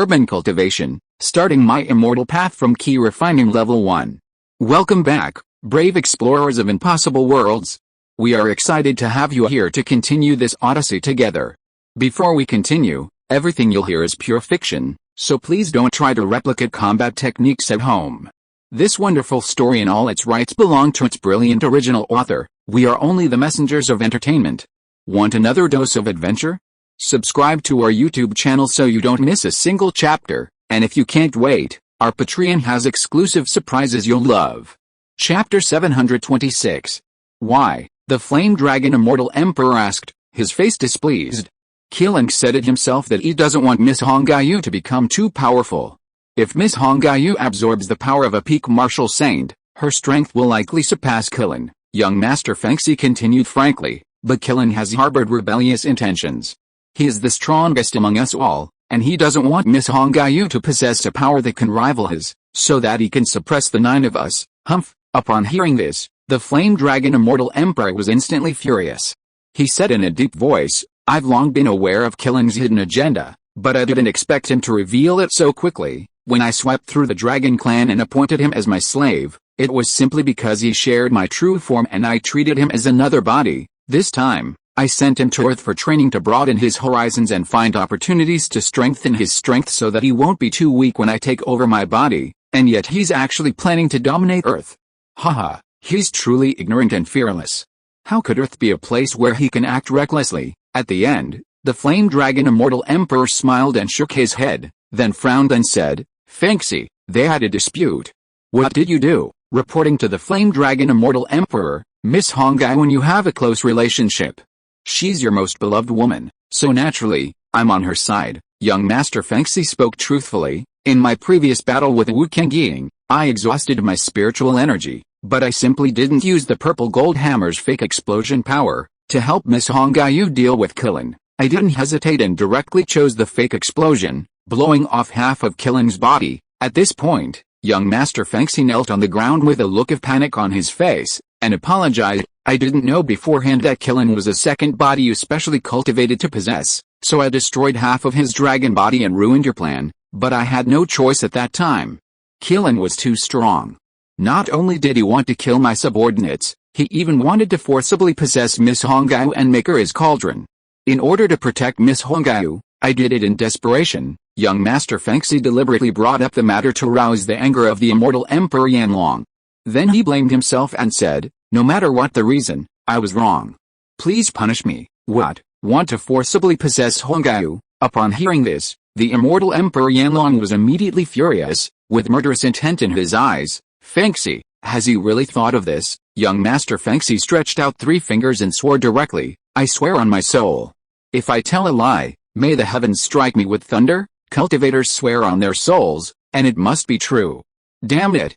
urban cultivation, starting my immortal path from key refining level 1. Welcome back, brave explorers of impossible worlds. We are excited to have you here to continue this odyssey together. Before we continue, everything you'll hear is pure fiction, so please don't try to replicate combat techniques at home. This wonderful story and all its rights belong to its brilliant original author. We are only the messengers of entertainment. Want another dose of adventure? Subscribe to our YouTube channel so you don't miss a single chapter, and if you can't wait, our Patreon has exclusive surprises you'll love. Chapter 726. Why? The Flame Dragon Immortal Emperor asked, his face displeased. Killing said it himself that he doesn't want Miss Hongyu to become too powerful. If Miss Hongyu absorbs the power of a peak martial saint, her strength will likely surpass Killing. Young Master Fengxi continued frankly, but Killing has harbored rebellious intentions. He is the strongest among us all, and he doesn't want Miss Hongyu to possess a power that can rival his, so that he can suppress the 9 of us. Humph! Upon hearing this, the Flame Dragon Immortal Emperor was instantly furious. He said in a deep voice, I've long been aware of Killing's hidden agenda, but I didn't expect him to reveal it so quickly. When I swept through the Dragon Clan and appointed him as my slave, it was simply because he shared my true form and I treated him as another body. This time, I sent him to Earth for training to broaden his horizons and find opportunities to strengthen his strength so that he won't be too weak when I take over my body, and yet he's actually planning to dominate Earth. Haha, he's truly ignorant and fearless. How could Earth be a place where he can act recklessly? At the end, the Flame Dragon Immortal Emperor smiled and shook his head, then frowned and said, Fengxi, they had a dispute. What did you do? Reporting to the Flame Dragon Immortal Emperor, Miss Hongyu and you have a close relationship. She's your most beloved woman, so naturally, I'm on her side. Young Master Fengxi spoke truthfully. In my previous battle with Wu Kengying, I exhausted my spiritual energy, but I simply didn't use the purple gold hammer's fake explosion power to help Miss Hongyu deal with Killing. I didn't hesitate and directly chose the fake explosion, blowing off half of Killing's body. At this point, young Master Fengxi knelt on the ground with a look of panic on his face, and apologized. I didn't know beforehand that Killing was a second body you specially cultivated to possess, so I destroyed half of his dragon body and ruined your plan, but I had no choice at that time. Killing was too strong. Not only did he want to kill my subordinates, he even wanted to forcibly possess Miss Hongyu and make her his cauldron. In order to protect Miss Hongyu, I did it in desperation. Young Master Fengxi deliberately brought up the matter to rouse the anger of the Immortal Emperor Yanlong. Then he blamed himself and said, no matter what the reason, I was wrong. Please punish me. What? Want to forcibly possess Hongyu? Upon hearing this, the Immortal Emperor Yanlong was immediately furious, with murderous intent in his eyes. Fengxi, has he really thought of this? Young Master Fengxi stretched out 3 fingers and swore directly, I swear on my soul. If I tell a lie, may the heavens strike me with thunder? Cultivators swear on their souls, and it must be true. Damn it,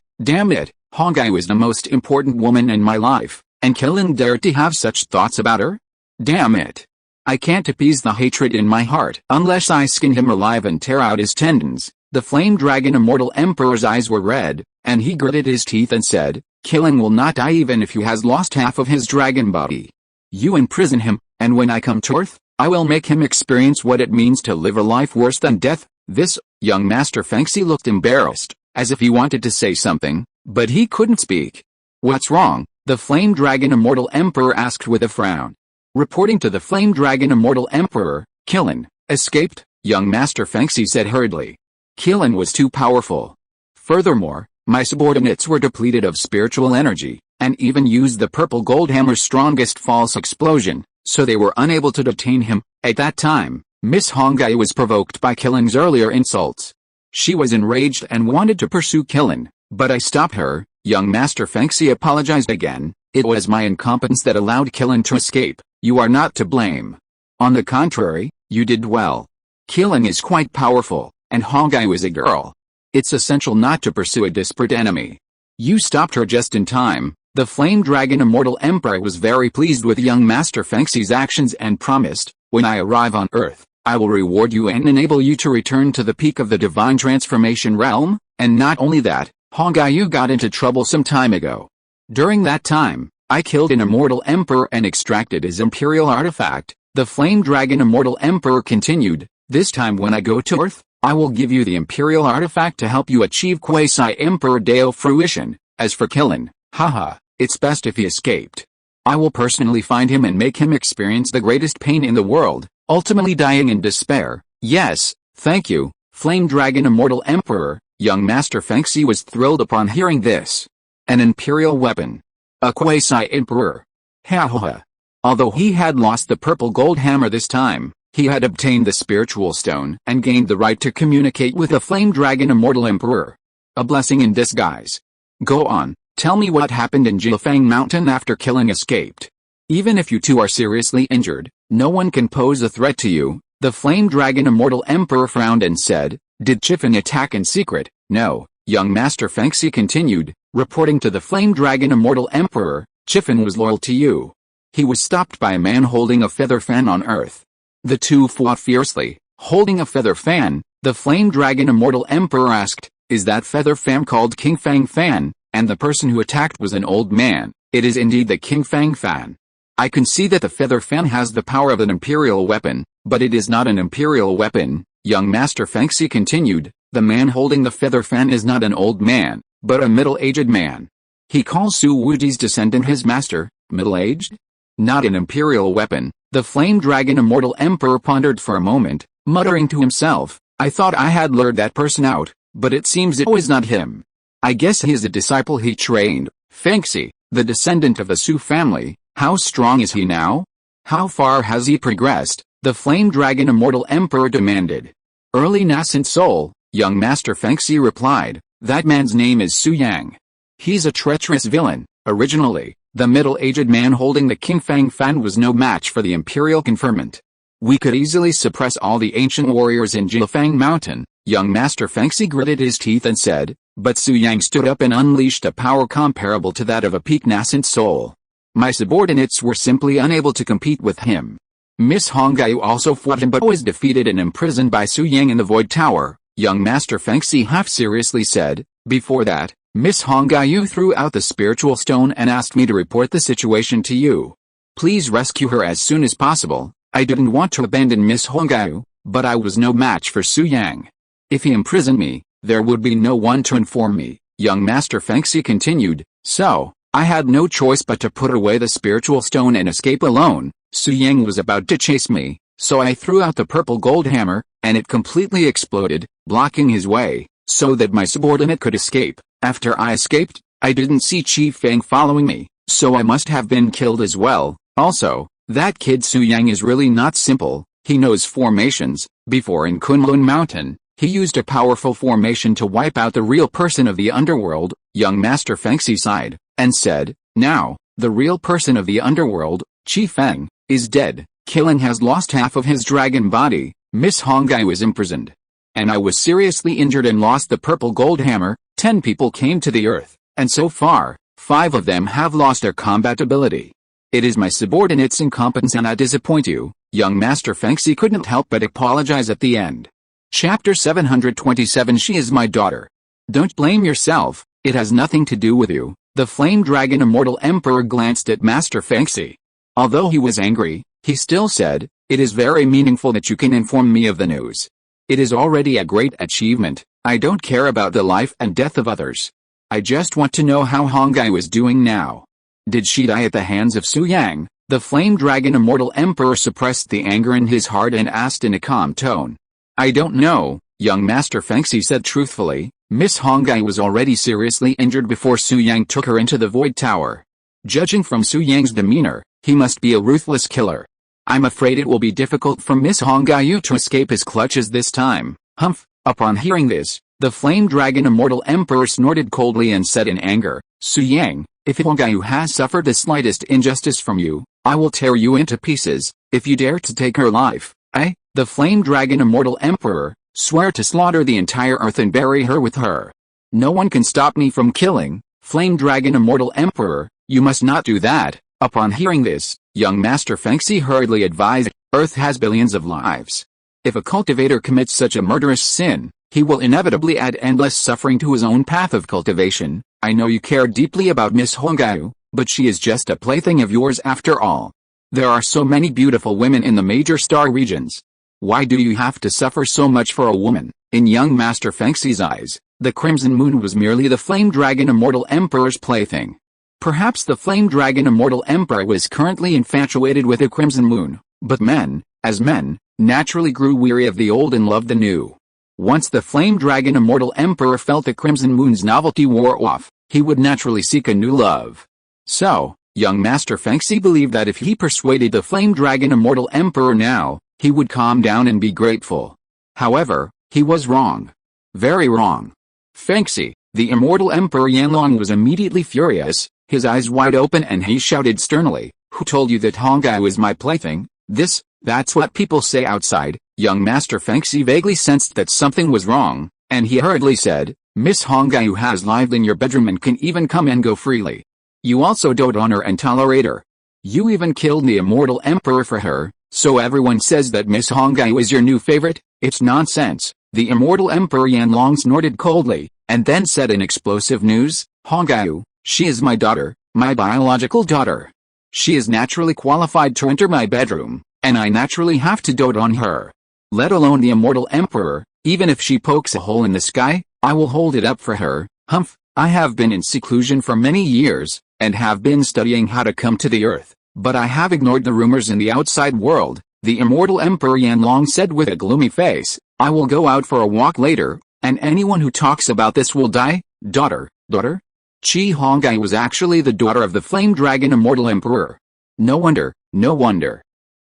Hongyu is the most important woman in my life, and Killing dared to have such thoughts about her? Damn it. I can't appease the hatred in my heart unless I skin him alive and tear out his tendons. The Flame Dragon Immortal Emperor's eyes were red, and he gritted his teeth and said, Killing will not die even if he has lost half of his dragon body. You imprison him, and when I come to Earth, I will make him experience what it means to live a life worse than death. This, young Master Fengxi looked embarrassed, as if he wanted to say something, but he couldn't speak. What's wrong? The Flame Dragon Immortal Emperor asked with a frown. Reporting to the Flame Dragon Immortal Emperor, Killing escaped, young Master Fengxi said hurriedly. Killing was too powerful. Furthermore, my subordinates were depleted of spiritual energy, and even used the purple gold hammer's strongest false explosion, so they were unable to detain him. At that time, Miss Hongyu was provoked by Killing's earlier insults. She was enraged and wanted to pursue Killing, but I stopped her. Young Master Fengxi apologized again. It was my incompetence that allowed Killing to escape. You are not to blame. On the contrary, you did well. Killing is quite powerful, and Hongyu is a girl. It's essential not to pursue a disparate enemy. You stopped her just in time. The Flame Dragon Immortal Emperor was very pleased with young Master Fengxi's actions and promised, when I arrive on Earth, I will reward you and enable you to return to the peak of the divine transformation realm. And not only that, Hongyu got into trouble some time ago. During that time, I killed an Immortal Emperor and extracted his imperial artifact. The Flame Dragon Immortal Emperor continued, this time when I go to Earth, I will give you the Imperial Artifact to help you achieve Quasi-Emperor Deo fruition. As for Killen, haha, it's best if he escaped. I will personally find him and make him experience the greatest pain in the world, ultimately dying in despair. Yes, thank you, Flame Dragon Immortal Emperor. Young Master Fengxi was thrilled upon hearing this. An Imperial weapon. A Quasi-Emperor. Ha ha ha. Although he had lost the purple gold hammer this time, he had obtained the spiritual stone and gained the right to communicate with the Flame Dragon Immortal Emperor. A blessing in disguise. Go on, tell me what happened in Jilfang Mountain after Killing escaped. Even if you two are seriously injured, no one can pose a threat to you. The Flame Dragon Immortal Emperor frowned and said, did Chifeng attack in secret? No, young Master Fengxi continued, reporting to the Flame Dragon Immortal Emperor, Chifeng was loyal to you. He was stopped by a man holding a feather fan on Earth. The two fought fiercely, holding a feather fan. The Flame Dragon Immortal Emperor asked, is that feather fan called King Fang Fan? And the person who attacked was an old man. It is indeed the King Fang Fan. I can see that the feather fan has the power of an imperial weapon, but it is not an imperial weapon. Young Master Fengxi continued, the man holding the feather fan is not an old man, but a middle-aged man. He calls Su Wuji's descendant his master. Middle-aged? Not an imperial weapon. The Flame Dragon Immortal Emperor pondered for a moment, muttering to himself, I thought I had lured that person out, but it seems it was not him. I guess he is a disciple he trained. Fengxi, the descendant of the Su family, how strong is he now? How far has he progressed? The Flame Dragon Immortal Emperor demanded. Early nascent soul, young Master Fengxi replied, that man's name is Su Yang. He's a treacherous villain. Originally, the middle-aged man holding the King Fang Fan was no match for the Imperial conferment. We could easily suppress all the ancient warriors in Jilfang Mountain. Young Master Fengxi gritted his teeth and said, but Su Yang stood up and unleashed a power comparable to that of a peak nascent soul. My subordinates were simply unable to compete with him. Miss Hongyu also fought him but was defeated and imprisoned by Su Yang in the Void Tower. Young Master Fengxi half-seriously said, before that, Miss Hongyu threw out the spiritual stone and asked me to report the situation to you. Please rescue her as soon as possible. I didn't want to abandon Miss Hongyu, but I was no match for Su Yang. If he imprisoned me, there would be no one to inform me. Young Master Fengxi continued, so, I had no choice but to put away the spiritual stone and escape alone. Su Yang was about to chase me, so I threw out the purple gold hammer, and it completely exploded, blocking his way, so that my subordinate could escape. After I escaped, I didn't see Chi Feng following me, so I must have been killed as well. Also, that kid Su Yang is really not simple. He knows formations. Before in Kunlun Mountain, he used a powerful formation to wipe out the real person of the underworld. Young Master Fengxi sighed, and said, now, the real person of the underworld, Chi Feng, is dead. Killen has lost half of his dragon body. Miss Hongyu is imprisoned. And I was seriously injured and lost the purple gold hammer. 10 people came to the earth, and so far, 5 of them have lost their combat ability. It is my subordinate's incompetence and I disappoint you. Young Master Fengxi couldn't help but apologize at the end. Chapter 727 She is my daughter. Don't blame yourself, it has nothing to do with you. The Flame Dragon Immortal Emperor glanced at Master Fengxi. Although he was angry, he still said, it is very meaningful that you can inform me of the news. It is already a great achievement. I don't care about the life and death of others. I just want to know how Hongyu is doing now. Did she die at the hands of Su Yang? The Flame Dragon Immortal Emperor suppressed the anger in his heart and asked in a calm tone. I don't know, young Master Fengxi said truthfully. Miss Hongyu was already seriously injured before Su Yang took her into the Void Tower. Judging from Su Yang's demeanor, he must be a ruthless killer. I'm afraid it will be difficult for Miss Hongyu to escape his clutches this time. Humph. Upon hearing this, the Flame Dragon Immortal Emperor snorted coldly and said in anger, Su Yang, if Hongyu has suffered the slightest injustice from you, I will tear you into pieces. If you dare to take her life, I, the Flame Dragon Immortal Emperor, swear to slaughter the entire earth and bury her with her. No one can stop me from killing. Flame Dragon Immortal Emperor, you must not do that. Upon hearing this, young Master Fengxi hurriedly advised, Earth has billions of lives. If a cultivator commits such a murderous sin, he will inevitably add endless suffering to his own path of cultivation. I know you care deeply about Miss Hongyu, but she is just a plaything of yours after all. There are so many beautiful women in the major star regions. Why do you have to suffer so much for a woman? In young Master Fengxi's eyes, the Crimson Moon was merely the Flame Dragon Immortal Emperor's plaything. Perhaps the Flame Dragon Immortal Emperor was currently infatuated with the Crimson Moon, but men, as men, naturally grew weary of the old and loved the new. Once the Flame Dragon Immortal Emperor felt the Crimson Moon's novelty wore off, he would naturally seek a new love. So, young Master Fengxi believed that if he persuaded the Flame Dragon Immortal Emperor now, he would calm down and be grateful. However, he was wrong. Very wrong. Fengxi, the Immortal Emperor Yanlong was immediately furious, his eyes wide open, and he shouted sternly, "Who told you that Honggao is my plaything? That's what people say outside." Young Master Fengxi vaguely sensed that something was wrong, and he hurriedly said, "Miss Honggao has lived in your bedroom and can even come and go freely. You also dote on her and tolerate her. You even killed the Immortal Emperor for her, so everyone says that Miss Honggao is your new favorite? It's nonsense." The Immortal Emperor Yanlong snorted coldly, and then said in explosive news, "Honggao, she is my daughter, my biological daughter. She is naturally qualified to enter my bedroom, and I naturally have to dote on her. Let alone the Immortal Emperor, even if she pokes a hole in the sky, I will hold it up for her." Humph, I have been in seclusion for many years, and have been studying how to come to the earth, but I have ignored the rumors in the outside world, the Immortal Emperor Yanlong said with a gloomy face. "I will go out for a walk later, and anyone who talks about this will die." Daughter? Qi Honggao was actually the daughter of the Flame Dragon Immortal Emperor. No wonder.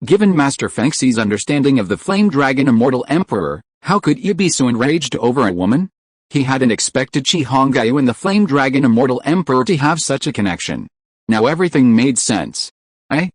Given Master Fengxi's understanding of the Flame Dragon Immortal Emperor, how could he be so enraged over a woman? He hadn't expected Qi Honggao and the Flame Dragon Immortal Emperor to have such a connection. Now everything made sense. I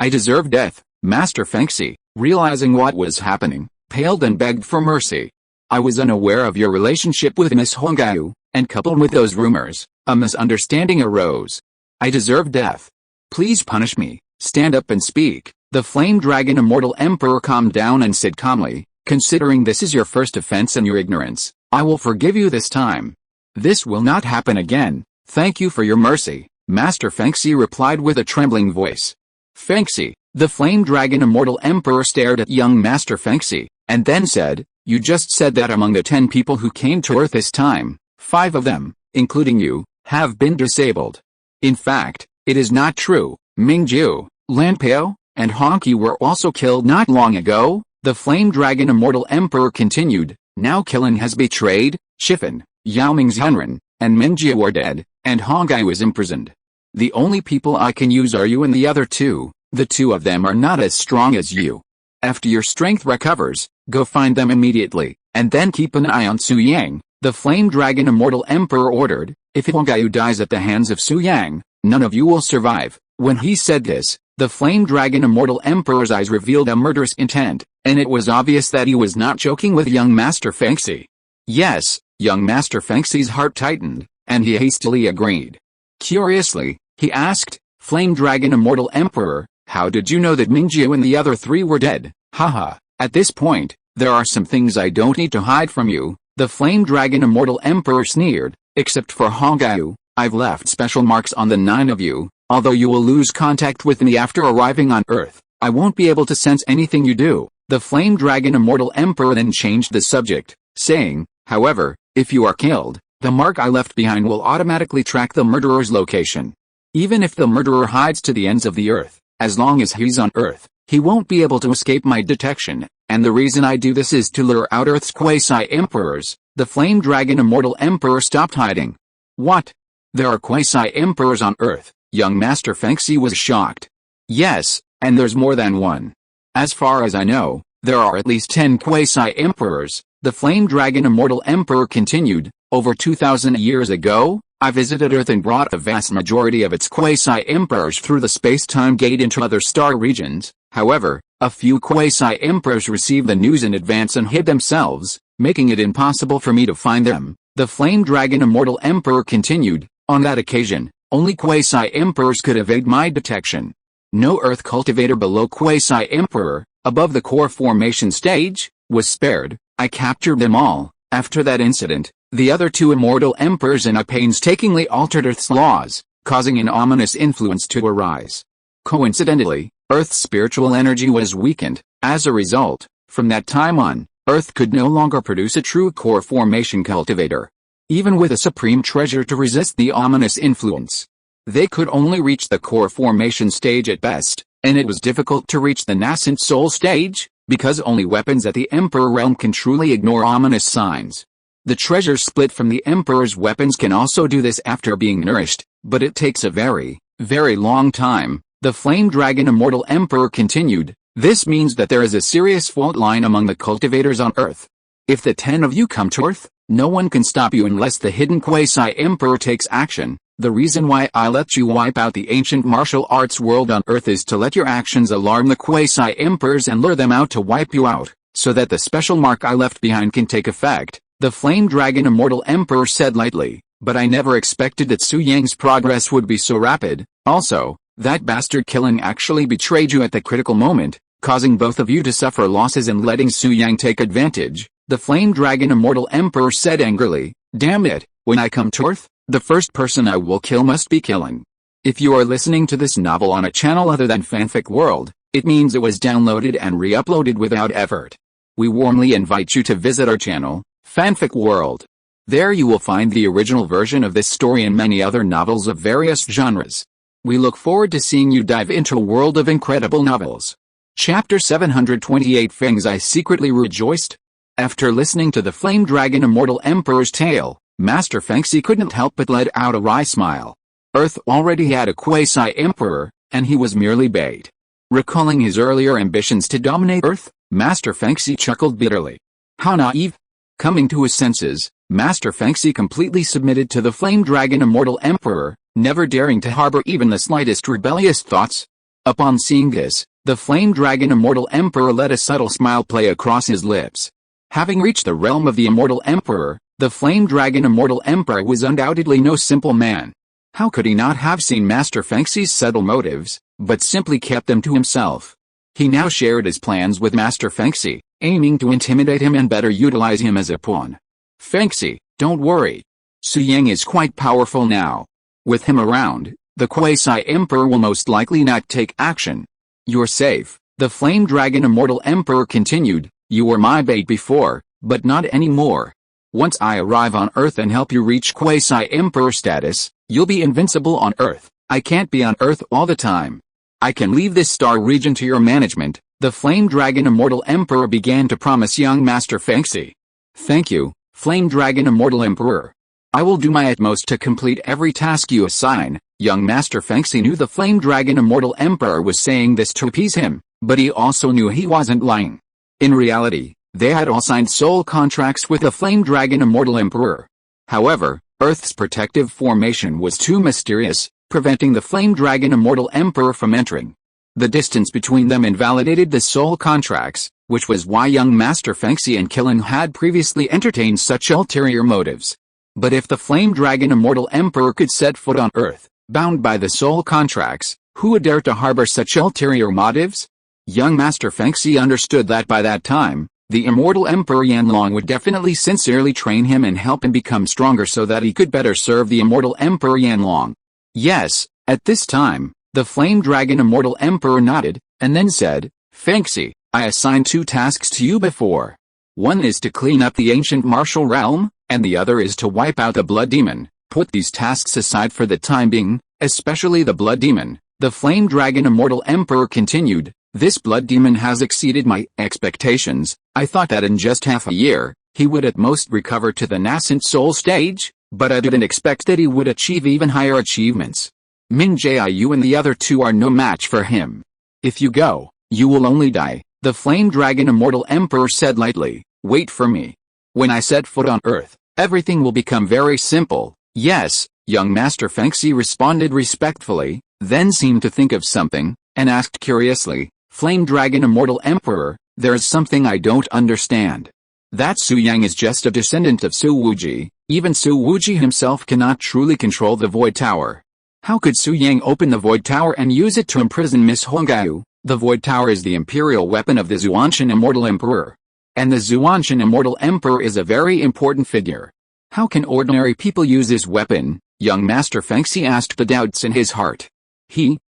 deserve death. Master Fengxi, realizing what was happening, paled and begged for mercy. "I was unaware of your relationship with Miss Honggao, and coupled with those rumors, a misunderstanding arose. I deserve death. Please punish me. Stand up and speak." The Flame Dragon Immortal Emperor calmed down and said calmly, "Considering this is your first offense and your ignorance, I will forgive you this time. This will not happen again. Thank you for your mercy." Master Fengxi replied with a trembling voice. Fengxi, the Flame Dragon Immortal Emperor stared at young Master Fengxi, and then said, "You just said that among the 10 people who came to Earth this time, 5 of them, including you, have been disabled. In fact, it is not true. Mingjiu, Lanpao, and Honki were also killed not long ago." The Flame Dragon Immortal Emperor continued, "Now Qilin has betrayed, Shifen, Yaoming's Hunren, and Mingjiu are dead, and Honggao is imprisoned. The only people I can use are you and the other 2. The 2 of them are not as strong as you. After your strength recovers, go find them immediately, and then keep an eye on Su Yang." The Flame Dragon Immortal Emperor ordered, "If Honggao dies at the hands of Su Yang, none of you will survive." When he said this, the Flame Dragon Immortal Emperor's eyes revealed a murderous intent, and it was obvious that he was not joking with young Master Fengxi. Yes, young Master Fengxi's heart tightened, and he hastily agreed. Curiously, he asked, "Flame Dragon Immortal Emperor, how did you know that Mingjiu and the other 3 were dead?" "Haha, at this point, there are some things I don't need to hide from you." The Flame Dragon Immortal Emperor sneered, "Except for Honggao, I've left special marks on the 9 of you. Although you will lose contact with me after arriving on Earth, I won't be able to sense anything you do." The Flame Dragon Immortal Emperor then changed the subject, saying, "However, if you are killed, the mark I left behind will automatically track the murderer's location. Even if the murderer hides to the ends of the Earth, as long as he's on Earth, he won't be able to escape my detection, and the reason I do this is to lure out Earth's quasi-emperors." The Flame Dragon Immortal Emperor stopped hiding. "What? There are quasi-emperors on Earth?" Young Master Fengxi was shocked. "Yes, and there's more than one. As far as I know, there are at least 10 quasi-emperors," the Flame Dragon Immortal Emperor continued. "Over 2,000 years ago, I visited Earth and brought a vast majority of its quasi-emperors through the space-time gate into other star regions. However, a few quasi-emperors received the news in advance and hid themselves, making it impossible for me to find them." The Flame Dragon Immortal Emperor continued, "On that occasion, only quasi-emperors could evade my detection. No Earth cultivator below quasi-emperor, above the core formation stage, was spared. I captured them all. After that incident, the other 2 immortal emperors and I painstakingly altered Earth's laws, causing an ominous influence to arise. Coincidentally, Earth's spiritual energy was weakened. As a result, from that time on, Earth could no longer produce a true core formation cultivator. Even with a supreme treasure to resist the ominous influence, they could only reach the core formation stage at best, and it was difficult to reach the nascent soul stage, because only weapons at the Emperor realm can truly ignore ominous signs. The treasure split from the Emperor's weapons can also do this after being nourished, but it takes a very, very long time. The Flame Dragon Immortal Emperor continued, this means that there is a serious fault line among the cultivators on Earth. If the 10 of you come to Earth, no one can stop you unless the hidden Quasi-Emperor takes action. The reason why I let you wipe out the ancient martial arts world on Earth is to let your actions alarm the Quasi-Emperors and lure them out to wipe you out, so that the special mark I left behind can take effect, the Flame Dragon Immortal Emperor said lightly, but I never expected that Su Yang's progress would be so rapid. Also, that bastard killing actually betrayed you at the critical moment, causing both of you to suffer losses and letting Su Yang take advantage, the Flame Dragon Immortal Emperor said angrily, damn it, when I come to Earth, the first person I will kill must be killing. If you are listening to this novel on a channel other than Fanfic World, it means it was downloaded and re-uploaded without effort. We warmly invite you to visit our channel, Fanfic World. There you will find the original version of this story and many other novels of various genres. We look forward to seeing you dive into a world of incredible novels. Chapter 728 Fangs I secretly rejoiced. After listening to the Flame Dragon Immortal Emperor's tale, Master Fengxi couldn't help but let out a wry smile. Earth already had a Quasi-Emperor, and he was merely bait. Recalling his earlier ambitions to dominate Earth, Master Fengxi chuckled bitterly. How naive! Coming to his senses, Master Fengxi completely submitted to the Flame Dragon Immortal Emperor, never daring to harbor even the slightest rebellious thoughts. Upon seeing this, the Flame Dragon Immortal Emperor let a subtle smile play across his lips. Having reached the realm of the Immortal Emperor, the Flame Dragon Immortal Emperor was undoubtedly no simple man. How could he not have seen Master Fengxi's subtle motives, but simply kept them to himself? He now shared his plans with Master Fengxi, aiming to intimidate him and better utilize him as a pawn. Fengxi, don't worry. Su Yang is quite powerful now. With him around, the Quasi-Emperor will most likely not take action. You're safe, the Flame Dragon Immortal Emperor continued. You were my bait before, but not anymore. Once I arrive on Earth and help you reach Quasi-Emperor status, you'll be invincible on Earth. I can't be on Earth all the time. I can leave this star region to your management. The Flame Dragon Immortal Emperor began to promise young Master Fengxi. Thank you, Flame Dragon Immortal Emperor. I will do my utmost to complete every task you assign. Young Master Fengxi knew the Flame Dragon Immortal Emperor was saying this to appease him, but he also knew he wasn't lying. In reality, they had all signed soul contracts with the Flame Dragon Immortal Emperor. However, Earth's protective formation was too mysterious, preventing the Flame Dragon Immortal Emperor from entering. The distance between them invalidated the soul contracts, which was why young Master Fengxi and Killing had previously entertained such ulterior motives. But if the Flame Dragon Immortal Emperor could set foot on Earth, bound by the soul contracts, who would dare to harbor such ulterior motives? Young Master Fengxi understood that by that time, the Immortal Emperor Yanlong would definitely sincerely train him and help him become stronger so that he could better serve the Immortal Emperor Yanlong. Yes, at this time, the Flame Dragon Immortal Emperor nodded, and then said, Fengxi, I assigned 2 tasks to you before. One is to clean up the ancient martial realm, and the other is to wipe out the Blood Demon. Put these tasks aside for the time being, especially the Blood Demon. The Flame Dragon Immortal Emperor continued, this Blood Demon has exceeded my expectations. I thought that in just half a year, he would at most recover to the nascent soul stage, but I didn't expect that he would achieve even higher achievements. Min Jiu and the other 2 are no match for him. If you go, you will only die, the Flame Dragon Immortal Emperor said lightly. Wait for me. When I set foot on Earth, everything will become very simple. Yes, young Master Fengxi responded respectfully, then seemed to think of something, and asked curiously, Flame Dragon Immortal Emperor, there's something I don't understand. That Su Yang is just a descendant of Su Wuji. Even Su Wuji himself cannot truly control the Void Tower. How could Su Yang open the Void Tower and use it to imprison Miss Hongao? The Void Tower is the imperial weapon of the Xuantian Immortal Emperor. And the Xuantian Immortal Emperor is a very important figure. How can ordinary people use this weapon? Young Master Fengxi asked the doubts in his heart.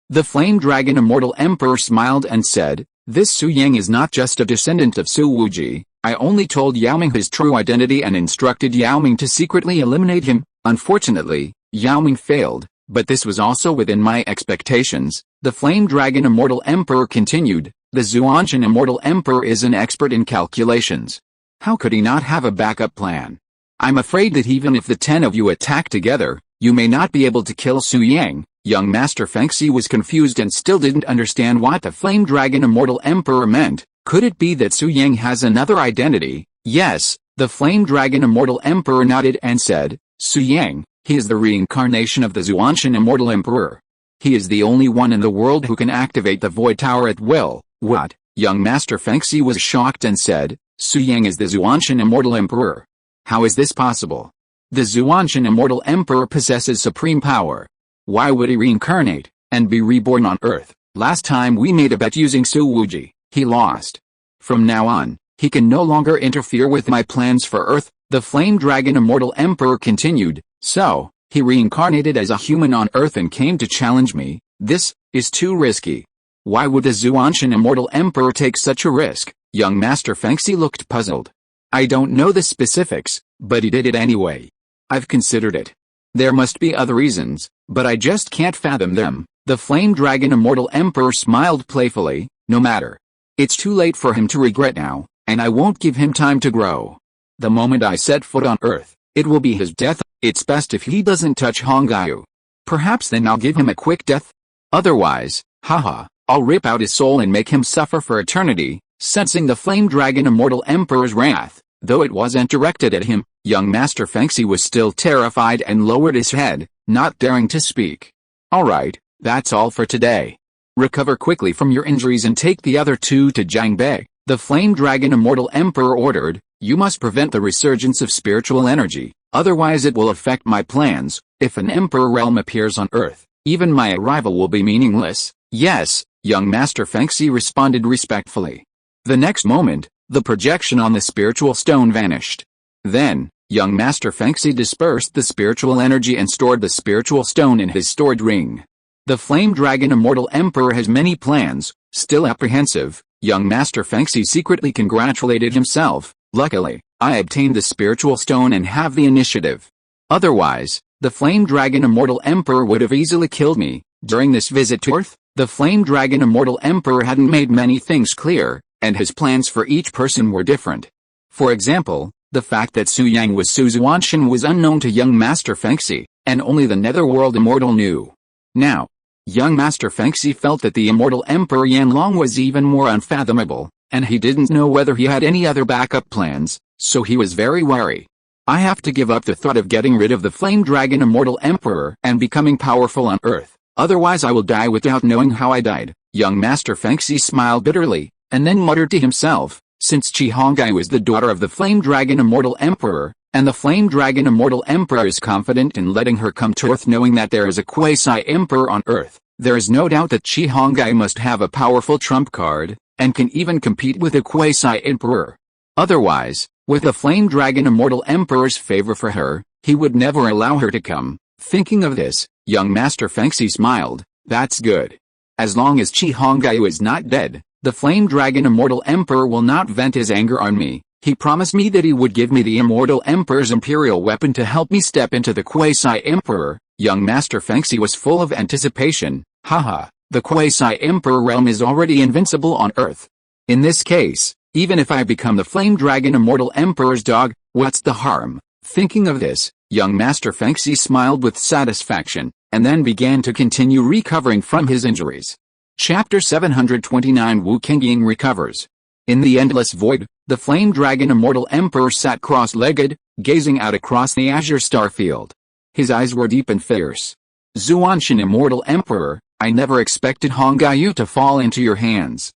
The Flame Dragon Immortal Emperor smiled and said, this Su Yang is not just a descendant of Su Wuji. I only told Yao Ming his true identity and instructed Yao Ming to secretly eliminate him. Unfortunately, Yao Ming failed, but this was also within my expectations. The Flame Dragon Immortal Emperor continued. The Xuantian Immortal Emperor is an expert in calculations. How could he not have a backup plan? I'm afraid that even if the 10 of you attack together, you may not be able to kill Su Yang. Young Master Fengxi was confused and still didn't understand what the Flame Dragon Immortal Emperor meant. Could it be that Su Yang has another identity? Yes, the Flame Dragon Immortal Emperor nodded and said, Su Yang, he is the reincarnation of the Xuantian Immortal Emperor. He is the only one in the world who can activate the Void Tower at will. What? Young Master Fengxi was shocked and said, Su Yang is the Xuantian Immortal Emperor. How is this possible? The Xuantian Immortal Emperor possesses supreme power. Why would he reincarnate and be reborn on Earth? Last time we made a bet using Su Wuji, he lost. From now on, he can no longer interfere with my plans for Earth. The Flame Dragon Immortal Emperor continued. So, he reincarnated as a human on Earth and came to challenge me. This is too risky. Why would the Xuantian Immortal Emperor take such a risk? Young Master Fengxi looked puzzled. I don't know the specifics, but he did it anyway. I've considered it. There must be other reasons, but I just can't fathom them. The Flame Dragon Immortal Emperor smiled playfully. No matter. It's too late for him to regret now, and I won't give him time to grow. The moment I set foot on Earth, it will be his death. It's best if he doesn't touch Hongyu. Perhaps then I'll give him a quick death. Otherwise, haha, I'll rip out his soul and make him suffer for eternity. Sensing the Flame Dragon Immortal Emperor's wrath, though it wasn't directed at him, young Master Fengxi was still terrified and lowered his head, not daring to speak. Alright, that's all for today. Recover quickly from your injuries and take the other two to Jiangbei. The Flame Dragon Immortal Emperor ordered. You must prevent the resurgence of spiritual energy, otherwise it will affect my plans. If an Emperor realm appears on Earth, even my arrival will be meaningless. Yes, young Master Fengxi responded respectfully. The next moment, the projection on the spiritual stone vanished. Then, young Master Fengxi dispersed the spiritual energy and stored the spiritual stone in his stored ring. The Flame Dragon Immortal Emperor has many plans. Still apprehensive, young Master Fengxi secretly congratulated himself. Luckily, I obtained the spiritual stone and have the initiative. Otherwise, the Flame Dragon Immortal Emperor would have easily killed me. During this visit to Earth, the Flame Dragon Immortal Emperor hadn't made many things clear, and his plans for each person were different. For example, the fact that Su Yang was Su Xuantian was unknown to young Master Fengxi, and only the Netherworld Immortal knew. Now, young Master Fengxi felt that the Immortal Emperor Yanlong was even more unfathomable, and he didn't know whether he had any other backup plans, so he was very wary. I have to give up the thought of getting rid of the Flame Dragon Immortal Emperor and becoming powerful on Earth, otherwise I will die without knowing how I died. Young Master Fengxi smiled bitterly, and then muttered to himself, since Qi Honggai was the daughter of the Flame Dragon Immortal Emperor, and the Flame Dragon Immortal Emperor is confident in letting her come to Earth knowing that there is a quasi-emperor on Earth, there is no doubt that Qi Honggai must have a powerful trump card, and can even compete with a quasi-emperor. Otherwise, with the Flame Dragon Immortal Emperor's favor for her, he would never allow her to come. Thinking of this, young Master Fengxi smiled. That's good. As long as Qi Honggai is not dead, the Flame Dragon Immortal Emperor will not vent his anger on me. He promised me that he would give me the Immortal Emperor's imperial weapon to help me step into the quasi-emperor. Young Master Fengxi was full of anticipation. Haha, the quasi-emperor realm is already invincible on Earth. In this case, even if I become the Flame Dragon Immortal Emperor's dog, what's the harm? Thinking of this, young Master Fengxi smiled with satisfaction, and then began to continue recovering from his injuries. Chapter 729 Wu Qingying recovers. In the endless void, the Flame Dragon Immortal Emperor sat cross-legged, gazing out across the azure starfield. His eyes were deep and fierce. Xuantian Immortal Emperor, I never expected Hongyu to fall into your hands.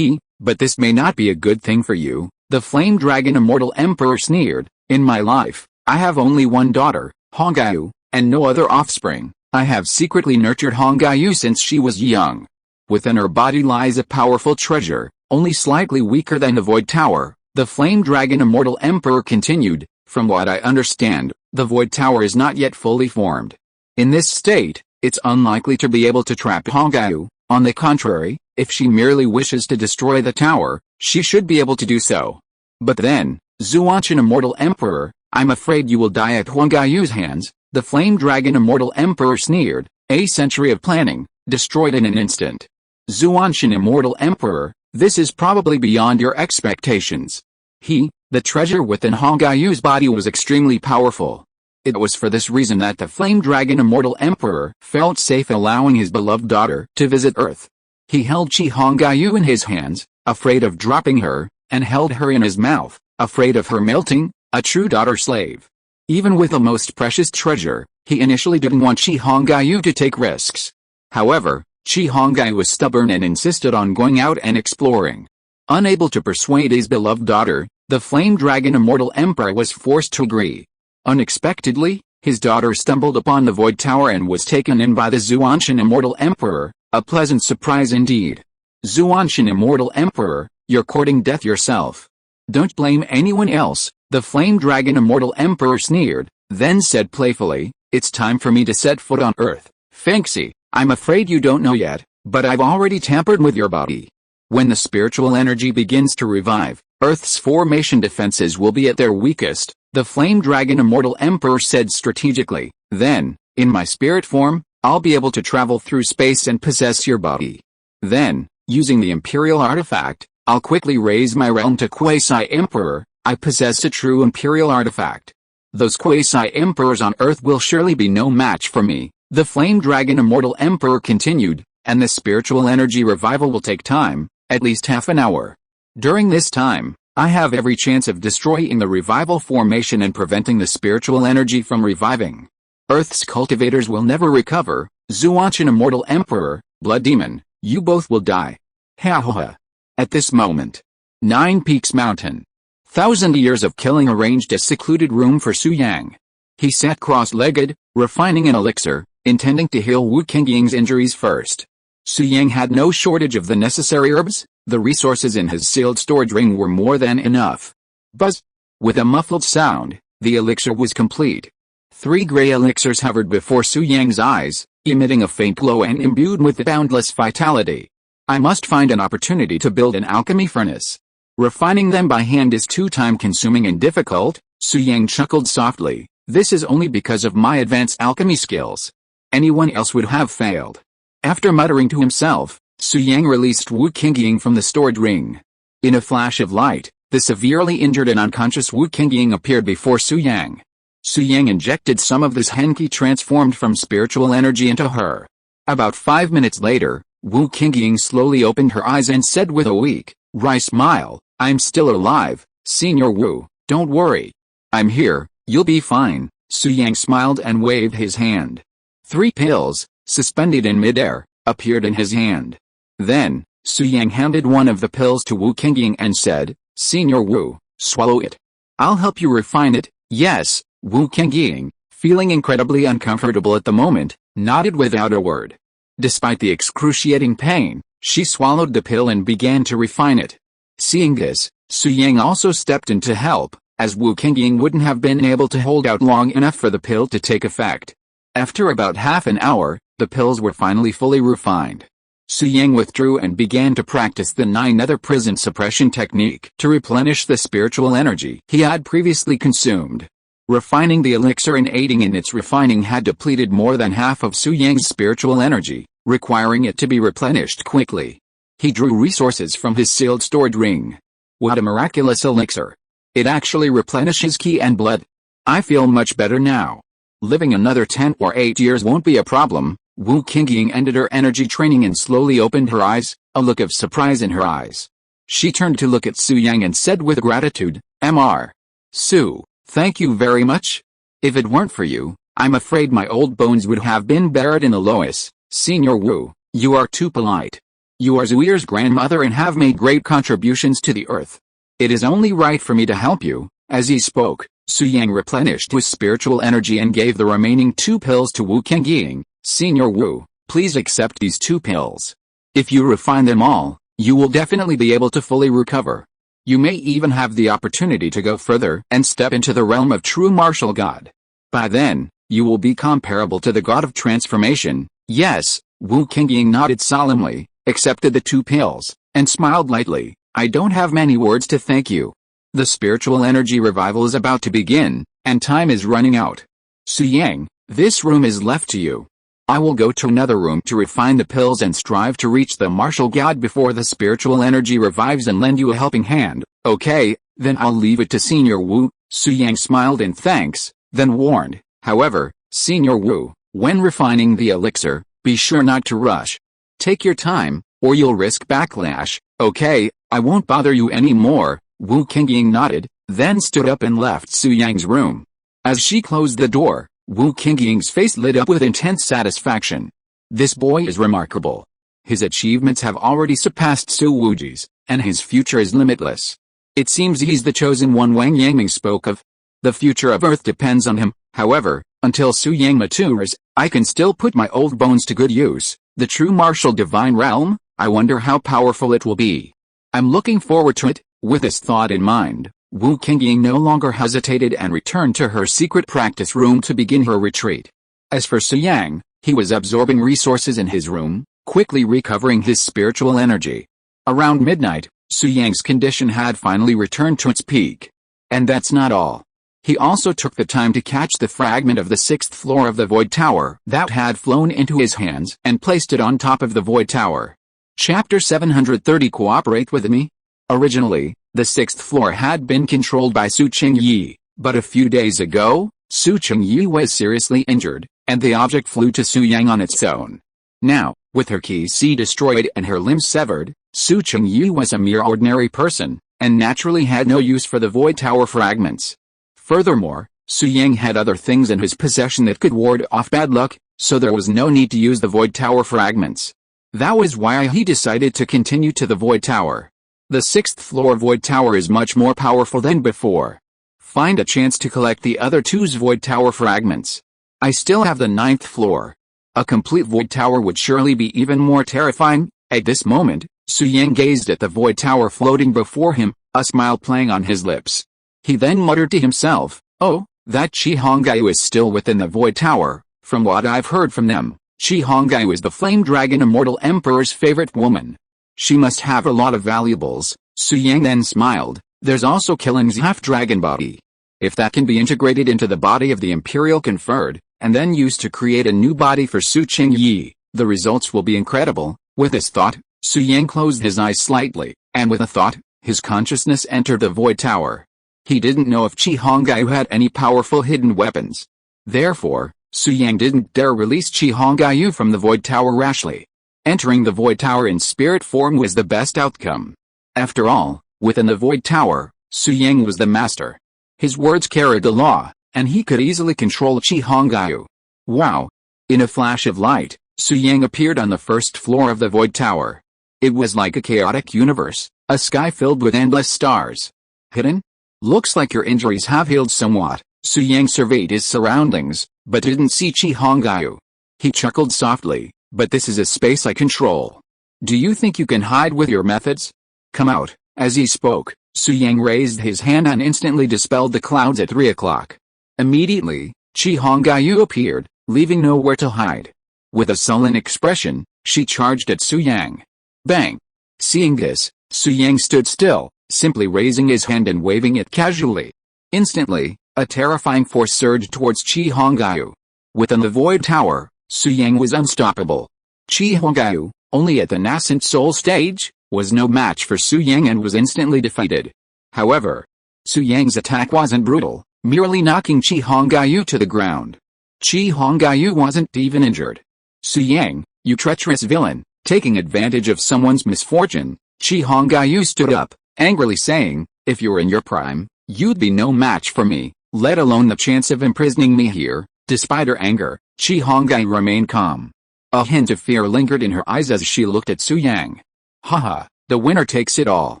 But this may not be a good thing for you. The Flame Dragon Immortal Emperor sneered. In my life, I have only one daughter, Hongyu, and no other offspring. I have secretly nurtured Hongyu since she was young. Within her body lies a powerful treasure, only slightly weaker than the Void Tower. The Flame Dragon Immortal Emperor continued. From what I understand, the Void Tower is not yet fully formed. In this state, it's unlikely to be able to trap Hongyu. On the contrary, if she merely wishes to destroy the tower, she should be able to do so. But then, Xuantian Immortal Emperor, I'm afraid you will die at Huangaiyu's hands, the flame dragon Immortal Emperor sneered, a century of planning, destroyed in an instant. Xuantian Immortal Emperor, this is probably beyond your expectations. The treasure within Huangaiyu's body was extremely powerful. It was for this reason that the flame dragon Immortal Emperor felt safe allowing his beloved daughter to visit Earth. He held Qi Huangaiyu in his hands, afraid of dropping her, and held her in his mouth, afraid of her melting, a true daughter-slave. Even with the most precious treasure, he initially didn't want Qi Huangaiyu to take risks. However, Qi Huangaiyu was stubborn and insisted on going out and exploring. Unable to persuade his beloved daughter, the flame dragon Immortal Emperor was forced to agree. Unexpectedly, his daughter stumbled upon the Void Tower and was taken in by the Xuantian Immortal Emperor, a pleasant surprise indeed. Xuantian Immortal Emperor, you're courting death yourself. Don't blame anyone else, the flame dragon Immortal Emperor sneered, then said playfully, it's time for me to set foot on Earth. Fengxi, I'm afraid you don't know yet, but I've already tampered with your body. When the spiritual energy begins to revive, Earth's formation defenses will be at their weakest, the flame dragon Immortal Emperor said strategically. Then, in my spirit form, I'll be able to travel through space and possess your body. Then, using the Imperial artifact, I'll quickly raise my realm to Quasi-Emperor. I possess a true Imperial artifact. Those Quasi-Emperors on Earth will surely be no match for me, the flame dragon Immortal Emperor continued, and the spiritual energy revival will take time, at least half an hour. During this time, I have every chance of destroying the revival formation and preventing the spiritual energy from reviving. Earth's cultivators will never recover. Xuantian Immortal Emperor, Blood Demon, you both will die. Ha ha ha. At this moment, 9 Peaks Mountain. 1,000 years of killing arranged a secluded room for Su Yang. He sat cross-legged, refining an elixir, intending to heal Wu Qingying's injuries first. Su Yang had no shortage of the necessary herbs. The resources in his sealed storage ring were more than enough. Buzz! With a muffled sound, the elixir was complete. 3 gray elixirs hovered before Su Yang's eyes, emitting a faint glow and imbued with boundless vitality. I must find an opportunity to build an alchemy furnace. Refining them by hand is too time-consuming and difficult, Su Yang chuckled softly. This is only because of my advanced alchemy skills. Anyone else would have failed. After muttering to himself, Su Yang released Wu Qingying from the storage ring. In a flash of light, the severely injured and unconscious Wu Qingying appeared before Su Yang. Su Yang injected some of this Henki transformed from spiritual energy into her. About 5 minutes later, Wu Qingying slowly opened her eyes and said with a weak, wry smile, I'm still alive, Senior Wu, don't worry. I'm here, you'll be fine. Su Yang smiled and waved his hand. 3 pills, suspended in midair, appeared in his hand. Then, Su Yang handed one of the pills to Wu Qingying and said, Senior Wu, swallow it. I'll help you refine it. Yes, Wu Qingying, feeling incredibly uncomfortable at the moment, nodded without a word. Despite the excruciating pain, she swallowed the pill and began to refine it. Seeing this, Su Yang also stepped in to help, as Wu Qingying wouldn't have been able to hold out long enough for the pill to take effect. After about half an hour, the pills were finally fully refined. Su Yang withdrew and began to practice the 9-nether prison suppression technique to replenish the spiritual energy he had previously consumed. Refining the elixir and aiding in its refining had depleted more than half of Su Yang's spiritual energy, requiring it to be replenished quickly. He drew resources from his sealed storage ring. What a miraculous elixir! It actually replenishes ki and blood. I feel much better now. Living another 10 or 8 years won't be a problem. Wu Qingying ended her energy training and slowly opened her eyes, a look of surprise in her eyes. She turned to look at Su Yang and said with gratitude, Mr. Su, thank you very much. If it weren't for you, I'm afraid my old bones would have been buried in the Loess. Senior Wu, you are too polite. You are Zuir's grandmother and have made great contributions to the earth. It is only right for me to help you. As he spoke, Su Yang replenished his spiritual energy and gave the remaining 2 pills to Wu Qingying. Senior Wu, please accept these 2 pills. If you refine them all, you will definitely be able to fully recover. You may even have the opportunity to go further and step into the realm of true martial god. By then, you will be comparable to the god of transformation. Yes, Wu Qingying nodded solemnly, accepted the 2 pills, and smiled lightly. I don't have many words to thank you. The spiritual energy revival is about to begin, and time is running out. Su Yang, this room is left to you. I will go to another room to refine the pills and strive to reach the martial god before the spiritual energy revives and lend you a helping hand. Okay, then I'll leave it to Senior Wu. Su Yang smiled in thanks, then warned, however, Senior Wu, when refining the elixir, be sure not to rush. Take your time, or you'll risk backlash. Okay, I won't bother you anymore. Wu Qingying nodded, then stood up and left Su Yang's room. As she closed the door, Wu Qingying's face lit up with intense satisfaction. This boy is remarkable. His achievements have already surpassed Su Wuji's, and his future is limitless. It seems he's the chosen one Wang Yangming spoke of. The future of Earth depends on him, however, until Su Yang matures, I can still put my old bones to good use. The true martial divine realm, I wonder how powerful it will be. I'm looking forward to it. With this thought in mind, Wu Qingying no longer hesitated and returned to her secret practice room to begin her retreat. As for Su Yang, he was absorbing resources in his room, quickly recovering his spiritual energy. Around midnight, Su Yang's condition had finally returned to its peak. And that's not all. He also took the time to catch the fragment of the 6th floor of the Void Tower that had flown into his hands and placed it on top of the Void Tower. Chapter 730 Cooperate with me? Originally, the 6th floor had been controlled by Su Qingyi, but a few days ago, Su Qingyi was seriously injured, and the object flew to Su Yang on its own. Now, with her Qi destroyed and her limbs severed, Su Qingyi was a mere ordinary person, and naturally had no use for the Void Tower fragments. Furthermore, Su Yang had other things in his possession that could ward off bad luck, so there was no need to use the Void Tower fragments. That was why he decided to continue to the Void Tower. The 6th floor Void Tower is much more powerful than before. Find a chance to collect the other 2's Void Tower fragments. I still have the 9th floor. A complete Void Tower would surely be even more terrifying. At this moment, Su Yang gazed at the Void Tower floating before him, a smile playing on his lips. He then muttered to himself, oh, that Qi Hongyu is still within the Void Tower. From what I've heard from them, Qi Hongyu is the Flame Dragon Immortal Emperor's favorite woman. She must have a lot of valuables. Su Yang then smiled. There's also Killing's half-dragon body. If that can be integrated into the body of the Imperial Conferred, and then used to create a new body for Su Qingyi, the results will be incredible. With this thought, Su Yang closed his eyes slightly, and with a thought, his consciousness entered the Void Tower. He didn't know if Qi Hongyu had any powerful hidden weapons. Therefore, Su Yang didn't dare release Qi Hongyu from the Void Tower rashly. Entering the Void Tower in spirit form was the best outcome. After all, within the Void Tower, Su Yang was the master. His words carried the law, and he could easily control Qi Hongyu. Wow! In a flash of light, Su Yang appeared on the 1st floor of the Void Tower. It was like a chaotic universe, a sky filled with endless stars. Hidden? Looks like your injuries have healed somewhat. Su Yang surveyed his surroundings, but didn't see Qi Hongyu. He chuckled softly. But this is a space I control. Do you think you can hide with your methods? Come out. As he spoke, Su Yang raised his hand and instantly dispelled the clouds at 3 o'clock. Immediately, Qi Hongyu appeared, leaving nowhere to hide. With a sullen expression, she charged at Su Yang. Bang! Seeing this, Su Yang stood still, simply raising his hand and waving it casually. Instantly, a terrifying force surged towards Qi Hongyu. Within the Void Tower, Su Yang was unstoppable. Qi Hongyu, only at the nascent soul stage, was no match for Su Yang and was instantly defeated. However, Su Yang's attack wasn't brutal, merely knocking Qi Hongyu to the ground. Qi Hongyu wasn't even injured. Su Yang, you treacherous villain, taking advantage of someone's misfortune. Qi Hongyu stood up, angrily saying, if you were in your prime, you'd be no match for me, let alone the chance of imprisoning me here. Despite her anger, Qi Hongyu remained calm. A hint of fear lingered in her eyes as she looked at Su Yang. Haha, the winner takes it all.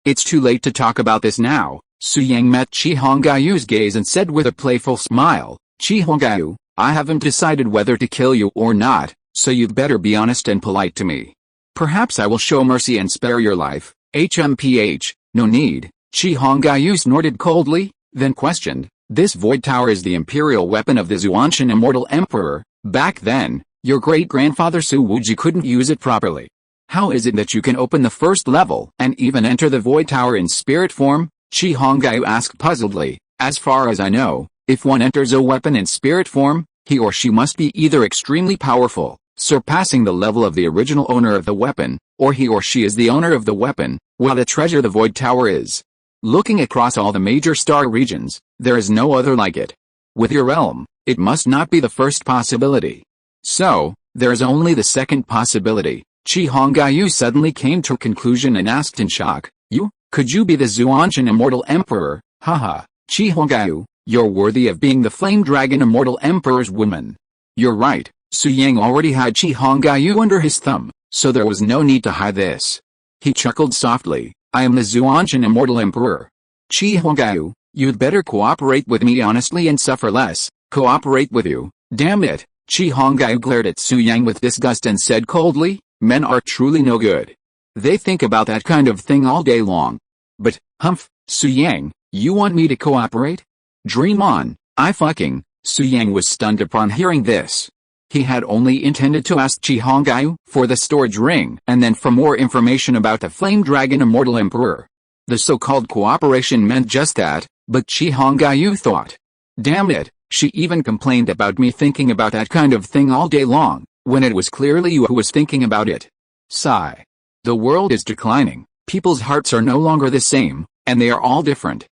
It's too late to talk about this now. Su Yang met Qi Hongyu's gaze and said with a playful smile, Qi Hongyu, I haven't decided whether to kill you or not, so you'd better be honest and polite to me. Perhaps I will show mercy and spare your life. HMPH, no need. Qi Hongyu snorted coldly, then questioned. This Void Tower is the imperial weapon of the Xuantian Immortal Emperor. Back then, your great-grandfather Su Wuji couldn't use it properly. How is it that you can open the 1st level and even enter the Void Tower in spirit form? Qi Hongyu asked puzzledly. As far as I know, if one enters a weapon in spirit form, he or she must be either extremely powerful, surpassing the level of the original owner of the weapon, or he or she is the owner of the weapon. What a treasure the Void Tower is. Looking across all the major star regions, there is no other like it. With your realm, it must not be the first possibility. So, there is only the second possibility. Qi Hongyu suddenly came to a conclusion and asked in shock, could you be the Xuantian Immortal Emperor? Haha, Qi Hongyu, you're worthy of being the Flame Dragon Immortal Emperor's woman. You're right, Su Yang already had Qi Hongyu under his thumb, so there was no need to hide this. He chuckled softly, I am the Xuantian Immortal Emperor. Qi Hongyu, you'd better cooperate with me honestly and suffer less. Cooperate with you, damn it. Qi Hongyu glared at Su Yang with disgust and said coldly, men are truly no good. They think about that kind of thing all day long. But, humph, Su Yang, you want me to cooperate? Dream on, Su Yang was stunned upon hearing this. He had only intended to ask Qi Hongyu for the storage ring and then for more information about the Flame Dragon Immortal Emperor. The so-called cooperation meant just that, but Qi Hongyu thought. Damn it, she even complained about me thinking about that kind of thing all day long, when it was clearly you who was thinking about it. Sigh. The world is declining, people's hearts are no longer the same, and they are all different.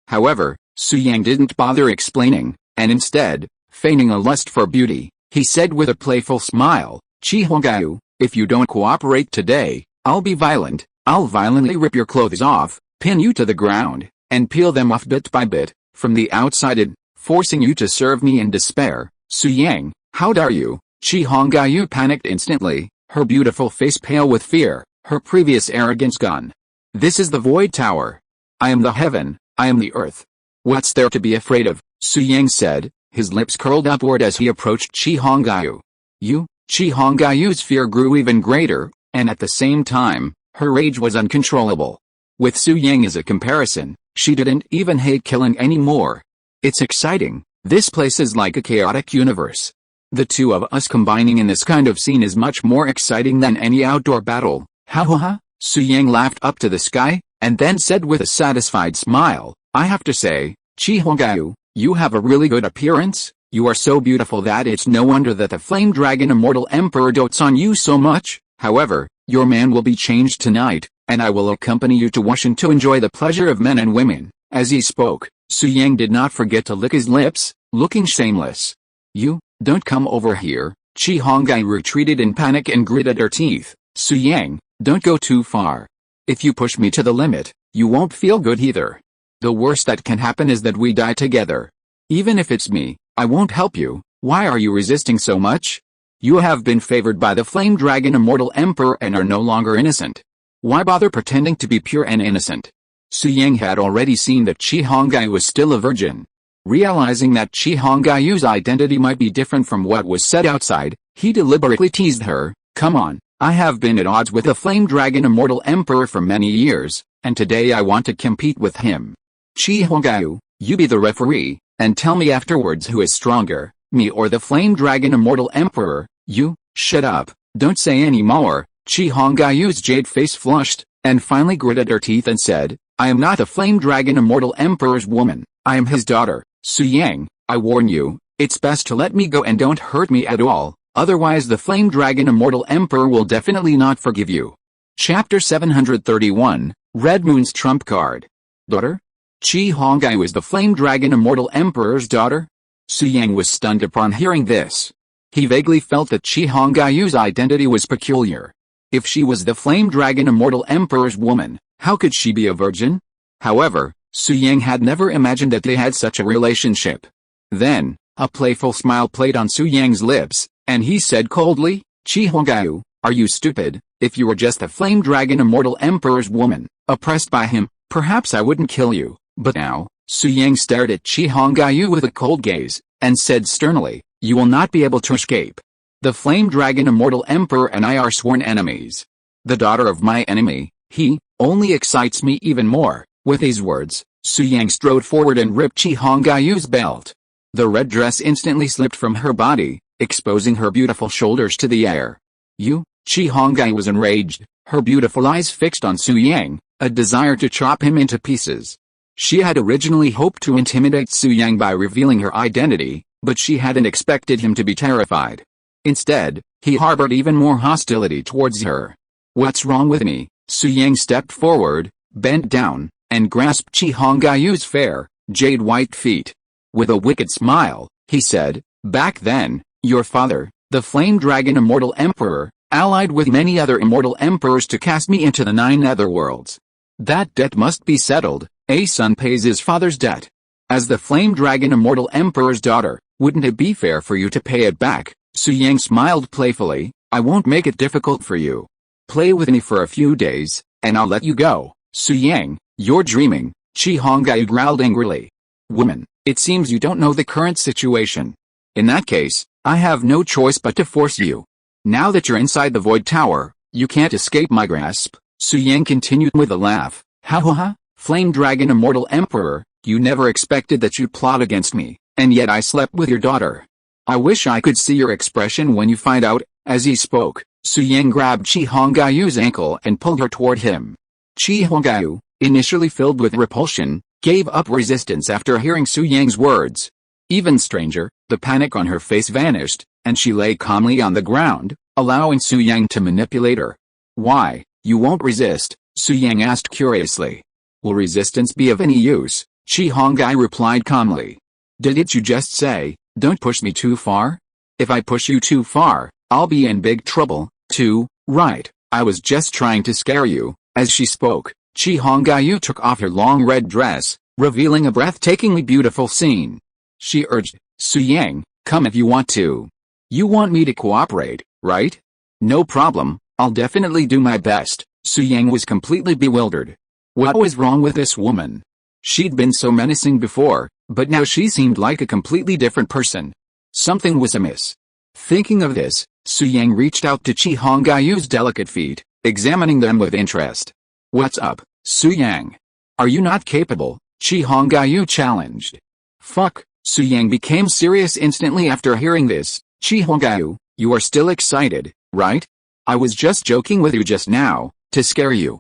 However, Su Yang didn't bother explaining, and instead, feigning a lust for beauty, he said with a playful smile, Qi Hongyu, if you don't cooperate today, I'll be violent. I'll violently rip your clothes off, pin you to the ground, and peel them off bit by bit, from the outside, forcing you to serve me in despair. Su Yang, how dare you? Qi Hongyu panicked instantly, her beautiful face pale with fear, her previous arrogance gone. This is the Void Tower. I am the heaven, I am the earth. What's there to be afraid of? Su Yang said, his lips curled upward as he approached Qi Hongyu. Qi Hongyu's fear grew even greater, and at the same time, her rage was uncontrollable. With Su Yang as a comparison, she didn't even hate killing anymore. It's exciting, this place is like a chaotic universe. The two of us combining in this kind of scene is much more exciting than any outdoor battle. Ha ha ha, Su Yang laughed up to the sky, and then said with a satisfied smile, I have to say, Qi Hongyu, you have a really good appearance. You are so beautiful that it's no wonder that the Flame Dragon Immortal Emperor dotes on you so much. However, your man will be changed tonight, and I will accompany you to Washington to enjoy the pleasure of men and women. As he spoke, Su Yang did not forget to lick his lips, looking shameless. You, don't come over here. Qi Hongyu retreated in panic and gritted her teeth. Su Yang, don't go too far. If you push me to the limit, you won't feel good either. The worst that can happen is that we die together. Even if it's me, I won't help you. Why are you resisting so much? You have been favored by the Flame Dragon Immortal Emperor and are no longer innocent. Why bother pretending to be pure and innocent? Su Yang had already seen that Qi Hongyu was still a virgin. Realizing that Qi Hongyu's identity might be different from what was said outside, he deliberately teased her, come on, I have been at odds with the Flame Dragon Immortal Emperor for many years, and today I want to compete with him. Qi Hongyu, you be the referee, and tell me afterwards who is stronger, me or the Flame Dragon Immortal Emperor. You, shut up, don't say any more. Qi Hongyu's jade face flushed, and finally gritted her teeth and said, I am not the Flame Dragon Immortal Emperor's woman, I am his daughter. Su Yang, I warn you, it's best to let me go and don't hurt me at all, otherwise the Flame Dragon Immortal Emperor will definitely not forgive you. Chapter 731, Red Moon's Trump Card. Daughter? Qi Hongyu is the Flame Dragon Immortal Emperor's daughter? Su Yang was stunned upon hearing this. He vaguely felt that Qi Hongyu's identity was peculiar. If she was the Flame Dragon Immortal Emperor's woman, how could she be a virgin? However, Su Yang had never imagined that they had such a relationship. Then, a playful smile played on Su Yang's lips, and he said coldly, Qi Hongyu, are you stupid? If you were just the Flame Dragon Immortal Emperor's woman, oppressed by him, perhaps I wouldn't kill you. But now, Su Yang stared at Qi Hongyu with a cold gaze, and said sternly, you will not be able to escape. The Flame Dragon Immortal Emperor and I are sworn enemies. The daughter of my enemy, he, only excites me even more. With these words, Su Yang strode forward and ripped Qi Hongyu's belt. The red dress instantly slipped from her body, exposing her beautiful shoulders to the air. You, Qi Hongai was enraged, her beautiful eyes fixed on Su Yang, a desire to chop him into pieces. She had originally hoped to intimidate Su Yang by revealing her identity, but she hadn't expected him to be terrified. Instead, he harbored even more hostility towards her. "What's wrong with me?" Su Yang stepped forward, bent down, and grasped Qi Hongai's fair, jade-white feet. With a wicked smile, he said, "Back then, your father, the Flame Dragon Immortal Emperor, allied with many other immortal emperors to cast me into the 9 netherworlds. That debt must be settled. A son pays his father's debt. As the Flame Dragon Immortal Emperor's daughter, wouldn't it be fair for you to pay it back?" Su Yang smiled playfully. "I won't make it difficult for you. Play with me for a few days, and I'll let you go." "Su Yang, you're dreaming," Qi Hongai growled angrily. "Woman, it seems you don't know the current situation. In that case, I have no choice but to force you. Now that you're inside the Void Tower, you can't escape my grasp." Su Yang continued with a laugh. "Ha ha ha, Flame Dragon Immortal Emperor, you never expected that you'd plot against me, and yet I slept with your daughter. I wish I could see your expression when you find out." As he spoke, Su Yang grabbed Qi Hongai's ankle and pulled her toward him. Qi Hongai, initially filled with repulsion, gave up resistance after hearing Su Yang's words. Even stranger, the panic on her face vanished, and she lay calmly on the ground, allowing Su Yang to manipulate her. "Why, you won't resist?" Su Yang asked curiously. "Will resistance be of any use?" Qi Hongai replied calmly. "Didn't you just say, don't push me too far? If I push you too far, I'll be in big trouble, too, right? I was just trying to scare you." As she spoke, Qi Hongai took off her long red dress, revealing a breathtakingly beautiful scene. She urged, "Su Yang, come if you want to. You want me to cooperate, right? No problem, I'll definitely do my best." Su Yang was completely bewildered. What was wrong with this woman? She'd been so menacing before, but now she seemed like a completely different person. Something was amiss. Thinking of this, Su Yang reached out to Qi Hongai's delicate feet, examining them with interest. "What's up, Su Yang? Are you not capable?" Qi Hongai challenged. "Fuck." Su Yang became serious instantly after hearing this. "Qi Hongai, you are still excited, right? I was just joking with you just now, to scare you.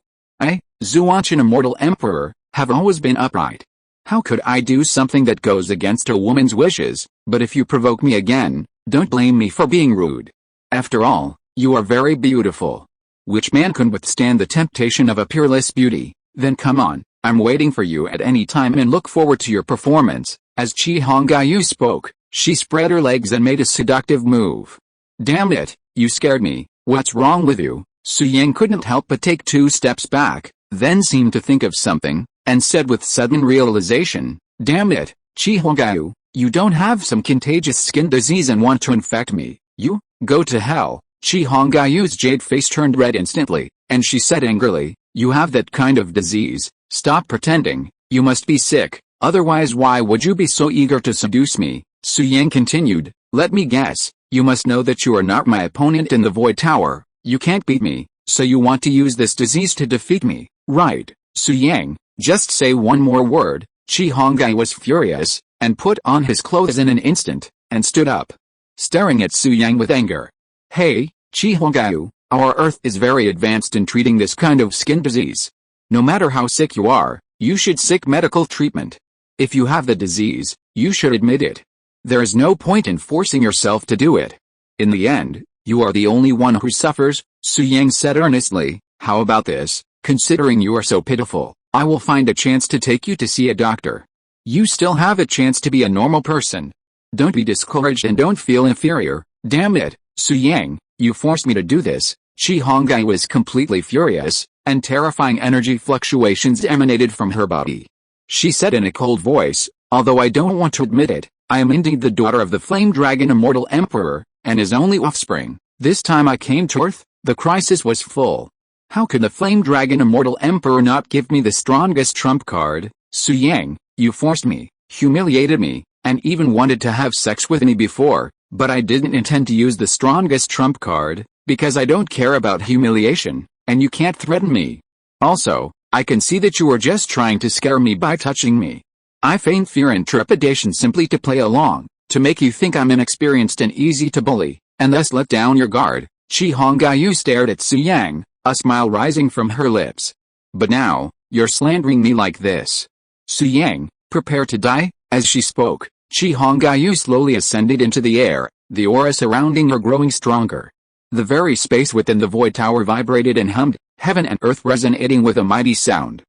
Xuantian Immortal Emperor, have always been upright. How could I do something that goes against a woman's wishes? But if you provoke me again, don't blame me for being rude. After all, you are very beautiful. Which man can withstand the temptation of a peerless beauty? Then come on, I'm waiting for you at any time and look forward to your performance." As Qi Hongai spoke, she spread her legs and made a seductive move. "Damn it, you scared me. What's wrong with you?" Su Yang couldn't help but take 2 steps back, then seemed to think of something, and said with sudden realization, "Damn it, Qi Hongai, you don't have some contagious skin disease and want to infect me, you? Go to hell." Qi Hongai's jade face turned red instantly, and she said angrily, "You have that kind of disease, stop pretending, you must be sick, otherwise why would you be so eager to seduce me?" Su Yang continued, "Let me guess, you must know that you are not my opponent in the Void Tower, you can't beat me, so you want to use this disease to defeat me, right? Su Yang, just say one more word." Qi Hongai was furious, and put on his clothes in an instant, and stood up, staring at Su Yang with anger. "Hey, Qi Hongai, our Earth is very advanced in treating this kind of skin disease. No matter how sick you are, you should seek medical treatment. If you have the disease, you should admit it. There is no point in forcing yourself to do it. In the end, you are the only one who suffers." Su Yang said earnestly, "How about this? Considering you are so pitiful, I will find a chance to take you to see a doctor. You still have a chance to be a normal person. Don't be discouraged and don't feel inferior." "Damn it, Su Yang, you forced me to do this." Qi Hongai was completely furious, and terrifying energy fluctuations emanated from her body. She said in a cold voice, "Although I don't want to admit it, I am indeed the daughter of the Flame Dragon Immortal Emperor, and his only offspring. This time I came to Earth, the crisis was full. How could the Flame Dragon Immortal Emperor not give me the strongest trump card? Su Yang, you forced me, humiliated me, and even wanted to have sex with me before, but I didn't intend to use the strongest trump card, because I don't care about humiliation, and you can't threaten me. Also, I can see that you are just trying to scare me by touching me. I feign fear and trepidation simply to play along, to make you think I'm inexperienced and easy to bully, and thus let down your guard." Qi Hongyu stared at Su Yang, a smile rising from her lips. But now, you're slandering me like this. Su Yang, prepare to die. As she spoke, Qi Hongyu slowly ascended into the air, the aura surrounding her growing stronger. The very space within the void tower vibrated and hummed, heaven and earth resonating with a mighty sound.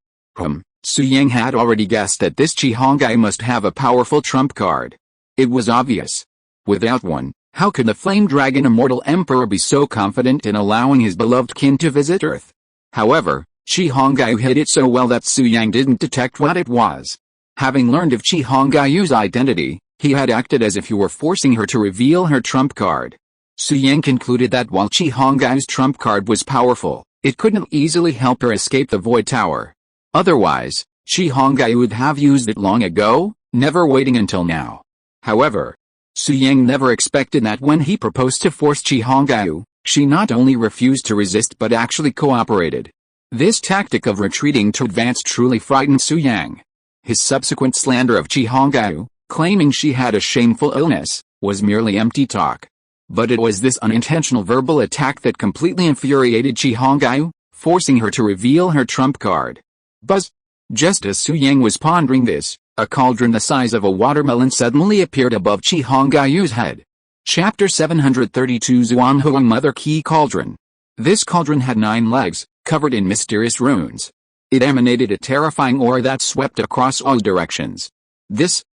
Su Yang had already guessed that this Qi Hongyu must have a powerful trump card. It was obvious. Without one, how could the Flame Dragon Immortal Emperor be so confident in allowing his beloved kin to visit Earth? However, Qi Hongyu hid it so well that Su Yang didn't detect what it was. Having learned of Qi Hongyu's identity, he had acted as if he were forcing her to reveal her trump card. Su Yang concluded that while Qi Hongyu's trump card was powerful, it couldn't easily help her escape the Void Tower. Otherwise, Qi Hongyu would have used it long ago, never waiting until now. However, Su Yang never expected that when he proposed to force Qi Hongyu, she not only refused to resist but actually cooperated. This tactic of retreating to advance truly frightened Su Yang. His subsequent slander of Qi Hongyu, claiming she had a shameful illness, was merely empty talk. But it was this unintentional verbal attack that completely infuriated Qi Hongyu, forcing her to reveal her trump card. Buzz! Just as Su Yang was pondering this, a cauldron the size of a watermelon suddenly appeared above Qi Hongyu's head. Chapter 732 Xuanhuang Mother Key Cauldron. This cauldron had 9 legs, covered in mysterious runes. It emanated a terrifying aura that swept across all directions.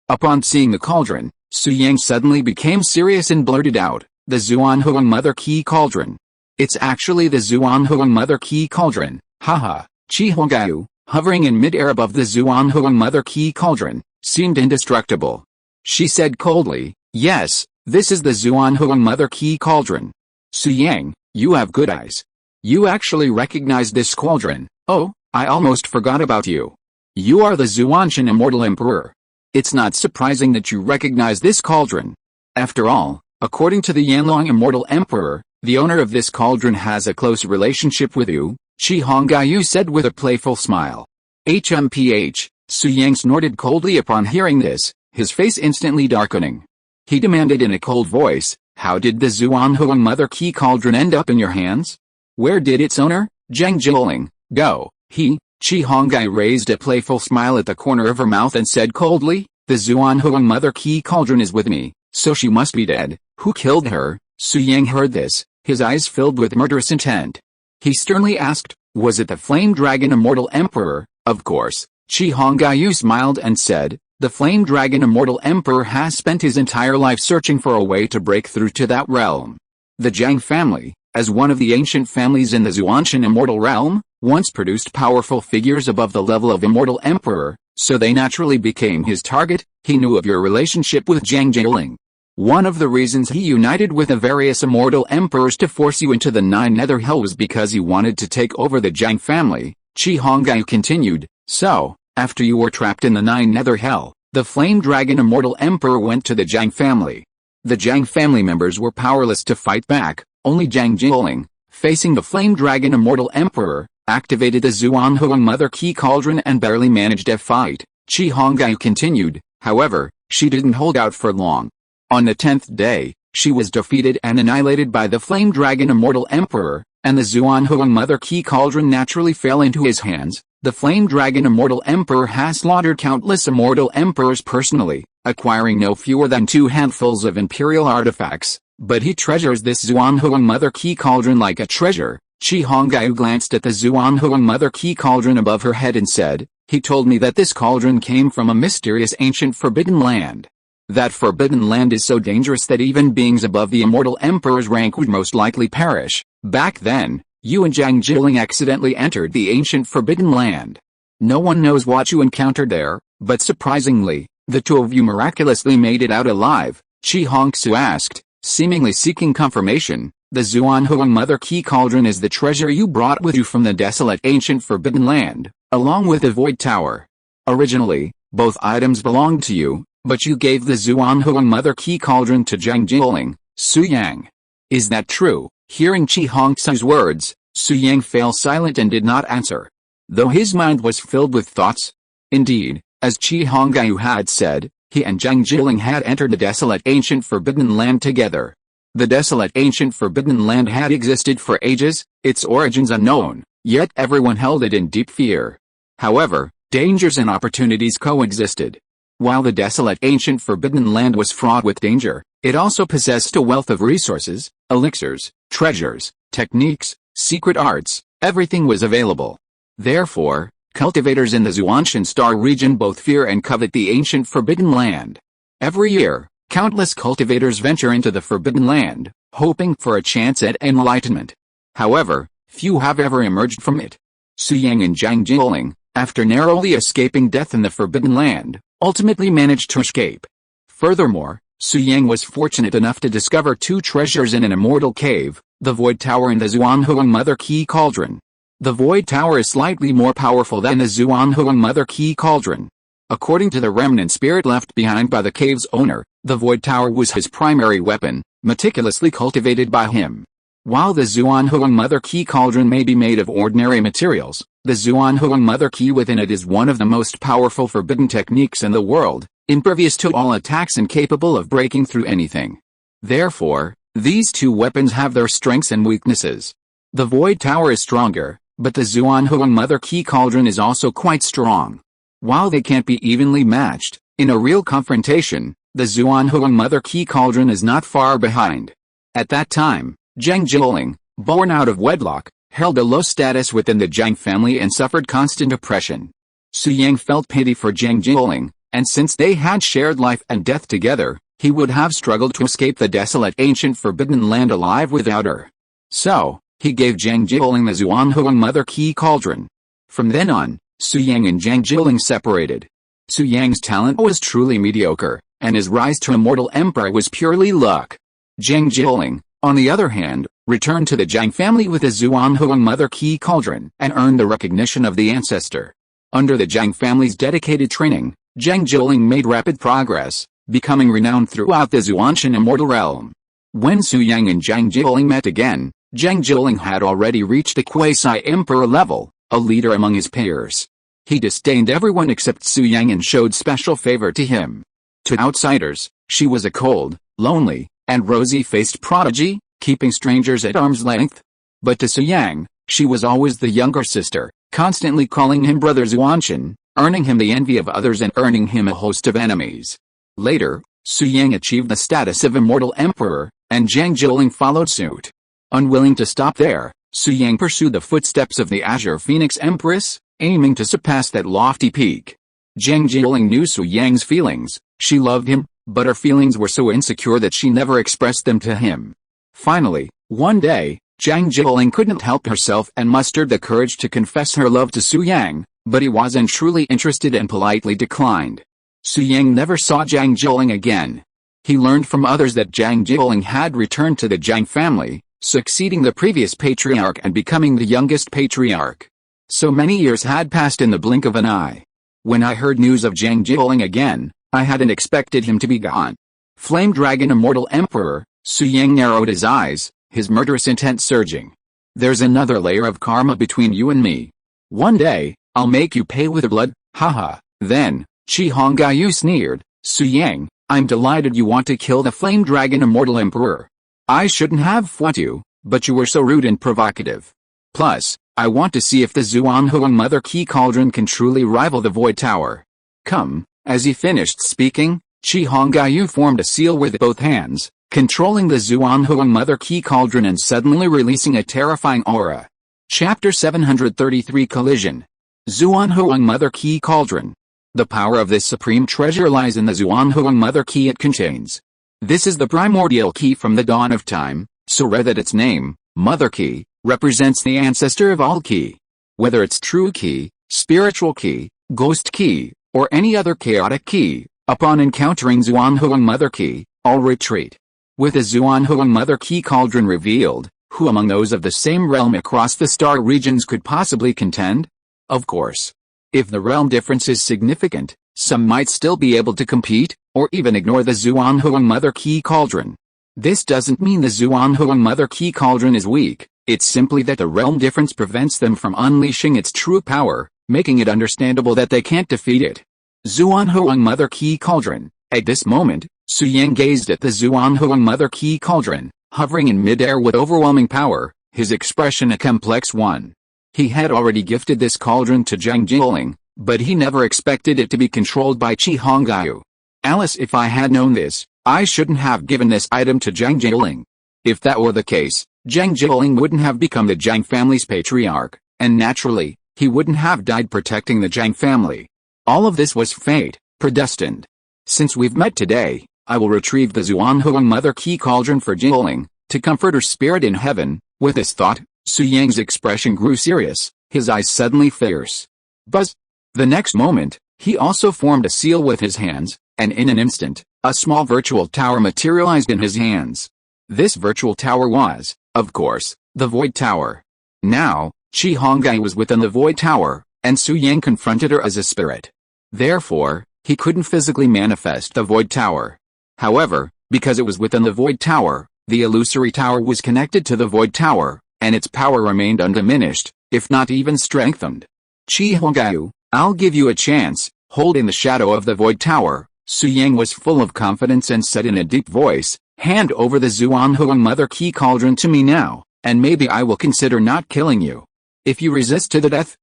Upon seeing the cauldron, Su Yang suddenly became serious and blurted out, "The Xuanhuang Mother Key Cauldron. It's actually the Xuanhuang Mother Key Cauldron, haha." Qi Hongyu, hovering in mid-air above the Xuanhuang Mother Key Cauldron, seemed indestructible. She said coldly, "Yes, this is the Xuanhuang Mother Key Cauldron. Su Yang, you have good eyes. You actually recognize this cauldron. Oh, I almost forgot about you. You are the Xuantian Immortal Emperor. It's not surprising that you recognize this cauldron. After all, according to the Yanlong Immortal Emperor, the owner of this cauldron has a close relationship with you," Qi Hongyu said with a playful smile. HMPH, Su Yang snorted coldly upon hearing this, his face instantly darkening. He demanded in a cold voice, "How did the Xuanhuang Mother Key Cauldron end up in your hands? Where did its owner, Zhang Jiling, go?" Qi Hongyu raised a playful smile at the corner of her mouth and said coldly, "The Xuanhuang Mother Key Cauldron is with me, so she must be dead. Who killed her?" Su Yang heard this, his eyes filled with murderous intent. He sternly asked, "Was it the Flame Dragon Immortal Emperor?" "Of course," Qi Hongyu smiled and said, "the Flame Dragon Immortal Emperor has spent his entire life searching for a way to break through to that realm. The Zhang family, as one of the ancient families in the Xuantian Immortal Realm, once produced powerful figures above the level of Immortal Emperor, so they naturally became his target. He knew of your relationship with Zhang Jiling. One of the reasons he united with the various Immortal Emperors to force you into the 9 Nether Hell was because he wanted to take over the Zhang family," Qi Hongyu continued. "So, after you were trapped in the 9 Nether Hell, the Flame Dragon Immortal Emperor went to the Zhang family. The Zhang family members were powerless to fight back. Only Zhang Jiling, facing the Flame Dragon Immortal Emperor, activated the Xuanhuang Mother Key Cauldron and barely managed a fight," Qi Hongyu continued. "However, she didn't hold out for long. On the 10th day, she was defeated and annihilated by the Flame Dragon Immortal Emperor, and the Xuanhuang Mother Key Cauldron naturally fell into his hands. The Flame Dragon Immortal Emperor has slaughtered countless Immortal Emperors personally, acquiring no fewer than 2 handfuls of Imperial artifacts, but he treasures this Xuanhuang Mother Key Cauldron like a treasure." Qi Hongyu glanced at the Xuanhuang Mother Key Cauldron above her head and said, "He told me that this cauldron came from a mysterious ancient forbidden land. That forbidden land is so dangerous that even beings above the Immortal Emperor's rank would most likely perish. Back then, you and Zhang Jiling accidentally entered the ancient forbidden land. No one knows what you encountered there, but surprisingly, the 2 of you miraculously made it out alive," Qi Hongyu asked, seemingly seeking confirmation. "The Xuanhuang Mother Key Cauldron is the treasure you brought with you from the desolate ancient forbidden land, along with the Void Tower. Originally, both items belonged to you, but you gave the Xuanhuang Mother Key Cauldron to Zhang Jiling." "Su Yang. Is that true?" Hearing Qi Hongyu's words, Su Yang fell silent and did not answer, though his mind was filled with thoughts. Indeed, as Qi Hongyu had said, he and Zhang Jiling had entered the desolate ancient forbidden land together. The desolate ancient forbidden land had existed for ages, its origins unknown, yet everyone held it in deep fear. However, dangers and opportunities coexisted. While the desolate ancient forbidden land was fraught with danger, it also possessed a wealth of resources, elixirs, treasures, techniques, secret arts. Everything was available. Therefore, cultivators in the Xuantian star region both fear and covet the ancient forbidden land. Every year, countless cultivators venture into the forbidden land, hoping for a chance at enlightenment. However, few have ever emerged from it. Xuyang and Zhang Jiling, after narrowly escaping death in the forbidden land, ultimately managed to escape. Furthermore, Xuyang was fortunate enough to discover two treasures in an immortal cave, the Void Tower and the Xuanhuang Mother Key Cauldron. The Void Tower is slightly more powerful than the Xuanhuang Mother Key Cauldron. According to the remnant spirit left behind by the cave's owner, the Void Tower was his primary weapon, meticulously cultivated by him. While the Xuanhuang Mother Key Cauldron may be made of ordinary materials, the Xuanhuang Mother Key within it is one of the most powerful forbidden techniques in the world, impervious to all attacks and capable of breaking through anything. Therefore, these two weapons have their strengths and weaknesses. The Void Tower is stronger, but the Xuanhuang Mother Key Cauldron is also quite strong. While they can't be evenly matched, in a real confrontation, the Xuanhuang Mother Key Cauldron is not far behind. At that time, Zhang Jiling, born out of wedlock, held a low status within the Zhang family and suffered constant oppression. Xuyang felt pity for Zhang Jiling, and since they had shared life and death together, he would have struggled to escape the desolate ancient forbidden land alive without her. So, he gave Zhang Jiling the Xuanhuang Mother Key Cauldron. From then on, Xuyang and Zhang Jiling separated. Xuyang's talent was truly mediocre, and his rise to Immortal Emperor was purely luck. Zhang Jiling, on the other hand, returned to the Zhang family with the Xuanhuang Mother Key Cauldron and earned the recognition of the ancestor. Under the Zhang family's dedicated training, Zhang Jiling made rapid progress, becoming renowned throughout the Xuantian immortal realm. When Xuyang and Zhang Jiling met again, Zhang Jiling had already reached the quasi-emperor level, a leader among his peers. He disdained everyone except Xuyang and showed special favor to him. To outsiders, she was a cold, lonely, and rosy-faced prodigy, keeping strangers at arm's length. But to Xuyang, she was always the younger sister, constantly calling him Brother Xuantian, earning him the envy of others and earning him a host of enemies. Later, Xuyang achieved the status of Immortal Emperor, and Zhang Jiling followed suit. Unwilling to stop there, Xuyang pursued the footsteps of the Blue Phoenix Empress, aiming to surpass that lofty peak. Zhang Jiling knew Xuyang's feelings. She loved him, but her feelings were so insecure that she never expressed them to him. Finally, one day, Zhang Jiling couldn't help herself and mustered the courage to confess her love to Xuyang, but he wasn't truly interested and politely declined. Xuyang never saw Zhang Jiling again. He learned from others that Zhang Jiling had returned to the Zhang family, succeeding the previous patriarch and becoming the youngest patriarch. So many years had passed in the blink of an eye. When I heard news of Zhang Jiling again, I hadn't expected him to be gone. Flame Dragon Immortal Emperor, Xuyang narrowed his eyes, his murderous intent surging. There's another layer of karma between you and me. One day, I'll make you pay with blood, haha. Then, Qi Hongyu sneered, Xuyang, I'm delighted you want to kill the Flame Dragon Immortal Emperor. I shouldn't have fought you, but you were so rude and provocative. Plus, I want to see if the Xuanhuang Mother Key Cauldron can truly rival the Void Tower. Come. As he finished speaking, Qi Hongyu formed a seal with both hands, controlling the Xuanhuang Mother Key Cauldron and suddenly releasing a terrifying aura. Chapter 733 Collision. Xuanhuang Mother Key Cauldron. The power of this supreme treasure lies in the Xuanhuang Mother Key it contains. This is the primordial key from the dawn of time, so rare that its name, Mother Key, represents the ancestor of all key. Whether it's true key, spiritual key, ghost key, or any other chaotic key, upon encountering Xuanhuang Mother Key, all retreat. With the Xuanhuang Mother Key Cauldron revealed, who among those of the same realm across the star regions could possibly contend? Of course. If the realm difference is significant, some might still be able to compete, or even ignore the Xuanhuang Mother Key Cauldron. This doesn't mean the Xuanhuang Mother Key Cauldron is weak, it's simply that the realm difference prevents them from unleashing its true power, making it understandable that they can't defeat it. Xuanhuang Mother Key Cauldron. At this moment, Xuyang gazed at the Xuanhuang Mother Key Cauldron, Hovering in midair with overwhelming power, his expression a complex one. He had already gifted this cauldron to Zhang Jieling, but he never expected it to be controlled by Qi Hongyu. Alice, if I had known this, I shouldn't have given this item to Zhang Jieling. If that were the case, Zhang Jieling wouldn't have become the Zhang family's patriarch, and naturally, he wouldn't have died protecting the Zhang family. All of this was fate, predestined. Since we've met today, I will retrieve the Xuanhuang Mother Key Cauldron for Jieling, to comfort her spirit in heaven. With this thought, Su Yang's expression grew serious, his eyes suddenly fierce. Buzz! The next moment, he also formed a seal with his hands, and in an instant, a small virtual tower materialized in his hands. This virtual tower was, of course, the Void Tower. Now, Qi Hongyu was within the Void Tower, and Su Yang confronted her as a spirit. Therefore, he couldn't physically manifest the Void Tower. However, because it was within the Void Tower, the illusory tower was connected to the Void Tower, and its power remained undiminished, if not even strengthened. Qi Hongyu, I'll give you a chance. Holding the shadow of the Void Tower, Su Yang was full of confidence and said in a deep voice, hand over the Xuanhuang Mother Key Cauldron to me now, and maybe I will consider not killing you. If you resist to the death,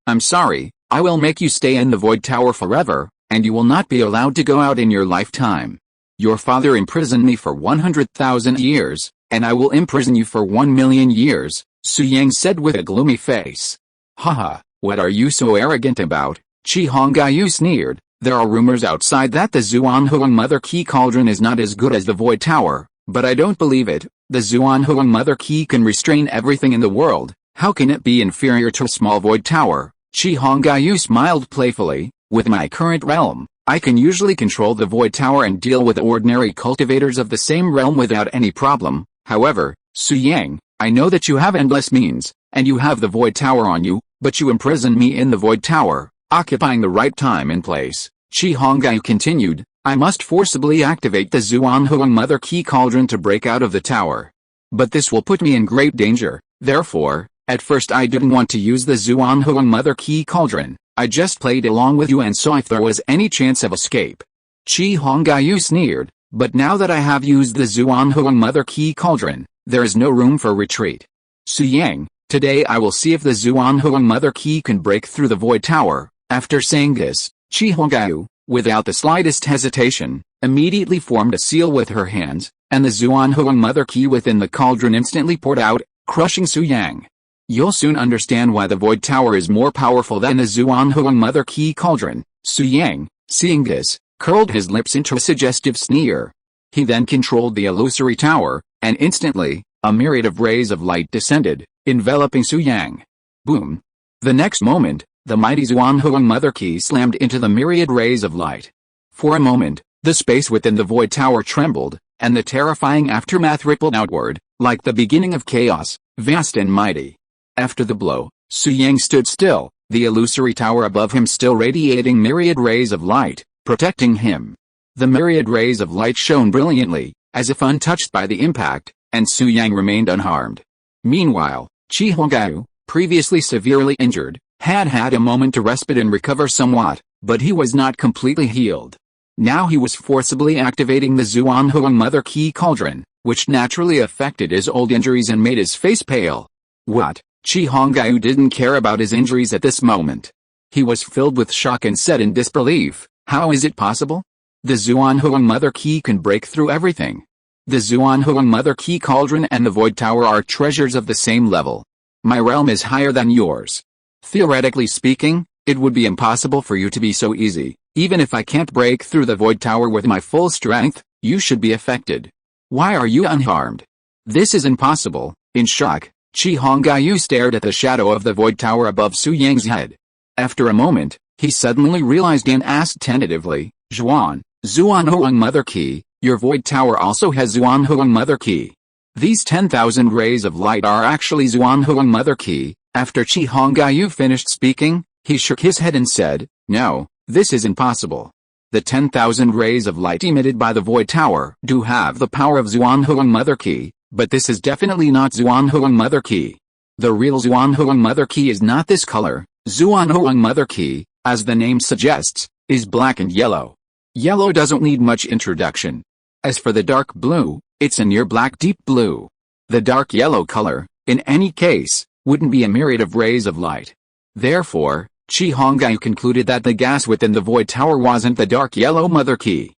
I'm sorry, I will make you stay in the Void Tower forever, and you will not be allowed to go out in your lifetime. Your father imprisoned me for 100,000 years, and I will imprison you for 1,000,000 years, Su Yang said with a gloomy face. Haha, what are you so arrogant about? Qi Hongyu sneered. There are rumors outside that the Xuanhuang Mother Key Cauldron is not as good as the Void Tower, but I don't believe it. The Xuanhuang Mother Key can restrain everything in the world. How can it be inferior to a small Void Tower? Qi Hongyu smiled playfully. With my current realm, I can usually control the Void Tower and deal with ordinary cultivators of the same realm without any problem. However, Su Yang, I know that you have endless means, and you have the Void Tower on you, but you imprisoned me in the Void Tower, occupying the right time and place. Qi Hongyu continued, I must forcibly activate the Xuanhuang Mother Key Cauldron to break out of the tower. But this will put me in great danger. Therefore, at first I didn't want to use the Xuanhuang Mother Key Cauldron. I just played along with you and saw if there was any chance of escape. Qi Hongyu sneered, but now that I have used the Xuanhuang Mother Key Cauldron, there is no room for retreat. Su Yang, today I will see if the Xuanhuang Mother Key can break through the Void Tower. After saying this, Qi Hongyu, without the slightest hesitation, immediately formed a seal with her hands, and the Xuanhuang Mother Key within the cauldron instantly poured out, crushing Su Yang. You'll soon understand why the Void Tower is more powerful than the Xuanhuang Mother Key Cauldron. Su Yang, seeing this, curled his lips into a suggestive sneer. He then controlled the illusory tower, and instantly, a myriad of rays of light descended, enveloping Su Yang. Boom! The next moment, the mighty Xuanhuang Mother Key slammed into the myriad rays of light. For a moment, the space within the Void Tower trembled, and the terrifying aftermath rippled outward, like the beginning of chaos, vast and mighty. After the blow, Su Yang stood still, the illusory tower above him still radiating myriad rays of light, protecting him. The myriad rays of light shone brilliantly, as if untouched by the impact, and Su Yang remained unharmed. Meanwhile, Qi Hongyu, previously severely injured, had a moment to respite and recover somewhat, but he was not completely healed. Now he was forcibly activating the Xuanhuang Mother Key Cauldron, which naturally affected his old injuries and made his face pale. What? Qi Hongyu didn't care about his injuries at this moment. He was filled with shock and said in disbelief, how is it possible? The Xuanhuang Mother Key can break through everything. The Xuanhuang Mother Key Cauldron and the Void Tower are treasures of the same level. My realm is higher than yours. Theoretically speaking, it would be impossible for you to be so easy. Even if I can't break through the Void Tower with my full strength, you should be affected. Why are you unharmed? This is impossible. In shock, Qi Hongyu stared at the shadow of the Void Tower above Su Yang's head. After a moment, he suddenly realized and asked tentatively, Xuanhuang Mother Key, your Void Tower also has Xuanhuang Mother Key. These 10,000 rays of light are actually Xuanhuang Mother Key. After Qi Hongyu finished speaking, he shook his head and said, no, this is impossible. The 10,000 rays of light emitted by the Void Tower do have the power of Xuanhuang Mother Key. But this is definitely not Xuanhuang Mother Key. The real Xuanhuang Mother Key is not this color. Xuanhuang Mother Key, as the name suggests, is black and yellow. Yellow doesn't need much introduction. As for the dark blue, it's a near black deep blue. The dark yellow color, in any case, wouldn't be a myriad of rays of light. Therefore, Qi Hongyu concluded that the gas within the void tower wasn't the dark yellow mother key.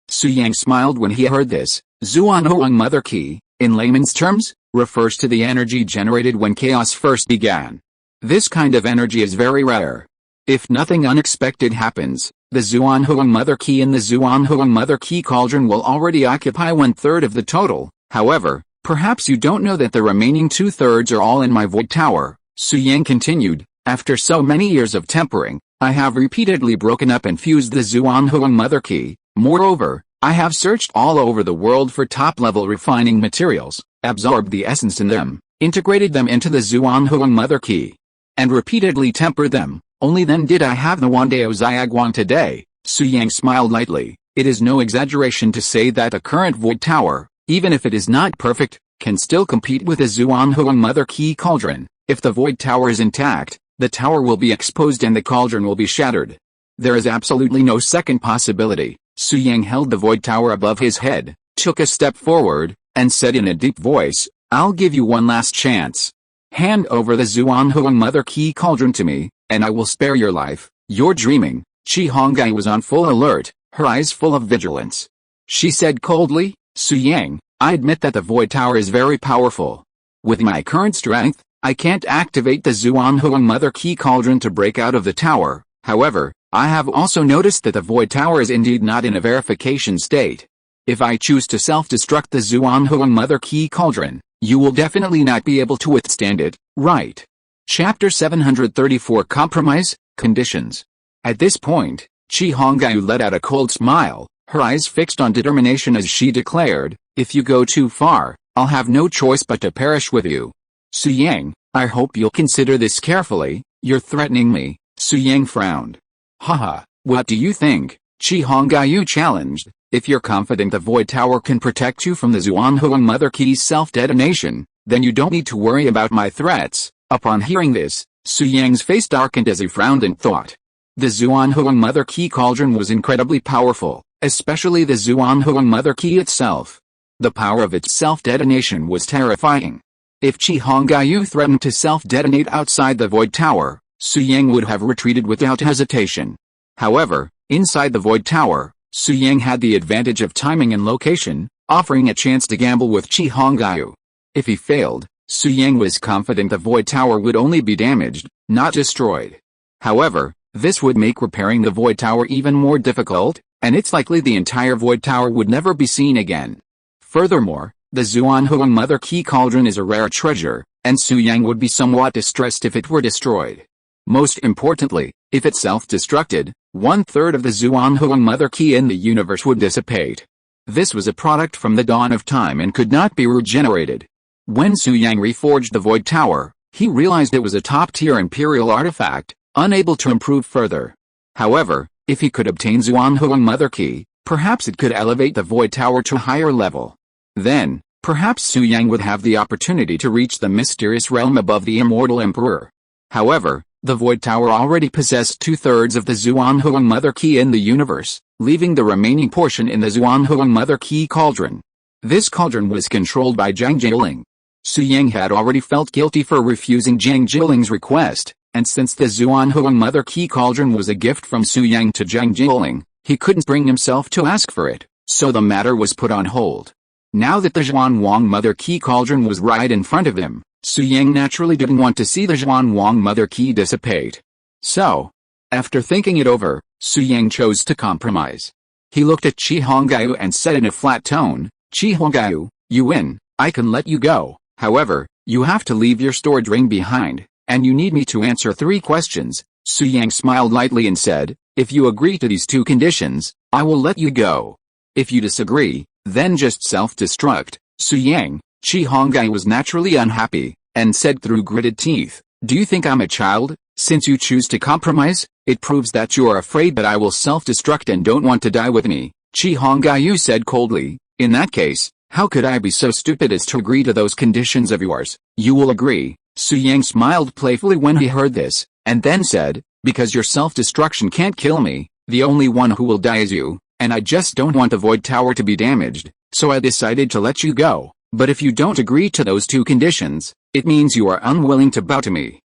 Su Yang smiled when he heard this. Xuanhuang mother key, in layman's terms, refers to the energy generated when chaos first began. This kind of energy is very rare. If nothing unexpected happens, the Xuanhuang mother key in the Xuanhuang mother key cauldron will already occupy 1/3 of the total. However, perhaps you don't know that the remaining 2/3 are all in my void tower, Su Yang continued. After so many years of tempering, I have repeatedly broken up and fused the Xuanhuang mother key. Moreover, I have searched all over the world for top-level refining materials, absorbed the essence in them, integrated them into the Xuanhuang mother key, and repeatedly tempered them. Only then did I have the Wandao Xiaguang today. Su Yang smiled lightly. It is no exaggeration to say that the current void tower, even if it is not perfect, can still compete with the Xuanhuang mother key cauldron. If the void tower is intact, the tower will be exposed and the cauldron will be shattered. There is absolutely no second possibility. Su Yang held the void tower above his head, took a step forward, and said in a deep voice, I'll give you one last chance. Hand over the Xuanhuang mother key cauldron to me, and I will spare your life. You're dreaming. Qi Hongyu was on full alert, her eyes full of vigilance. She said coldly, Su Yang, I admit that the void tower is very powerful. With my current strength, I can't activate the Xuanhuang mother key cauldron to break out of the tower. However, I have also noticed that the void tower is indeed not in a verification state. If I choose to self-destruct the Xuanhuang mother key cauldron, you will definitely not be able to withstand it, right? Chapter 734 Compromise, Conditions. At this point, Qi Hongyu let out a cold smile, her eyes fixed on determination as she declared, if you go too far, I'll have no choice but to perish with you. Su Yang, I hope you'll consider this carefully. You're threatening me. Su Yang frowned. Haha, what do you think? Qi Hongyu challenged. If you're confident the void tower can protect you from the Xuanhuang mother key's self-detonation, then you don't need to worry about my threats. Upon hearing this, Su Yang's face darkened as he frowned in thought. The Xuanhuang mother key cauldron was incredibly powerful, especially the Xuanhuang mother key itself. The power of its self-detonation was terrifying. If Qi Hongyu threatened to self-detonate outside the void tower, Su Yang would have retreated without hesitation. However, inside the void tower, Su Yang had the advantage of timing and location, offering a chance to gamble with Qi Hongyu. If he failed, Su Yang was confident the void tower would only be damaged, not destroyed. However, this would make repairing the void tower even more difficult, and it's likely the entire void tower would never be seen again. Furthermore, the Xuanhuang mother key cauldron is a rare treasure, and Su Yang would be somewhat distressed if it were destroyed. Most importantly, if it self-destructed, 1/3 of the Xuanhuang mother key in the universe would dissipate. This was a product from the dawn of time and could not be regenerated. When Su Yang reforged the void tower, he realized it was a top-tier imperial artifact, unable to improve further. However, if he could obtain Xuanhuang mother key, perhaps it could elevate the void tower to a higher level. Then, perhaps Su Yang would have the opportunity to reach the mysterious realm above the Immortal Emperor. However, the void tower already possessed 2/3 of the Xuanhuang mother key in the universe, leaving the remaining portion in the Xuanhuang mother key cauldron. This cauldron was controlled by Zhang Jiling. Su Yang had already felt guilty for refusing Zhang Jiling's request, and since the Xuanhuang mother key cauldron was a gift from Su Yang to Zhang Jiling, he couldn't bring himself to ask for it, so the matter was put on hold. Now that the Xuanhuang mother key cauldron was right in front of him, Su Yang naturally didn't want to see the Xuanhuang mother key dissipate. So, after thinking it over, Su Yang chose to compromise. He looked at Qi Hongyu and said in a flat tone, Qi Hongyu, you win, I can let you go. However, you have to leave your stored ring behind, and you need me to answer 3 questions. Su Yang smiled lightly and said, if you agree to these 2 conditions, I will let you go. If you disagree, then just self-destruct. Su Yang, Qi Hongyu was naturally unhappy, and said through gritted teeth, do you think I'm a child? Since you choose to compromise, it proves that you are afraid that I will self-destruct and don't want to die with me. Qi Hongyu said coldly, in that case, how could I be so stupid as to agree to those conditions of yours? You will agree. Su Yang smiled playfully when he heard this, and then said, because your self-destruction can't kill me, the only one who will die is you, and I just don't want the Void Tower to be damaged, so I decided to let you go. But if you don't agree to those two conditions, it means you are unwilling to bow to me."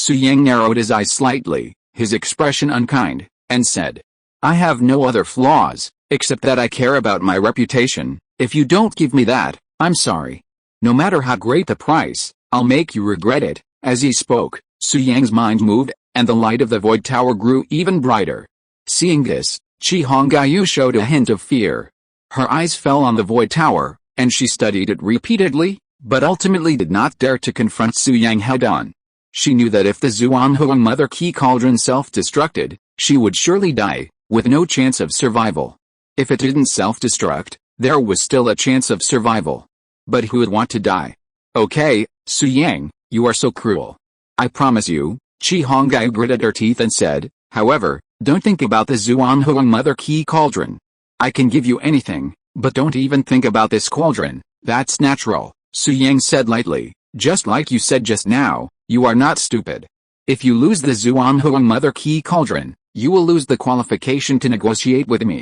Su Yang narrowed his eyes slightly, his expression unkind, and said, "I have no other flaws, except that I care about my reputation. If you don't give me that, I'm sorry. No matter how great the price, I'll make you regret it." As he spoke, Su Yang's mind moved, and the light of the Void Tower grew even brighter. Seeing this, Qi Hongyu showed a hint of fear. Her eyes fell on the Void Tower, and she studied it repeatedly, but ultimately did not dare to confront Su Yang head-on. She knew that if the Xuanhuang Mother Key Cauldron self-destructed, she would surely die, with no chance of survival. If it didn't self-destruct, there was still a chance of survival. But who would want to die? "Okay, Su Yang, you are so cruel. I promise you," Qi Hongyu gritted her teeth and said, "however, don't think about the Xuanhuang Mother Key Cauldron. I can give you anything, but don't even think about this cauldron. That's natural," Su Yang said lightly, "just like you said just now, you are not stupid. If you lose the Xuanhuang Mother Key Cauldron, you will lose the qualification to negotiate with me.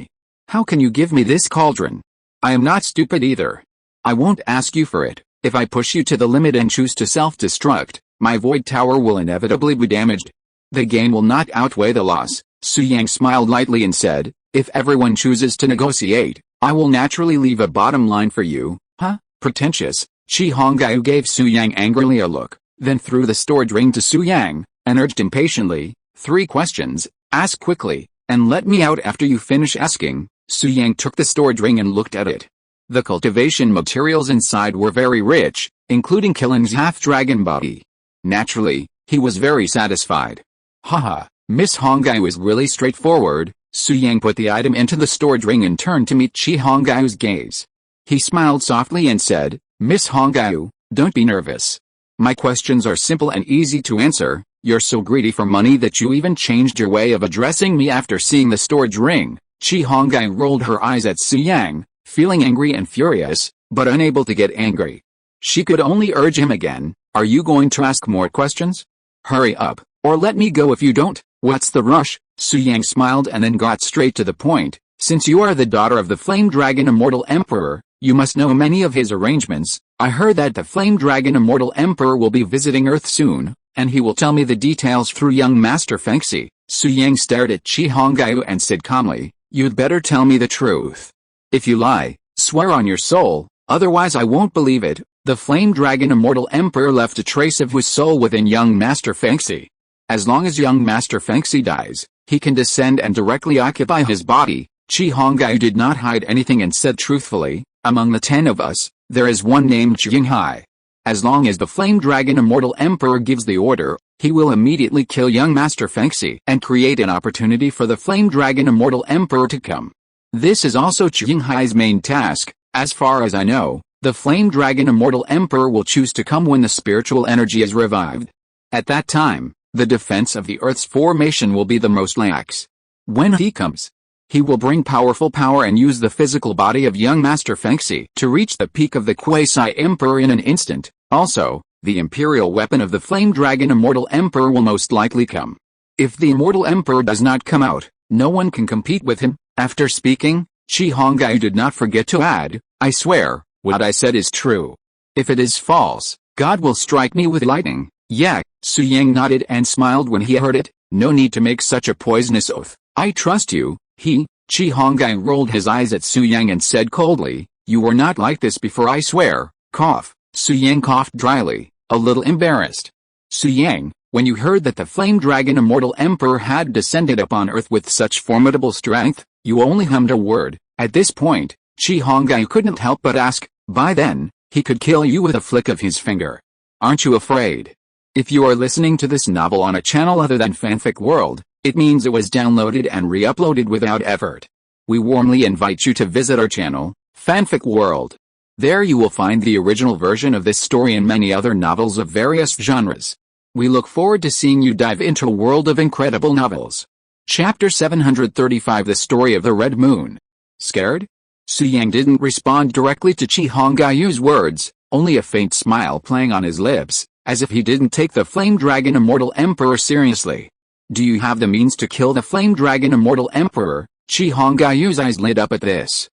How can you give me this cauldron? I am not stupid either. I won't ask you for it. If I push you to the limit and choose to self-destruct, my Void Tower will inevitably be damaged. The gain will not outweigh the loss." Su Yang smiled lightly and said, "If everyone chooses to negotiate, I will naturally leave a bottom line for you." "Huh? Pretentious." Qi Hongyu gave Su Yang angrily a look, then threw the storage ring to Su Yang, and urged impatiently, "3 questions, ask quickly, and let me out after you finish asking." Su Yang took the storage ring and looked at it. The cultivation materials inside were very rich, including Killen's half-dragon body. Naturally, he was very satisfied. "Haha, Miss Hongyu is really straightforward." Su Yang put the item into the storage ring and turned to meet Qi Hongyu's gaze. He smiled softly and said, "Miss Hongyu, don't be nervous. My questions are simple and easy to answer. You're so greedy for money that you even changed your way of addressing me after seeing the storage ring." Qi Hongyu rolled her eyes at Su Yang, feeling angry and furious, but unable to get angry. She could only urge him again, "Are you going to ask more questions? Hurry up, or let me go if you don't." "What's the rush?" Su Yang smiled and then got straight to the point. "Since you are the daughter of the Flame Dragon Immortal Emperor, you must know many of his arrangements. I heard that the Flame Dragon Immortal Emperor will be visiting Earth soon, and he will tell me the details through young Master Fengxi." Su Yang stared at Qi Hongyu and said calmly, "You'd better tell me the truth. If you lie, swear on your soul, otherwise I won't believe it." The Flame Dragon Immortal Emperor left a trace of his soul within young Master Fengxi. As long as young Master Fengxi dies, he can descend and directly occupy his body. Qi Hongyu did not hide anything and said truthfully, "Among the 10 of us, there is one named Jinghai. As long as the Flame Dragon Immortal Emperor gives the order, he will immediately kill young Master Fengxi and create an opportunity for the Flame Dragon Immortal Emperor to come. This is also Jinghai's main task. As far as I know, the Flame Dragon Immortal Emperor will choose to come when the spiritual energy is revived. At that time, the defense of the Earth's formation will be the most lax. When he comes, he will bring powerful power and use the physical body of young Master Fengxi to reach the peak of the Quasi-Emperor in an instant. Also, the Imperial weapon of the Flame Dragon Immortal Emperor will most likely come. If the Immortal Emperor does not come out, no one can compete with him." After speaking, Qi Hongyu did not forget to add, "I swear, what I said is true. If it is false, God will strike me with lightning." "Yeah." Su Yang nodded and smiled when he heard it. "No need to make such a poisonous oath. I trust you." Qi Hongyu rolled his eyes at Su Yang and said coldly, "You were not like this before, I swear." Cough. Su Yang coughed dryly, a little embarrassed. "Su Yang, when you heard that the Flame Dragon Immortal Emperor had descended upon Earth with such formidable strength, you only hummed a word." At this point, Qi Hongyu couldn't help but ask, "By then, he could kill you with a flick of his finger. Aren't you afraid?" If you are listening to this novel on a channel other than Fanfic World, it means it was downloaded and re-uploaded without effort. We warmly invite you to visit our channel, Fanfic World. There you will find the original version of this story and many other novels of various genres. We look forward to seeing you dive into a world of incredible novels. Chapter 735: The Story of the Red Moon. Scared? Su Yang didn't respond directly to Qi Hongyu's words, only a faint smile playing on his lips, as if he didn't take the Flame Dragon Immortal Emperor seriously. "Do you have the means to kill the Flame Dragon Immortal Emperor?" Qi Hongayu's eyes lit up at this.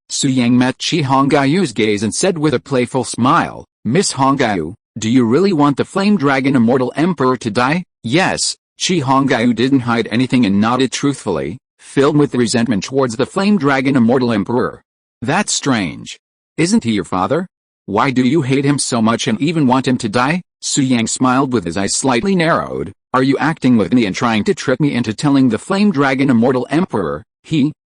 Su Yang met Qi Hongayu's gaze and said with a playful smile, Miss Hongayu, do you really want the Flame Dragon Immortal Emperor to die? Yes. Qi Hongayu didn't hide anything and nodded truthfully, filled with resentment towards the Flame Dragon Immortal Emperor. That's strange. Isn't he your father? Why do you hate him so much and even want him to die? Su Yang smiled with his eyes slightly narrowed. Are you acting with me and trying to trick me into telling the Flame Dragon Immortal Emperor?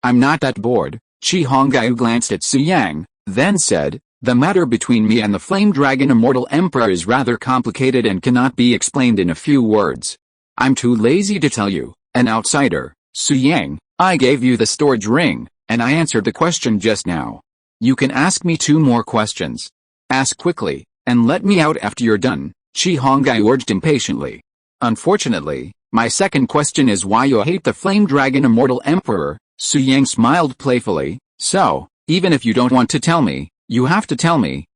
I'm not that bored. Qi Hongyu glanced at Su Yang, then said, the matter between me and the Flame Dragon Immortal Emperor is rather complicated and cannot be explained in a few words. I'm too lazy to tell you, an outsider. Su Yang, I gave you the storage ring, and I answered the question just now. You can ask me 2 more questions. Ask quickly, and let me out after you're done, Qi Hongyu urged impatiently. Unfortunately, my second question is why you hate the Flame Dragon Immortal Emperor. Su Yang smiled playfully. So, even if you don't want to tell me, you have to tell me.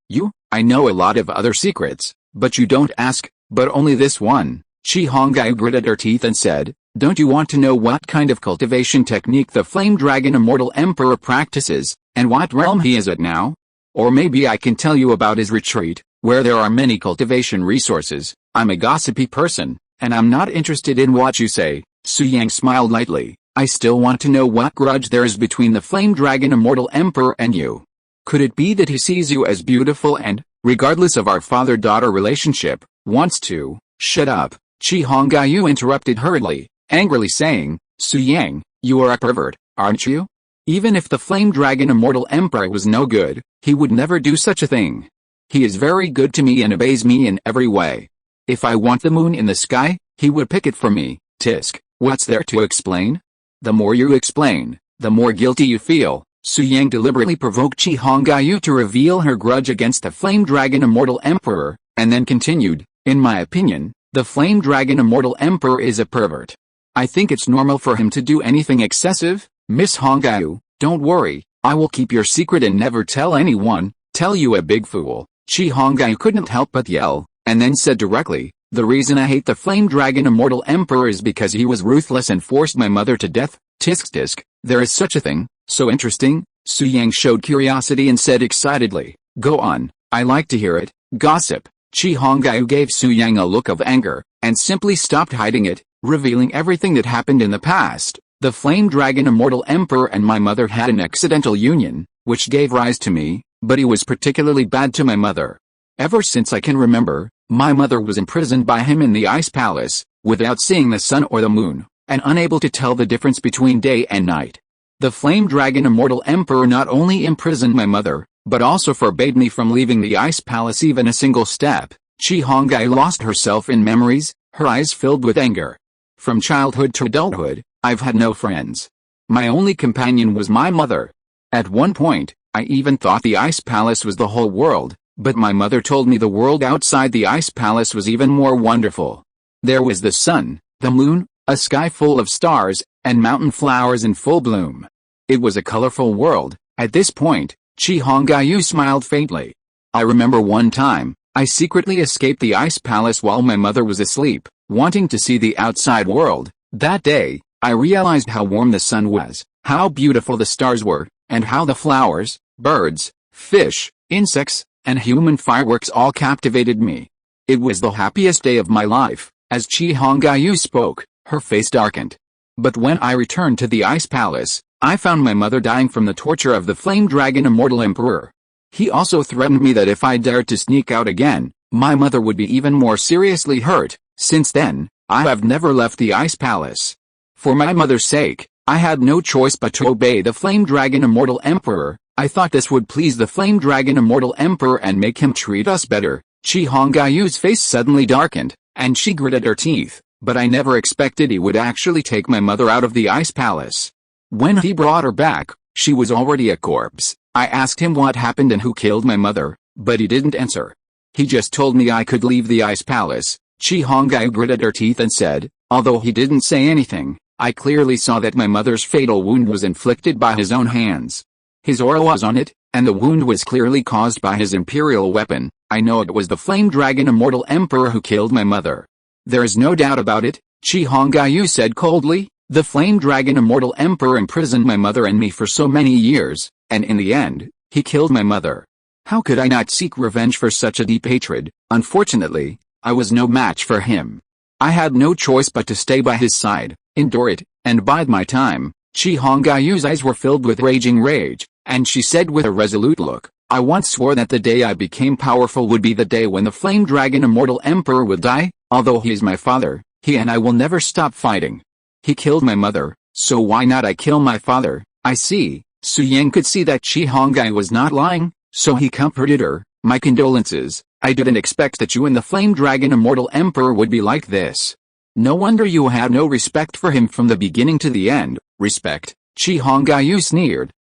I know a lot of other secrets, but you don't ask, but only this one. Qi Hongyu gritted her teeth and said, don't you want to know what kind of cultivation technique the Flame Dragon Immortal Emperor practices, and what realm he is at now? Or maybe I can tell you about his retreat, where there are many cultivation resources. I'm a gossipy person, and I'm not interested in what you say. Su Yang smiled lightly. I still want to know what grudge there is between the Flame Dragon Immortal Emperor and you. Could it be that he sees you as beautiful and, regardless of our father-daughter relationship, wants to? Shut up, Qi Hongyu interrupted hurriedly, angrily saying, Su Yang, you are a pervert, aren't you? Even if the Flame Dragon Immortal Emperor was no good, he would never do such a thing. He is very good to me and obeys me in every way. If I want the moon in the sky, he would pick it for me. Tisk, what's there to explain? The more you explain, the more guilty you feel. Su Yang deliberately provoked Qi Hongyu to reveal her grudge against the Flame Dragon Immortal Emperor, and then continued, in my opinion, the Flame Dragon Immortal Emperor is a pervert. I think it's normal for him to do anything excessive. Miss Hongyu, don't worry, I will keep your secret and never tell anyone. Tell you a big fool. Qi Hongyu couldn't help but yell, and then said directly, the reason I hate the Flame Dragon Immortal Emperor is because he was ruthless and forced my mother to death. Tisk, there is such a thing. So interesting. Su Yang showed curiosity and said excitedly, go on, I like to hear it. Gossip. Qi Hongyu gave Su Yang a look of anger, and simply stopped hiding it, revealing everything that happened in the past. The Flame Dragon Immortal Emperor and my mother had an accidental union, which gave rise to me, but he was particularly bad to my mother. Ever since I can remember, my mother was imprisoned by him in the Ice Palace, without seeing the sun or the moon, and unable to tell the difference between day and night. The Flame Dragon Immortal Emperor not only imprisoned my mother, but also forbade me from leaving the Ice Palace even a single step. Qi Hongyu lost herself in memories, her eyes filled with anger. From childhood to adulthood, I've had no friends. My only companion was my mother. At one point, I even thought the Ice Palace was the whole world, but my mother told me the world outside the Ice Palace was even more wonderful. There was the sun, the moon, a sky full of stars, and mountain flowers in full bloom. It was a colorful world. At this point, Qi Hongyu smiled faintly. I remember one time, I secretly escaped the Ice Palace while my mother was asleep, wanting to see the outside world. That day, I realized how warm the sun was, how beautiful the stars were, and how the flowers, birds, fish, insects, and human fireworks all captivated me. It was the happiest day of my life. As Qi Hongyu spoke, her face darkened. But when I returned to the Ice Palace, I found my mother dying from the torture of the Flame Dragon Immortal Emperor. He also threatened me that if I dared to sneak out again, my mother would be even more seriously hurt. Since then, I have never left the Ice Palace. For my mother's sake, I had no choice but to obey the Flame Dragon Immortal Emperor. I thought this would please the Flame Dragon Immortal Emperor and make him treat us better. Qi Hongyu's face suddenly darkened, and she gritted her teeth. But I never expected he would actually take my mother out of the Ice Palace. When he brought her back, she was already a corpse. I asked him what happened and who killed my mother, but he didn't answer. He just told me I could leave the Ice Palace. Qi Hongyu gritted her teeth and said, although he didn't say anything, I clearly saw that my mother's fatal wound was inflicted by his own hands. His aura was on it, and the wound was clearly caused by his imperial weapon. I know it was the Flame Dragon Immortal Emperor who killed my mother. There is no doubt about it, Qi Hongyu said coldly. The flame dragon Immortal Emperor imprisoned my mother and me for so many years, and in the end, he killed my mother. How could I not seek revenge for such a deep hatred? Unfortunately, I was no match for him. I had no choice but to stay by his side, endure it, and bide my time. Qi Hongyu's eyes were filled with raging rage, and she said with a resolute look, I once swore that the day I became powerful would be the day when the flame dragon Immortal Emperor would die. Although he is my father, he and I will never stop fighting. He killed my mother, so why not I kill my father? I see. Su Yang could see that Qi Hongyu was not lying, so he comforted her. My condolences. I didn't expect that you and the flame dragon Immortal Emperor would be like this. No wonder you had no respect for him from the beginning to the end. Respect? Qi Hongyu sneered.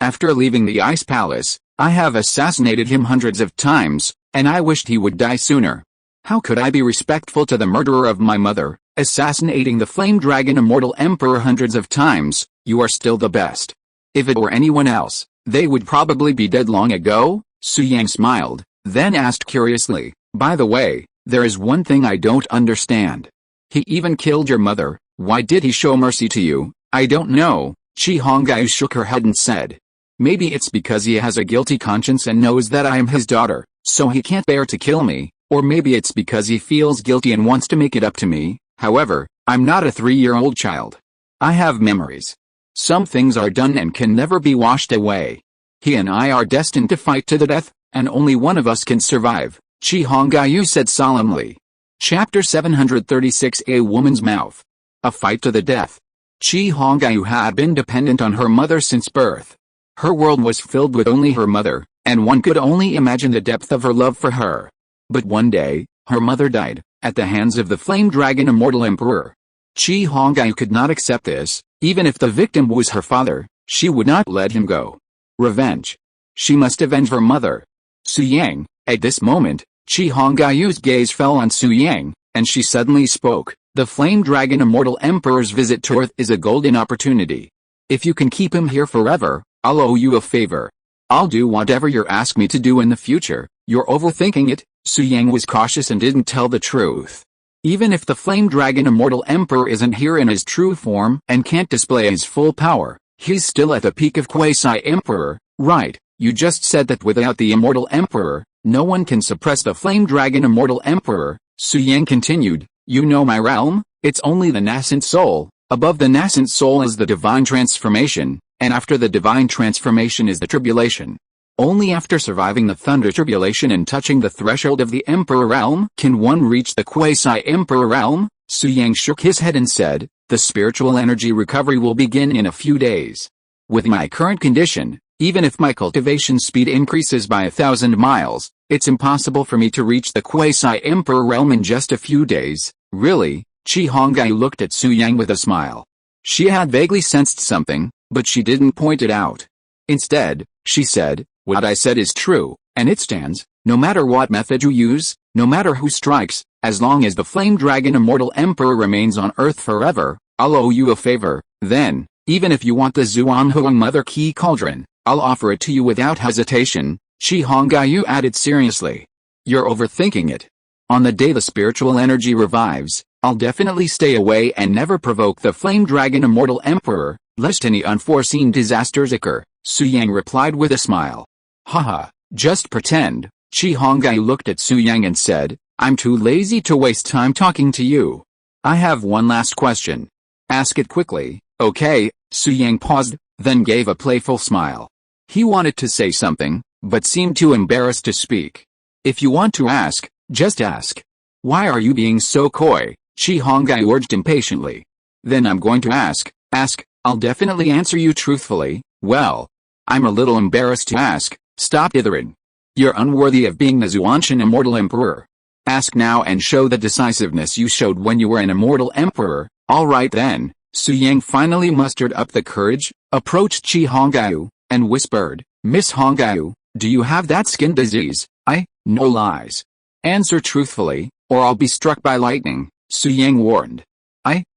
After leaving the Ice Palace, I have assassinated him hundreds of times, and I wished he would die sooner. How could I be respectful to the murderer of my mother, assassinating the flame dragon Immortal Emperor hundreds of times? You are still the best. If it were anyone else, they would probably be dead long ago. Su Yang smiled, then asked curiously, by the way, there is one thing I don't understand. He even killed your mother. Why did he show mercy to you? I don't know. Qi Hongyu shook her head and said. Maybe it's because he has a guilty conscience and knows that I am his daughter, so he can't bear to kill me, or maybe it's because he feels guilty and wants to make it up to me. However, I'm not a 3-year-old child. I have memories. Some things are done and can never be washed away. He and I are destined to fight to the death, and only one of us can survive, Qi Hongyu said solemnly. Chapter 736 A Woman's Mouth. A Fight to the Death. Qi Hongyu had been dependent on her mother since birth. Her world was filled with only her mother, and one could only imagine the depth of her love for her. But one day, her mother died, at the hands of the flame dragon Immortal Emperor. Qi Hongyu could not accept this. Even if the victim was her father, she would not let him go. Revenge. She must avenge her mother. Su Yang. At this moment, Qi Hongyu's gaze fell on Su Yang, and she suddenly spoke. The flame dragon Immortal Emperor's visit to Earth is a golden opportunity. If you can keep him here forever, I'll owe you a favor. I'll do whatever you ask me to do in the future. You're overthinking it. Su Yang was cautious and didn't tell the truth. Even if the flame dragon Immortal Emperor isn't here in his true form and can't display his full power, he's still at the peak of quasi-emperor, right? You just said that without the Immortal Emperor, no one can suppress the flame dragon Immortal Emperor. Su Yang continued, you know my realm? It's only the nascent soul. Above the nascent soul is the divine transformation, and after the divine transformation is the tribulation. Only after surviving the thunder tribulation and touching the threshold of the Emperor realm can one reach the quasi-emperor realm. Su Yang shook his head and said, the spiritual energy recovery will begin in a few days. With my current condition, even if my cultivation speed increases by 1,000 miles, it's impossible for me to reach the quasi-emperor realm in just a few days. Really? Qi Hongyu looked at Su Yang with a smile. She had vaguely sensed something, but she didn't point it out. Instead, she said, what I said is true, and it stands. No matter what method you use, no matter who strikes, as long as the flame dragon Immortal Emperor remains on Earth forever, I'll owe you a favor. Then, even if you want the Zhuanghuang Mother Key Cauldron, I'll offer it to you without hesitation. Qi Hongyu added seriously. You're overthinking it. On the day the spiritual energy revives, I'll definitely stay away and never provoke the flame dragon Immortal Emperor, lest any unforeseen disasters occur. Su Yang replied with a smile. Haha, just pretend. Qi Hongyu looked at Su Yang and said, I'm too lazy to waste time talking to you. I have one last question. Ask it quickly, okay? Su Yang paused, then gave a playful smile. He wanted to say something, but seemed too embarrassed to speak. If you want to ask, just ask. Why are you being so coy? Qi Hongyu urged impatiently. Then I'm going to ask. I'll definitely answer you truthfully. Well, I'm a little embarrassed to ask. Stop dithering. You're unworthy of being the Xuantian Immortal Emperor. Ask now and show the decisiveness you showed when you were an Immortal Emperor. Alright then. Su Yang finally mustered up the courage, approached Qi Hongyu, and whispered, Miss Hongyu, do you have that skin disease? No lies. Answer truthfully, or I'll be struck by lightning, Su Yang warned.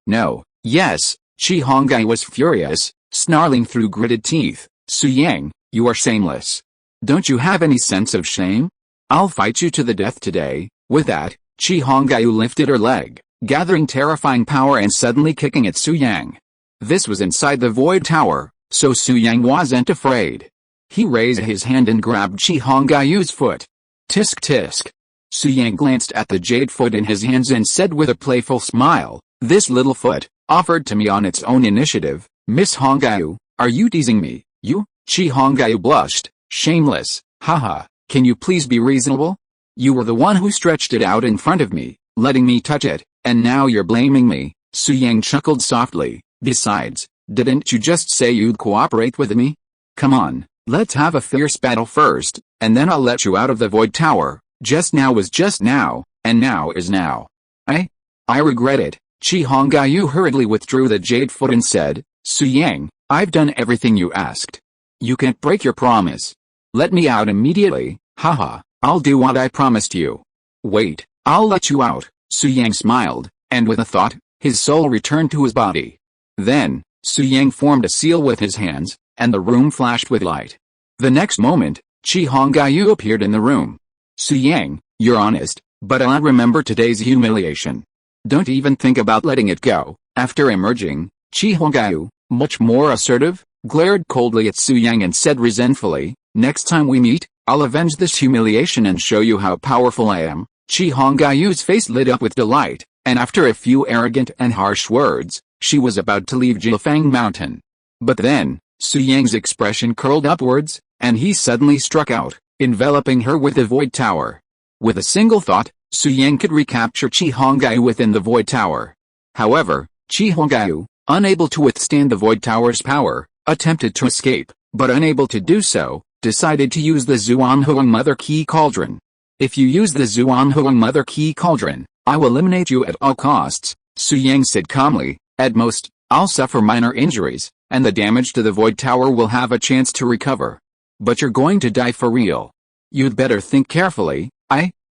No. Yes. Qi Hongyu was furious, snarling through gritted teeth. Su Yang, you are shameless. Don't you have any sense of shame? I'll fight you to the death today. With that, Qi Hongyu lifted her leg. gathering terrifying power and suddenly kicking at Su Yang. This was inside the Void Tower, so Su Yang wasn't afraid. He raised his hand and grabbed Qi Hongyu's foot. Tisk tisk. Su Yang glanced at the jade foot in his hands and said with a playful smile, "This little foot, offered to me on its own initiative. Miss Hongyu, are you teasing me, you?" Qi Hongyu blushed, shameless, "Haha, can you please be reasonable? You were the one who stretched it out in front of me, letting me touch it, and now you're blaming me." Su Yang chuckled softly, "Besides, didn't you just say you'd cooperate with me? Come on, let's have a fierce battle first, and then I'll let you out of the Void Tower. Just now was just now, and now is now." I regret it." Qi Hongyu hurriedly withdrew the jade foot and said, "Su Yang, I've done everything you asked. You can't break your promise. Let me out immediately." "Haha, I'll do what I promised you." "Wait, I'll let you out." Su Yang smiled, and with a thought, his soul returned to his body. Then, Su Yang formed a seal with his hands, and the room flashed with light. The next moment, Qi Hongyu appeared in the room. "Su Yang, you're honest, but I'll remember today's humiliation. Don't even think about letting it go." After emerging, Qi Hongyu, much more assertive, glared coldly at Su Yang and said resentfully, "Next time we meet, I'll avenge this humiliation and show you how powerful I am." Qi Hongyu's face lit up with delight, and after a few arrogant and harsh words, she was about to leave Jilfang Mountain. But then, Su Yang's expression curled upwards, and he suddenly struck out, enveloping her with the Void Tower. With a single thought, Su Yang could recapture Qi Hongyu within the Void Tower. However, Qi Hongyu, unable to withstand the Void Tower's power, attempted to escape, but unable to do so, decided to use the Xuanhuang Mother Key Cauldron. "If you use the Xuanhuang Mother Key Cauldron, I will eliminate you at all costs," Su Yang said calmly. "At most, I'll suffer minor injuries, and the damage to the Void Tower will have a chance to recover. But you're going to die for real. You'd better think carefully."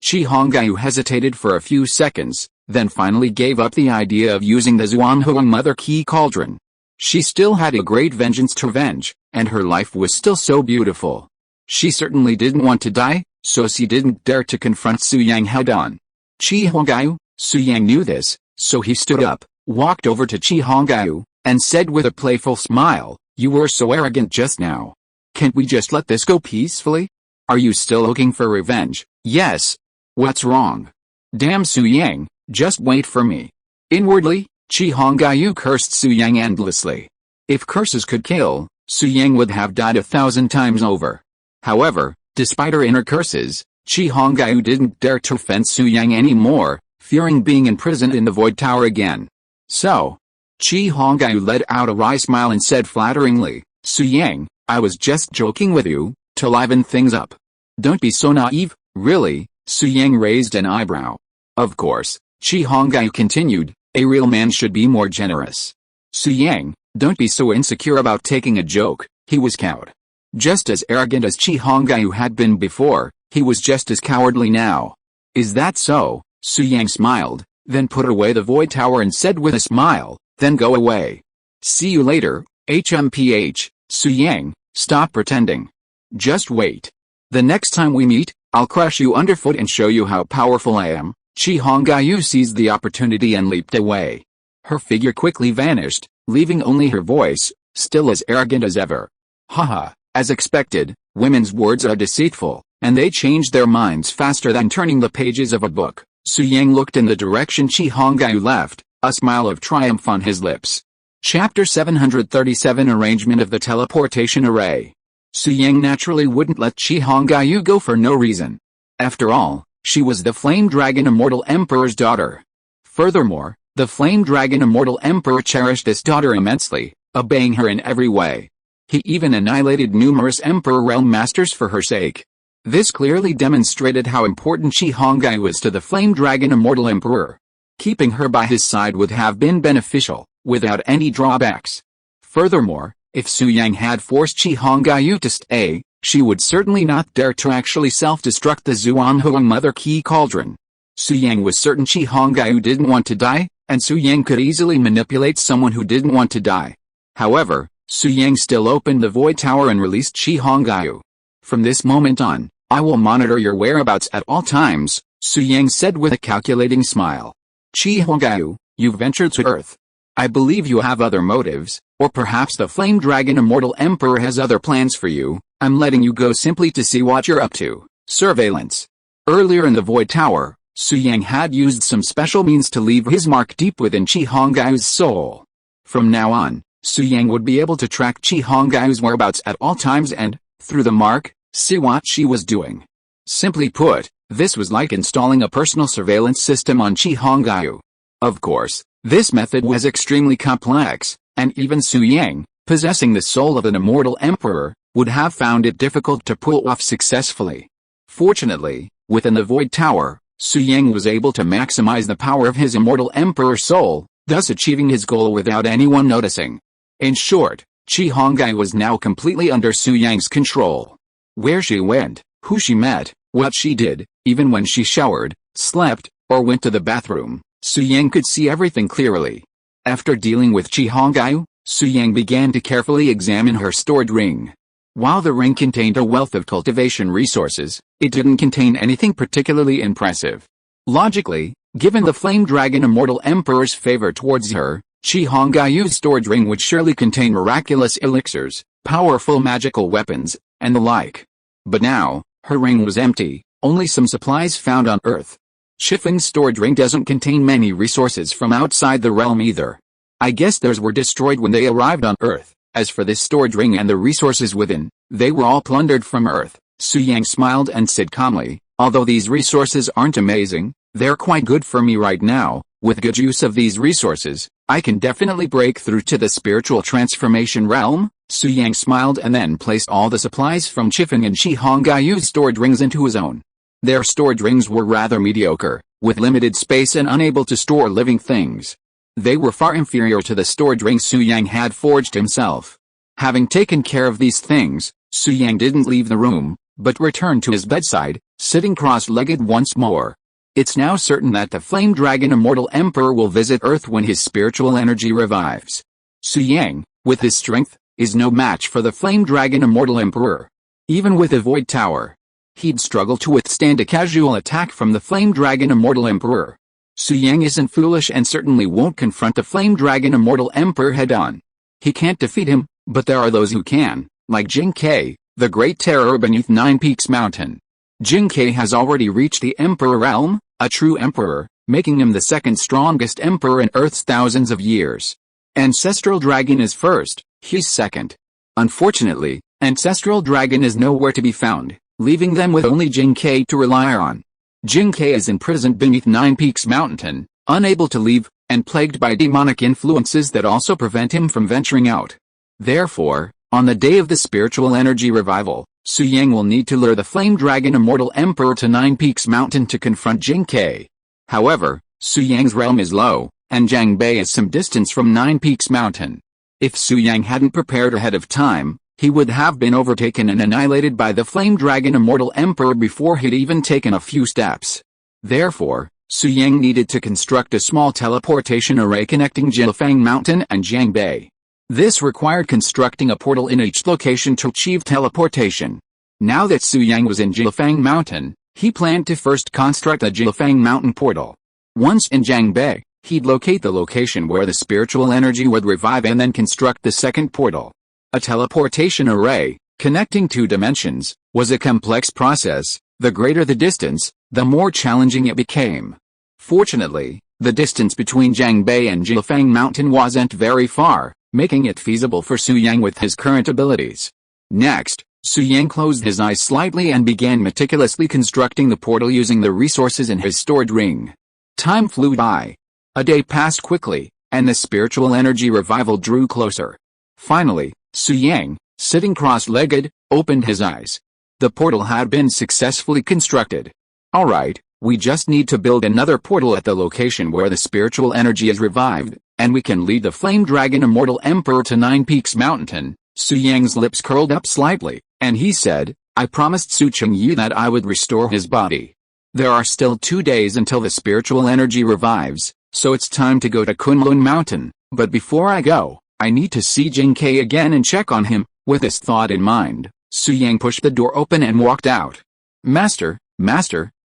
Qi Hongyu hesitated for a few seconds, then finally gave up the idea of using the Xuanhuang Mother Key Cauldron. She still had a great vengeance to avenge, and her life was still so beautiful. She certainly didn't want to die, so she didn't dare to confront Su Yang head-on. "Qi Hongyu," Su Yang knew this, so he stood up, walked over to Qi Hongyu, and said with a playful smile, "You were so arrogant just now. Can't we just let this go peacefully? Are you still looking for revenge?" "Yes." "What's wrong?" "Damn Su Yang, just wait for me." Inwardly, Qi Hongyu cursed Su Yang endlessly. If curses could kill, Su Yang would have died 1,000 times over. However, despite her inner curses, Qi Hongyu didn't dare to offend Su Yang anymore, fearing being imprisoned in the Void Tower again. So, Qi Hongyu let out a wry smile and said flatteringly, "Su Yang, I was just joking with you, to liven things up. Don't be so naive, really." Su Yang raised an eyebrow. "Of course," Qi Hongyu continued, "a real man should be more generous. Su Yang, don't be so insecure about taking a joke." He was cowed. Just as arrogant as Qi Hongyu had been before, he was just as cowardly now. "Is that so?" Su Yang smiled, then put away the Void Tower and said with a smile, "Then go away. See you later, HMPH, Su Yang, stop pretending. Just wait. The next time we meet, I'll crush you underfoot and show you how powerful I am." Qi Hongyu seized the opportunity and leaped away. Her figure quickly vanished, leaving only her voice, still as arrogant as ever. Haha, as expected, women's words are deceitful, and they change their minds faster than turning the pages of a book. Su Yang looked in the direction Qi Hongyu left, a smile of triumph on his lips. Chapter 737 Arrangement of the Teleportation Array. Su Yang naturally wouldn't let Qi Hongyu go for no reason. After all, she was the Flame Dragon Immortal Emperor's daughter. Furthermore, the Flame Dragon Immortal Emperor cherished this daughter immensely, obeying her in every way. He even annihilated numerous Emperor Realm Masters for her sake. This clearly demonstrated how important Qi Hongyu was to the Flame Dragon Immortal Emperor. Keeping her by his side would have been beneficial, without any drawbacks. Furthermore, if Su Yang had forced Qi Hongyu to stay, she would certainly not dare to actually self-destruct the Xuanhuang Mother Key Cauldron. Su Yang was certain Qi Hongyu didn't want to die, and Su Yang could easily manipulate someone who didn't want to die. However, Su Yang still opened the Void Tower and released Qi Hongyu. "From this moment on, I will monitor your whereabouts at all times," Su Yang said with a calculating smile. Qi Hongyu, you've ventured to Earth. I believe you have other motives, or perhaps the Flame Dragon Immortal Emperor has other plans for you. I'm letting you go simply to see what you're up to. Surveillance. Earlier in the Void Tower, Su Yang had used some special means to leave his mark deep within Qi Hongyu's soul. From now on, Su Yang would be able to track Qi Hongyu's whereabouts at all times and, through the mark, see what she was doing. Simply put, this was like installing a personal surveillance system on Qi Hongyu. Of course, this method was extremely complex, and even Su Yang, possessing the soul of an immortal emperor, would have found it difficult to pull off successfully. Fortunately, within the Void Tower, Su Yang was able to maximize the power of his immortal emperor soul, thus achieving his goal without anyone noticing. In short, Qi Hongyu was now completely under Su Yang's control. Where she went, who she met, what she did, even when she showered, slept, or went to the bathroom, Su Yang could see everything clearly. After dealing with Qi Hongyu, Su Yang began to carefully examine her stored ring. While the ring contained a wealth of cultivation resources, it didn't contain anything particularly impressive. Logically, given the Flame Dragon Immortal Emperor's favor towards her, Qi Hongyu's stored ring would surely contain miraculous elixirs, powerful magical weapons, and the like. But now, her ring was empty, only some supplies found on Earth. Chifeng's stored ring doesn't contain many resources from outside the realm either. I guess theirs were destroyed when they arrived on Earth. As for this stored ring and the resources within, they were all plundered from Earth. Su Yang smiled and said calmly, although these resources aren't amazing, they're quite good for me right now. With good use of these resources, I can definitely break through to the spiritual transformation realm. Su Yang smiled and then placed all the supplies from Chifeng and Qi Hongyu's stored rings into his own. Their stored rings were rather mediocre, with limited space and unable to store living things. They were far inferior to the stored rings Su Yang had forged himself. Having taken care of these things, Su Yang didn't leave the room, but returned to his bedside, sitting cross-legged once more. It's now certain that the Flame Dragon Immortal Emperor will visit Earth when his spiritual energy revives. Su Yang, with his strength, is no match for the Flame Dragon Immortal Emperor. Even with a Void Tower, he'd struggle to withstand a casual attack from the Flame Dragon Immortal Emperor. Su Yang isn't foolish and certainly won't confront the Flame Dragon Immortal Emperor head-on. He can't defeat him, but there are those who can, like Jing Kai, the Great Terror beneath Nine Peaks Mountain. Jing Kai has already reached the Emperor realm, a true emperor, making him the second strongest emperor in Earth's thousands of years. Ancestral Dragon is first, he's second. Unfortunately, Ancestral Dragon is nowhere to be found, leaving them with only Jing Kai to rely on. Jing Kai is imprisoned beneath Nine Peaks Mountain, unable to leave, and plagued by demonic influences that also prevent him from venturing out. Therefore, on the day of the spiritual energy revival, Su Yang will need to lure the Flame Dragon Immortal Emperor to Nine Peaks Mountain to confront Jing Kai. However, Su Yang's realm is low, and Jiang Bei is some distance from Nine Peaks Mountain. If Su Yang hadn't prepared ahead of time, he would have been overtaken and annihilated by the Flame Dragon Immortal Emperor before he'd even taken a few steps. Therefore, Su Yang needed to construct a small teleportation array connecting Jilfang Mountain and Jiang Bei. This required constructing a portal in each location to achieve teleportation. Now that Su Yang was in Jilfang Mountain, he planned to first construct a Jilfang Mountain portal. Once in Jiang Bei, he'd locate the location where the spiritual energy would revive and then construct the second portal. A teleportation array, connecting two dimensions, was a complex process. The greater the distance, the more challenging it became. Fortunately, the distance between Jiang Bei and Jilfang Mountain wasn't very far, making it feasible for Su Yang with his current abilities. Next, Su Yang closed his eyes slightly and began meticulously constructing the portal using the resources in his stored ring. Time flew by. A day passed quickly, and the spiritual energy revival drew closer. Finally, Su Yang, sitting cross-legged, opened his eyes. The portal had been successfully constructed. Alright, we just need to build another portal at the location where the spiritual energy is revived, and we can lead the Flame Dragon Immortal Emperor to Nine Peaks Mountain. Su Yang's lips curled up slightly, and he said, I promised Su Chengyu that I would restore his body. There are still 2 days until the spiritual energy revives, so it's time to go to Kunlun Mountain, but before I go, I need to see Jing Kai again and check on him. With this thought in mind, Su Yang pushed the door open and walked out. Master,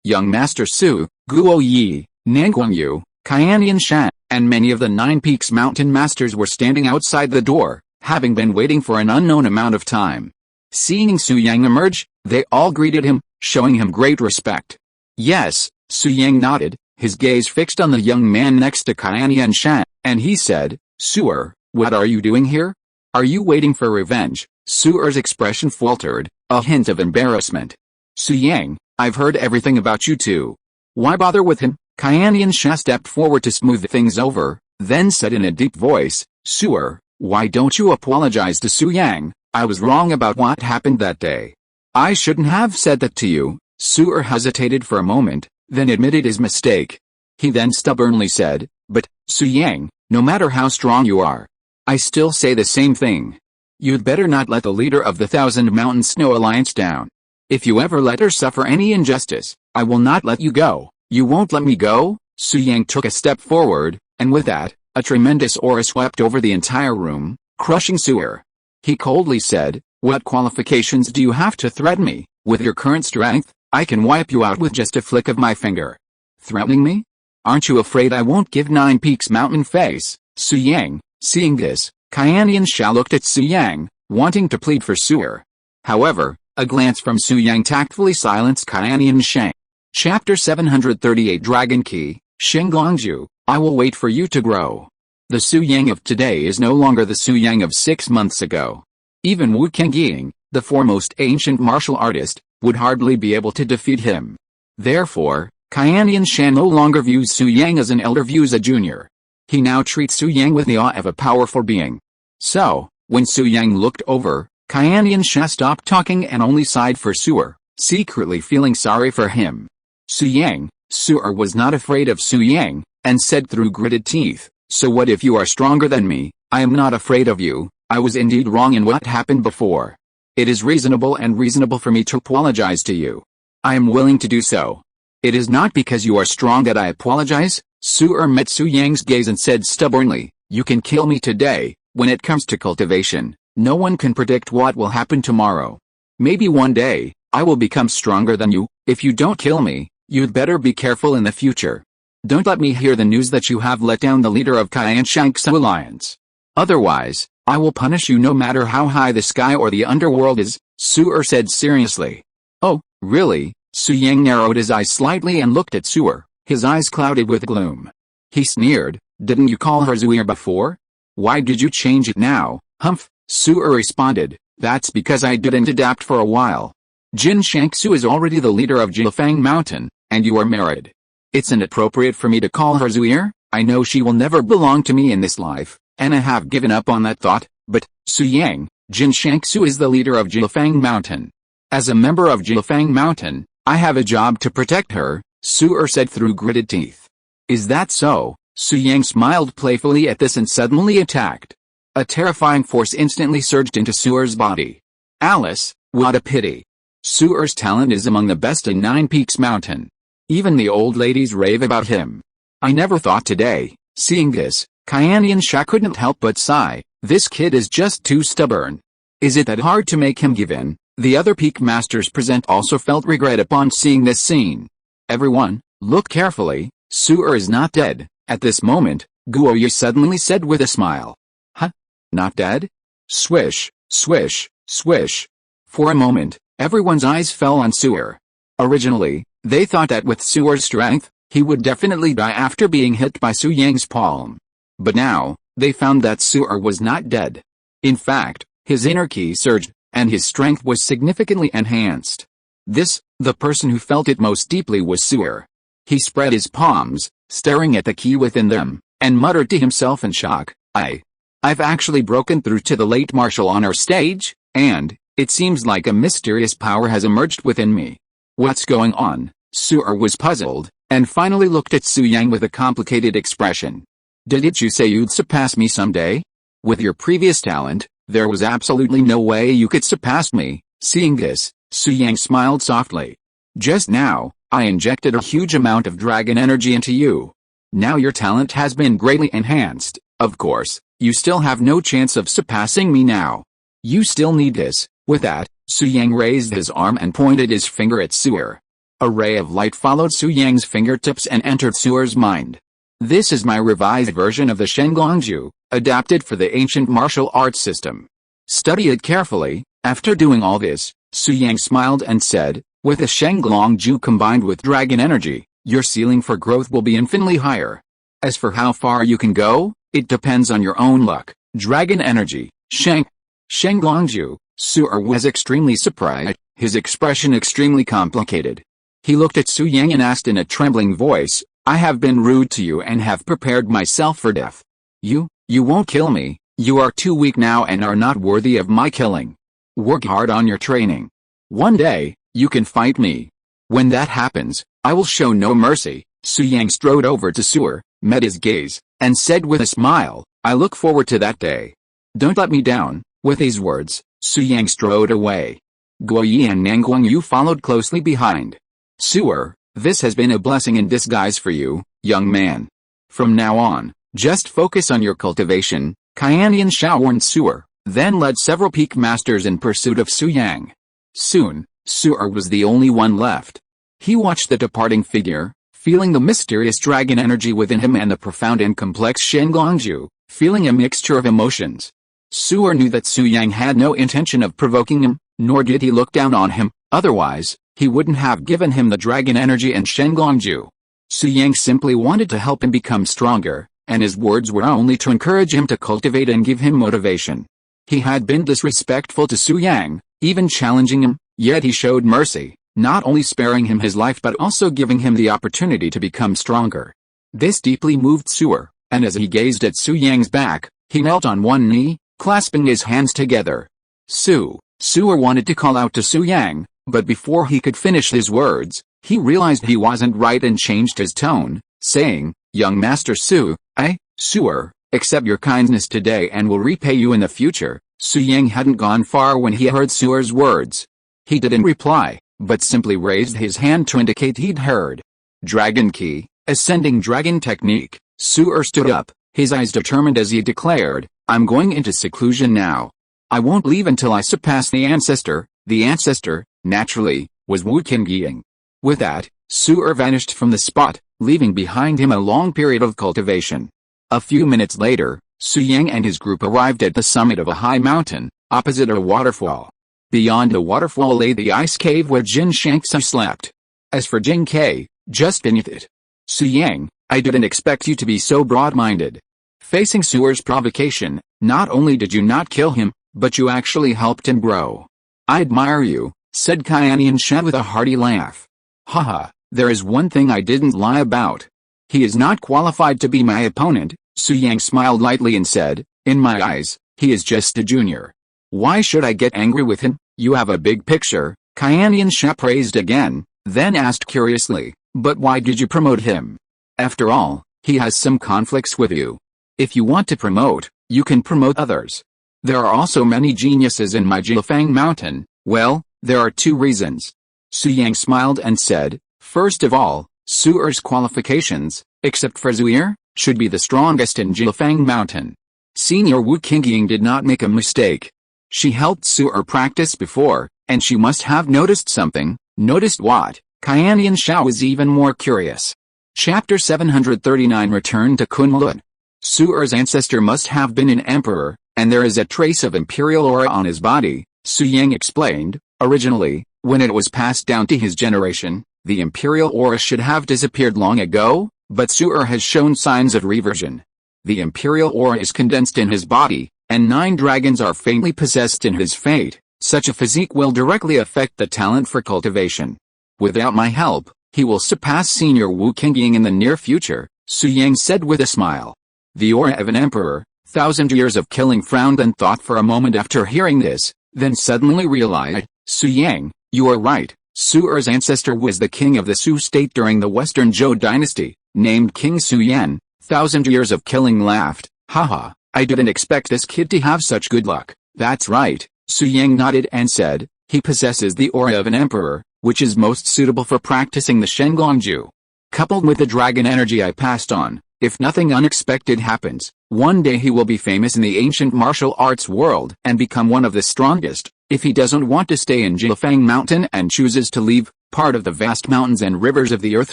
young Master Su, Guo Yi, Nanguang Yu, Xuantian Shan, and many of the Nine Peaks Mountain Masters were standing outside the door, having been waiting for an unknown amount of time. Seeing Su Yang emerge, they all greeted him, showing him great respect. Yes, Su Yang nodded, his gaze fixed on the young man next to Xuantian Shan, and he said, "Su'er, what are you doing here? Are you waiting for revenge?" Su'er's expression faltered, a hint of embarrassment. "Su Yang, I've heard everything about you too. Why bother with him?" Xuantian Shan stepped forward to smooth things over, then said in a deep voice, "Su'er, why don't you apologize to Su Yang? I was wrong about what happened that day. I shouldn't have said that to you." Su'er hesitated for a moment, then admitted his mistake. He then stubbornly said, "But, Su Yang, no matter how strong you are, I still say the same thing. You'd better not let the leader of the Thousand Mountain Snow Alliance down. If you ever let her suffer any injustice, I will not let you go." "You won't let me go?" Su Yang took a step forward, and with that, a tremendous aura swept over the entire room, crushing Su'er. He coldly said, "What qualifications do you have to threaten me? With your current strength, I can wipe you out with just a flick of my finger. Threatening me? Aren't you afraid I won't give Nine Peaks Mountain face?" Su Yang, seeing this, Xuantian Shan looked at Su Yang, wanting to plead for Su'er. However, a glance from Su Yang tactfully silenced Xuantian Shan. Chapter 738 Dragon Key, Xinglongju, I will wait for you to grow. The Su Yang of today is no longer the Su Yang of 6 months ago. Even Wu Kengying, the foremost ancient martial artist, would hardly be able to defeat him. Therefore, Xuantian Shan no longer views Su Yang as an elder, views a junior. He now treats Su Yang with the awe of a powerful being. So, when Su Yang looked over, Xuantian Shan stopped talking and only sighed for Su'er, secretly feeling sorry for him. Su Yang, Su'er was not afraid of Su Yang, and said through gritted teeth, "So what if you are stronger than me? I am not afraid of you. I was indeed wrong in what happened before. It is reasonable for me to apologize to you. I am willing to do so. It is not because you are strong that I apologize." Su'er met Su Yang's gaze and said stubbornly, "You can kill me today. When it comes to cultivation, no one can predict what will happen tomorrow. Maybe one day, I will become stronger than you. If you don't kill me, you'd better be careful in the future. Don't let me hear the news that you have let down the leader of Qianshanx's alliance. Otherwise, I will punish you no matter how high the sky or the underworld is," Su'er said seriously. "Oh, really?" Su Yang narrowed his eyes slightly and looked at Su'er, his eyes clouded with gloom. He sneered, "Didn't you call her Su'er before? Why did you change it now?" "Humph," Su'er responded, "that's because I didn't adapt for a while. Jin Shangsu is already the leader of Jilfang Mountain, and you are married. It's inappropriate for me to call her Su'er. I know she will never belong to me in this life, and I have given up on that thought, but, Su Yang, Jin Shangsu is the leader of Jilfang Mountain. As a member of Jilfang Mountain, I have a job to protect her," Su'er said through gritted teeth. "Is that so?" Su Yang smiled playfully at this and suddenly attacked. A terrifying force instantly surged into Su'er's body. "Alice, what a pity. Su'er's talent is among the best in Nine Peaks Mountain. Even the old ladies rave about him. I never thought today." Seeing this, Xuantian Shan couldn't help but sigh, "This kid is just too stubborn. Is it that hard to make him give in?" The other peak masters present also felt regret upon seeing this scene. "Everyone, look carefully, Su'er is not dead." At this moment, Guoyu suddenly said with a smile. "Huh? Not dead?" Swish, swish, swish. For a moment, everyone's eyes fell on Su'er. Originally, they thought that with Su'er's strength, he would definitely die after being hit by Su Yang's palm. But now, they found that Su'er was not dead. In fact, his inner ki surged, and his strength was significantly enhanced. The person who felt it most deeply was Su'er. He spread his palms, staring at the ki within them, and muttered to himself in shock, I've actually broken through to the late martial honor stage, and, it seems like a mysterious power has emerged within me. What's going on?" Su'er was puzzled, and finally looked at Su Yang with a complicated expression. "Didn't you say you'd surpass me someday? With your previous talent, there was absolutely no way you could surpass me." Seeing this, Su Yang smiled softly. "Just now, I injected a huge amount of dragon energy into you. Now your talent has been greatly enhanced. Of course, you still have no chance of surpassing me now. You still need this." With that, Su Yang raised his arm and pointed his finger at Su'er. A ray of light followed Su Yang's fingertips and entered Su'er's mind. This is my revised version of the Shenglongju, adapted for the ancient martial arts system. Study it carefully." After doing all this, Su Yang smiled and said, "With the Shenglongju combined with dragon energy, your ceiling for growth will be infinitely higher. As for how far you can go, it depends on your own luck." Dragon energy, Shenglongju. Su-er was extremely surprised, his expression extremely complicated. He looked at Su Yang and asked in a trembling voice, "I have been rude to you and have prepared myself for death. You won't kill me. You are too weak now and are not worthy of my killing. Work hard on your training. One day, you can fight me. When that happens, I will show no mercy." Su Yang strode over to Su-er, met his gaze, and said with a smile, "I look forward to that day. Don't let me down." With these words, Su Yang strode away. Guoyi and Nanguangyu followed closely behind. "Su-er, this has been a blessing in disguise for you, young man. From now on, just focus on your cultivation," Qianian Shao warned Su-er, then led several peak masters in pursuit of Su Yang. Soon, Su-er was the only one left. He watched the departing figure, feeling the mysterious dragon energy within him and the profound and complex Shenglongju, feeling a mixture of emotions. Su-er knew that Su Yang had no intention of provoking him, nor did he look down on him, otherwise, he wouldn't have given him the dragon energy and Shenglongju. Su Yang simply wanted to help him become stronger, and his words were only to encourage him to cultivate and give him motivation. He had been disrespectful to Su Yang, even challenging him, yet he showed mercy, not only sparing him his life but also giving him the opportunity to become stronger. This deeply moved Su-er, and as he gazed at Su Yang's back, he knelt on one knee, clasping his hands together. Su-er wanted to call out to Su Yang, but before he could finish his words, he realized he wasn't right and changed his tone, saying, "Young Master Su-er, accept your kindness today and will repay you in the future." Su Yang hadn't gone far when he heard Su-er's words. He didn't reply, but simply raised his hand to indicate he'd heard. Dragon Key, Ascending Dragon Technique. Su-er stood up, his eyes determined as he declared, "I'm going into seclusion now. I won't leave until I surpass the ancestor." The ancestor, naturally, was Wu Qingying. With that, Su-er vanished from the spot, leaving behind him a long period of cultivation. A few minutes later, Su Yang and his group arrived at the summit of a high mountain, opposite a waterfall. Beyond the waterfall lay the ice cave where Jin Shanksa slept. As for Jin Kai, just beneath it. "Su Yang, I didn't expect you to be so broad-minded." Facing Su-er's provocation, not only did you not kill him, but you actually helped him grow. "I admire you," said Qianian Shan with a hearty laugh. "Haha, there is one thing I didn't lie about. He is not qualified to be my opponent." Su Yang smiled lightly and said, "In my eyes, he is just a junior. Why should I get angry with him? You have a big picture." Qianian Sha praised again, then asked curiously, "But why did you promote him? After all, he has some conflicts with you. If you want to promote, you can promote others. There are also many geniuses in my Jilfang Mountain." "Well, there are two reasons." Su Yang smiled and said, "First of all, Su-er's qualifications, except for Zuir, should be the strongest in Jilfang Mountain. Senior Wu Qingying did not make a mistake. She helped Su-er practice before, and she must have noticed something." "Noticed what?" Qianian Shao was even more curious. Chapter 739 Return to Kunlun. Su-er's ancestor must have been an emperor, and there is a trace of imperial aura on his body, Su Yang explained. Originally, when it was passed down to his generation, the imperial aura should have disappeared long ago, but Su-er has shown signs of reversion. The imperial aura is condensed in his body, and 9 dragons are faintly possessed in his fate. Such a physique will directly affect the talent for cultivation. Without my help, he will surpass Senior Wu Qingying in the near future, Su Yang said with a smile. The aura of an emperor, 1,000 years of killing frowned and thought for a moment after hearing this, then suddenly realized, Su Yang, you are right. Su-er's ancestor was the king of the Su state during the Western Zhou dynasty, named King Su Yan. 1,000 years of killing laughed, haha, I didn't expect this kid to have such good luck. That's right, Su Yang nodded and said, he possesses the aura of an emperor, which is most suitable for practicing the Shenglongju. Coupled with the dragon energy I passed on, if nothing unexpected happens, one day he will be famous in the ancient martial arts world and become one of the strongest. If he doesn't want to stay in Jilfang Mountain and chooses to leave, part of the vast mountains and rivers of the earth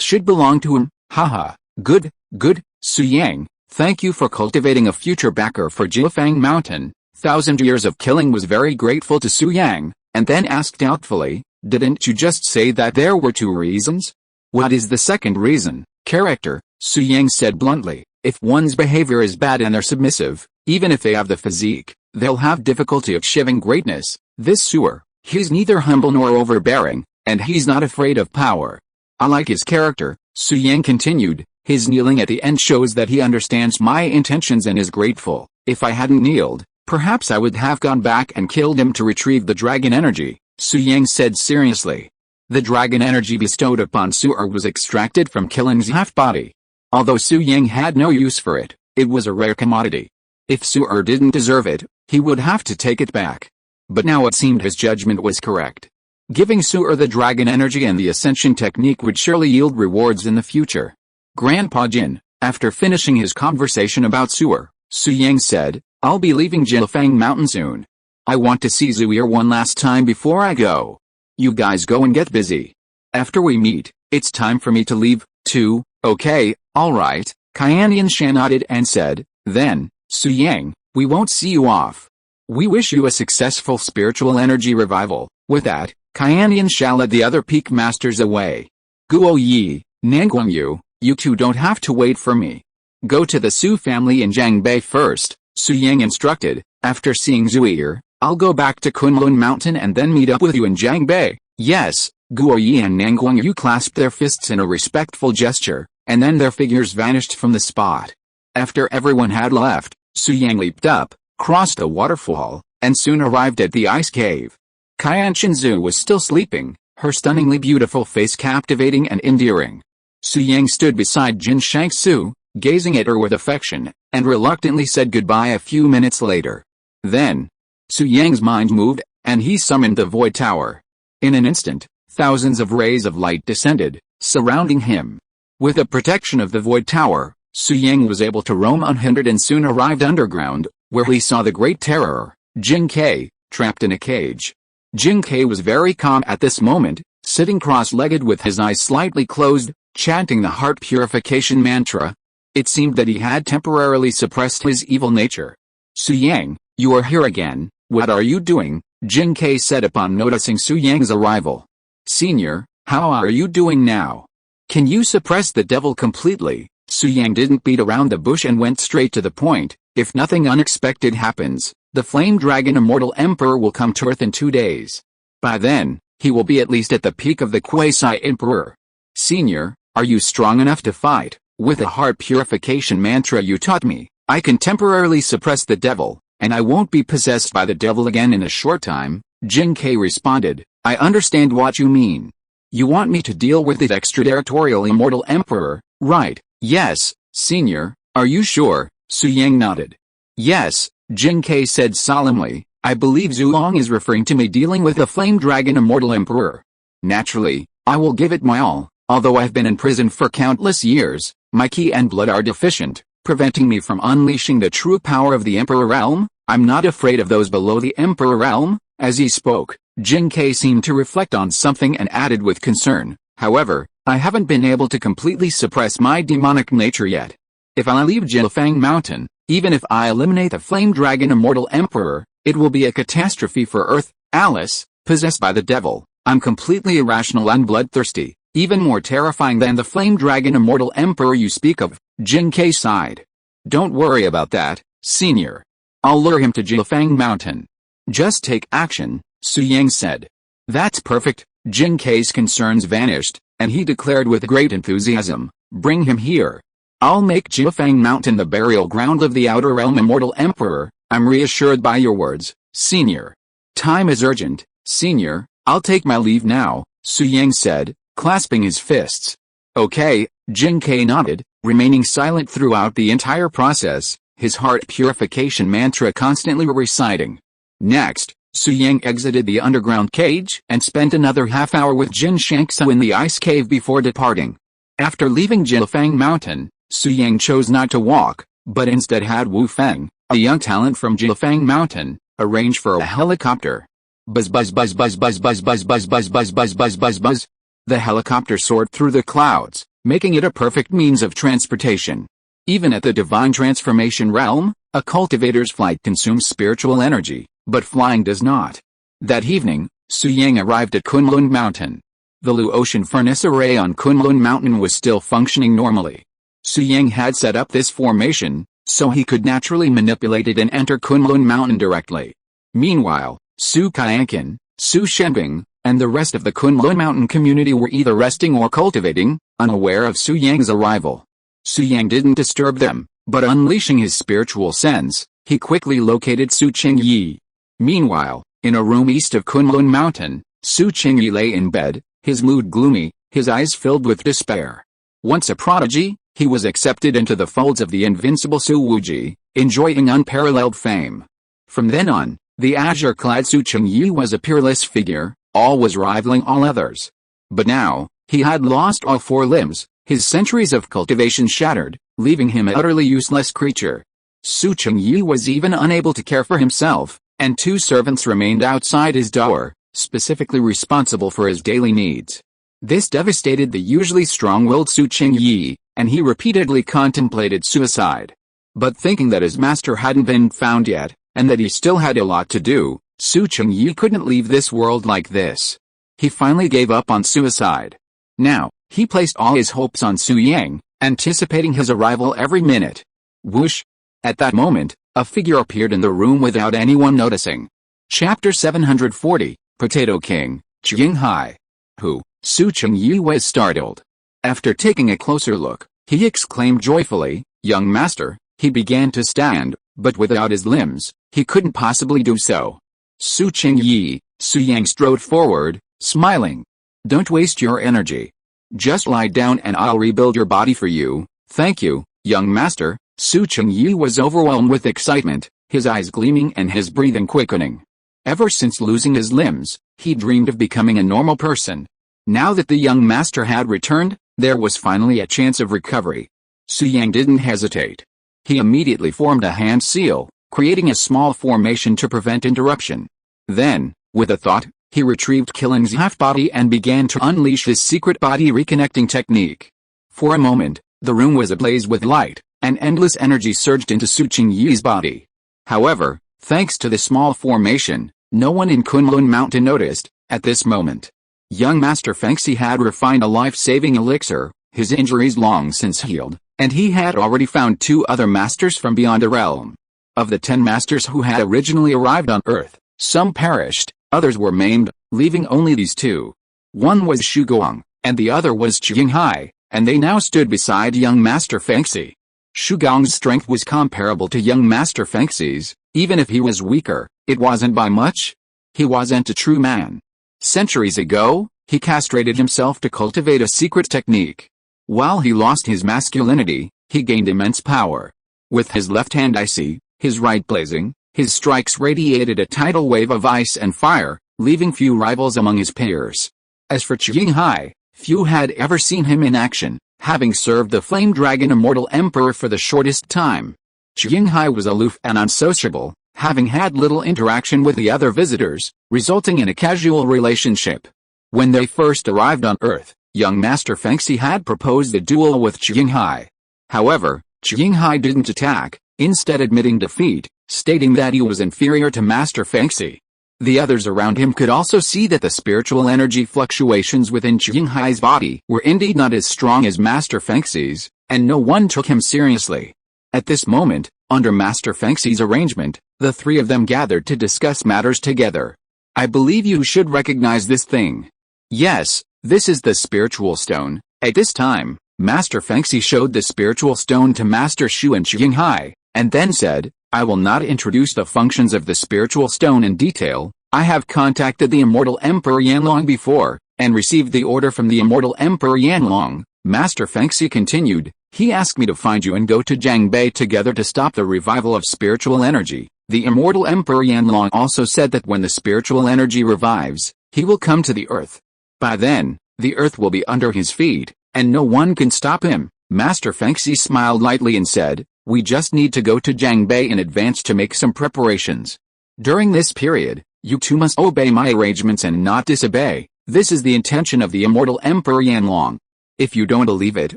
should belong to him. Haha, Good, good, Su Yang, thank you for cultivating a future backer for Jiufang Mountain. 1,000 years of killing was very grateful to Su Yang, and then asked doubtfully, didn't you just say that there were 2 reasons? What is the second reason? Character, Su Yang said bluntly. If one's behavior is bad and they're submissive, even if they have the physique, they'll have difficulty achieving greatness. This sewer, he's neither humble nor overbearing, and he's not afraid of power. I like his character, Su Yang continued. His kneeling at the end shows that he understands my intentions and is grateful. If I hadn't kneeled, perhaps I would have gone back and killed him to retrieve the dragon energy, Su Yang said seriously. The dragon energy bestowed upon Su'er was extracted from Killen's half-body. Although Su Yang had no use for it, it was a rare commodity. If Su'er didn't deserve it, he would have to take it back. But now it seemed his judgment was correct. Giving Su'er the dragon energy and the ascension technique would surely yield rewards in the future. Grandpa Jin, after finishing his conversation about Su'er, Su Yang said, I'll be leaving Jiufang Mountain soon. I want to see Zu'er one last time before I go. You guys go and get busy. After we meet, it's time for me to leave, too. Okay, alright, Xuantian Shan nodded and said, then, Su Yang, we won't see you off. We wish you a successful spiritual energy revival. With that, Xuantian Shan led the other peak masters away. Guo Yi, Nanguangyu, you two don't have to wait for me. Go to the Su family in Jiangbei first, Su Yang instructed. After seeing Zu'er, I'll go back to Kunlun Mountain and then meet up with you in Jiangbei. Yes, Guo Yi and Nanguangyu clasped their fists in a respectful gesture, and then their figures vanished from the spot. After everyone had left, Su Yang leaped up, crossed a waterfall, and soon arrived at the ice cave. Qianqian Zhu was still sleeping, her stunningly beautiful face captivating and endearing. Su Yang stood beside Jin Shangsu, gazing at her with affection, and reluctantly said goodbye a few minutes later. Then, Su Yang's mind moved, and he summoned the Void Tower. In an instant, thousands of rays of light descended, surrounding him. With the protection of the Void Tower, Su Yang was able to roam unhindered and soon arrived underground, where he saw the Great Terror, Jin Kai, trapped in a cage. Jin Kai was very calm at this moment, sitting cross-legged with his eyes slightly closed, chanting the heart purification mantra. It seemed that he had temporarily suppressed his evil nature. Su Yang, you are here again, what are you doing? Jin Kai said upon noticing Su Yang's arrival. Senior, how are you doing now? Can you suppress the devil completely? Su Yang didn't beat around the bush and went straight to the point. If nothing unexpected happens, the flame dragon Immortal Emperor will come to Earth in 2 days. By then, he will be at least at the peak of the quasi-emperor. Senior, are you strong enough to fight? With the heart purification mantra you taught me, I can temporarily suppress the devil, and I won't be possessed by the devil again in a short time. Jin Kai responded, I understand what you mean. You want me to deal with the extraterritorial Immortal Emperor, right? Yes, Senior, are you sure? Su Yang nodded. Yes, Jin Kai said solemnly, I believe Zhuang is referring to me dealing with the Flame Dragon Immortal Emperor. Naturally, I will give it my all, although I've been in prison for countless years, my ki and blood are deficient, preventing me from unleashing the true power of the Emperor realm. I'm not afraid of those below the Emperor realm. As he spoke, Jin Kai seemed to reflect on something and added with concern, however, I haven't been able to completely suppress my demonic nature yet. If I leave Jiufang Mountain, even if I eliminate the Flame Dragon Immortal Emperor, it will be a catastrophe for Earth. Alice, possessed by the devil, I'm completely irrational and bloodthirsty, even more terrifying than the Flame Dragon Immortal Emperor you speak of. Jin Kai sighed. Don't worry about that, Senior. I'll lure him to Jiufang Mountain. Just take action, Su Yang said. That's perfect. Jin Kai's concerns vanished, and he declared with great enthusiasm, bring him here. I'll make Jiufang Mountain the burial ground of the Outer Realm Immortal Emperor. I'm reassured by your words, Senior. Time is urgent, Senior. I'll take my leave now, Su Yang said, clasping his fists. Okay, Jin Kai nodded, remaining silent throughout the entire process, his heart purification mantra constantly reciting. Next, Su Yang exited the underground cage and spent another half hour with Jin Shangsu in the ice cave before departing. After leaving Jiufang Mountain, Su Yang chose not to walk, but instead had Wu Feng, a young talent from Jiufang Mountain, arrange for a helicopter. Buzz buzz buzz buzz buzz buzz buzz buzz buzz buzz buzz buzz buzz buzz. The helicopter soared through the clouds, making it a perfect means of transportation. Even at the divine transformation realm, a cultivator's flight consumes spiritual energy, but flying does not. That evening, Su Yang arrived at Kunlun Mountain. The Lu Ocean furnace array on Kunlun Mountain was still functioning normally. Su Yang had set up this formation, so he could naturally manipulate it and enter Kunlun Mountain directly. Meanwhile, Su Qianqian, Su Shenbing, and the rest of the Kunlun Mountain community were either resting or cultivating, unaware of Su Yang's arrival. Su Yang didn't disturb them, but unleashing his spiritual sense, he quickly located Su Qingyi. Meanwhile, in a room east of Kunlun Mountain, Su Qingyi lay in bed, his mood gloomy, his eyes filled with despair. Once a prodigy, he was accepted into the folds of the invincible Su Wuji, enjoying unparalleled fame. From then on, the azure-clad Su Qingyi was a peerless figure, always rivaling all others. But now, he had lost all 4 limbs, his centuries of cultivation shattered, leaving him an utterly useless creature. Su Qingyi was even unable to care for himself, and 2 servants remained outside his door, specifically responsible for his daily needs. This devastated the usually strong-willed Su Qingyi, and he repeatedly contemplated suicide. But thinking that his master hadn't been found yet, and that he still had a lot to do, Su Qingyi couldn't leave this world like this. He finally gave up on suicide. Now, he placed all his hopes on Su Yang, anticipating his arrival every minute. Whoosh! At that moment, a figure appeared in the room without anyone noticing. Chapter 740, Potato King, Qinghai. Who? Su Qingyi was startled. After taking a closer look, he exclaimed joyfully, "Young master." He began to stand, but without his limbs, he couldn't possibly do so. Su Qingyi, Su Yang strode forward, smiling. "Don't waste your energy. Just lie down and I'll rebuild your body for you." "Thank you, young master." Su Qingyi was overwhelmed with excitement, his eyes gleaming and his breathing quickening. Ever since losing his limbs, he dreamed of becoming a normal person. Now that the young master had returned, there was finally a chance of recovery. Su Yang didn't hesitate. He immediately formed a hand seal, creating a small formation to prevent interruption. Then, with a thought, he retrieved Qiling's half-body and began to unleash his secret body reconnecting technique. For a moment, the room was ablaze with light, and endless energy surged into Su Qingyi's body. However, thanks to the small formation, no one in Kunlun Mountain noticed. At this moment, young Master Fengxi had refined a life-saving elixir, his injuries long since healed, and he had already found 2 other masters from beyond the realm. Of the 10 masters who had originally arrived on Earth, some perished, others were maimed, leaving only these 2. One was Shu Guang, and the other was Qinghai, and they now stood beside young Master Fengxi. Shu Guang's strength was comparable to young Master Fengxi's. Even if he was weaker, it wasn't by much. He wasn't a true man. Centuries ago, he castrated himself to cultivate a secret technique. While he lost his masculinity, he gained immense power. With his left hand icy, his right blazing, his strikes radiated a tidal wave of ice and fire, leaving few rivals among his peers. As for Qinghai, few had ever seen him in action, having served the flame dragon Immortal Emperor for the shortest time. Qinghai was aloof and unsociable, having had little interaction with the other visitors, resulting in a casual relationship. When they first arrived on Earth, young Master Fengxi had proposed a duel with Qinghai. However, Qinghai didn't attack, instead admitting defeat, stating that he was inferior to Master Fengxi. The others around him could also see that the spiritual energy fluctuations within Qinghai's body were indeed not as strong as Master Fengxi's, and no one took him seriously. At this moment, under Master Fengxi's arrangement, the 3 of them gathered to discuss matters together. "I believe you should recognize this thing." "Yes, this is the spiritual stone." At this time, Master Fengxi showed the spiritual stone to Master Shu and Qinghai, and then said, "I will not introduce the functions of the spiritual stone in detail. I have contacted the Immortal Emperor Yanlong before, and received the order from the Immortal Emperor Yanlong." Master Fengxi continued, "He asked me to find you and go to Jiangbei together to stop the revival of spiritual energy. The Immortal Emperor Yanlong also said that when the spiritual energy revives, he will come to the Earth. By then, the Earth will be under his feet, and no one can stop him." Master Fengxi smiled lightly and said, "We just need to go to Jiangbei in advance to make some preparations. During this period, you 2 must obey my arrangements and not disobey. This is the intention of the Immortal Emperor Yanlong." If you don't believe it,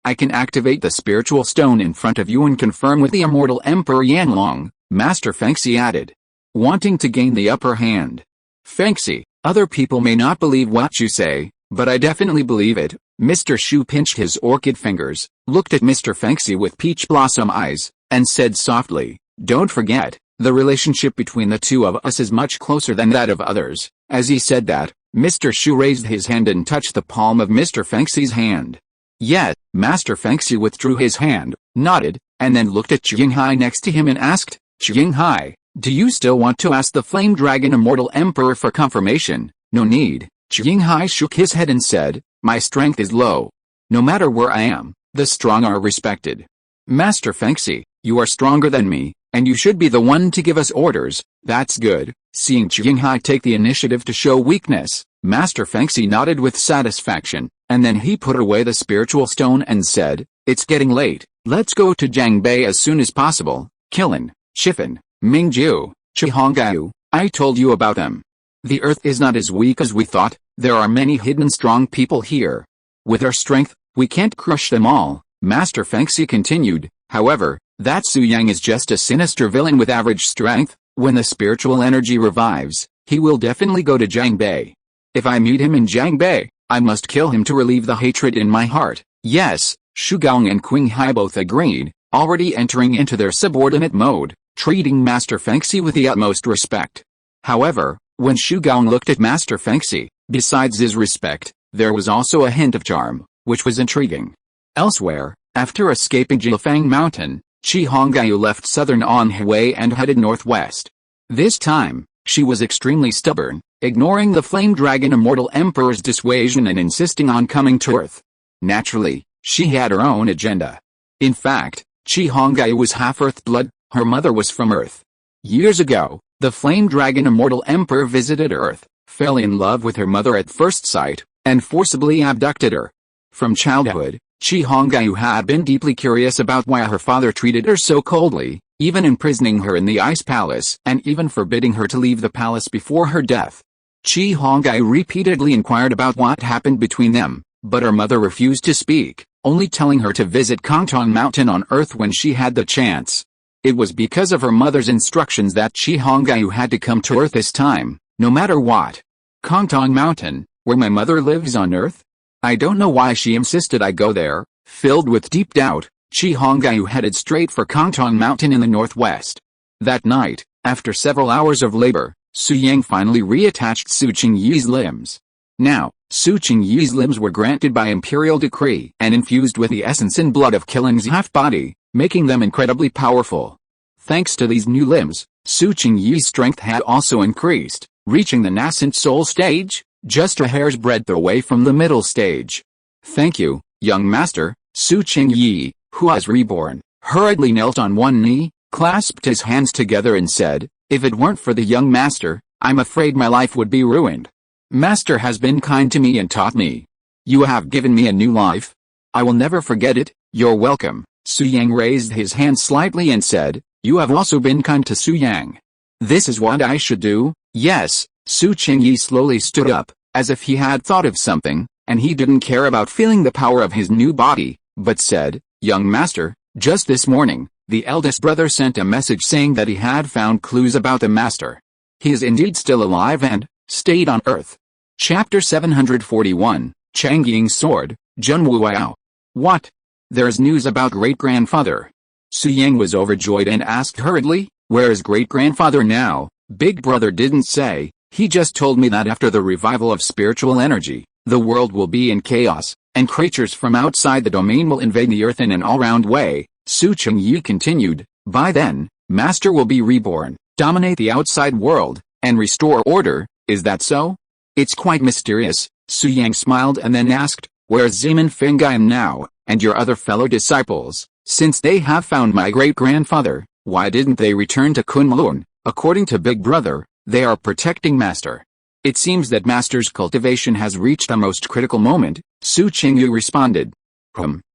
I can activate the spiritual stone in front of you and confirm with the Immortal Emperor Yanlong, Master Fengxi added, wanting to gain the upper hand. Fengxi, other people may not believe what you say, but I definitely believe it. Mr. Shu pinched his orchid fingers, looked at Mr. Fengxi with peach blossom eyes, and said softly, don't forget, the relationship between the two of us is much closer than that of others. As he said that, Mr. Shu raised his hand and touched the palm of Mr. Fengxi's hand. Yet, Master Fengxi withdrew his hand, nodded, and then looked at Qinghai next to him and asked, Qinghai, do you still want to ask the Flame Dragon Immortal Emperor for confirmation? No need. Qinghai shook his head and said, my strength is low. No matter where I am, the strong are respected. Master Fengxi, you are stronger than me, and you should be the one to give us orders. That's good. Seeing Qinghai take the initiative to show weakness, Master Fengxi nodded with satisfaction, and then he put away the spiritual stone and said, it's getting late, let's go to Jiangbei as soon as possible. Qilin, Chifan, Mingjiu, Chihongyu, I told you about them. The earth is not as weak as we thought, there are many hidden strong people here. With our strength, we can't crush them all, Master Fengxi continued. However, that Su Yang is just a sinister villain with average strength. When the spiritual energy revives, he will definitely go to Jiangbei. If I meet him in Jiangbei, I must kill him to relieve the hatred in my heart. Yes, Shu Gaong and Qinghai both agreed, already entering into their subordinate mode, treating Master Fengxi with the utmost respect. However, when Shu Gaong looked at Master Fengxi, besides his respect, there was also a hint of charm, which was intriguing. Elsewhere, after escaping Jilfang Mountain, Qihongyu left southern Anhui and headed northwest. This time, she was extremely stubborn, ignoring the Flame Dragon Immortal Emperor's dissuasion and insisting on coming to Earth. Naturally, she had her own agenda. In fact, Qihongyu was half Earth blood, her mother was from Earth. Years ago, the Flame Dragon Immortal Emperor visited Earth, fell in love with her mother at first sight, and forcibly abducted her. From childhood, Qihongyu had been deeply curious about why her father treated her so coldly, even imprisoning her in the Ice Palace and even forbidding her to leave the palace before her death. Qihongyu repeatedly inquired about what happened between them, but her mother refused to speak, only telling her to visit Kangtong Mountain on Earth when she had the chance. It was because of her mother's instructions that Qihongyu had to come to Earth this time, no matter what. Kangtong Mountain, where my mother lives on Earth? I don't know why she insisted I go there. Filled with deep doubt, Qihongyu headed straight for Kangtong Mountain in the northwest. That night, after several hours of labor, Su Yang finally reattached Su Qingyi's limbs. Now, Su Qingyi's limbs were granted by imperial decree and infused with the essence and blood of Qiling's half-body, making them incredibly powerful. Thanks to these new limbs, Su Qingyi's strength had also increased, reaching the nascent soul stage, just a hair's breadth away from the middle stage. Thank you, young master. Su Qingyi, who was reborn, hurriedly knelt on one knee, clasped his hands together and said, if it weren't for the young master, I'm afraid my life would be ruined. Master has been kind to me and taught me. You have given me a new life. I will never forget it. You're welcome. Su Yang raised his hand slightly and said, you have also been kind to Su Yang. This is what I should do. Yes. Su Qingyi slowly stood up, as if he had thought of something, and he didn't care about feeling the power of his new body, but said, young master, just this morning, the eldest brother sent a message saying that he had found clues about the master. He is indeed still alive and stayed on Earth. Chapter 741, Changying's Sword, Junwuao. What? There's news about great-grandfather. Su Yang was overjoyed and asked hurriedly, where is great-grandfather now? Big brother didn't say, he just told me that after the revival of spiritual energy, the world will be in chaos, and creatures from outside the domain will invade the earth in an all-round way. Su Qingyi continued, by then, Master will be reborn, dominate the outside world, and restore order. Is that so? It's quite mysterious. Su Yang smiled and then asked, where's Zeman Fengyan now, and your other fellow disciples? Since they have found my great-grandfather, why didn't they return to Kunlun? According to Big Brother, they are protecting Master. It seems that Master's cultivation has reached a most critical moment, Su Qingyu responded.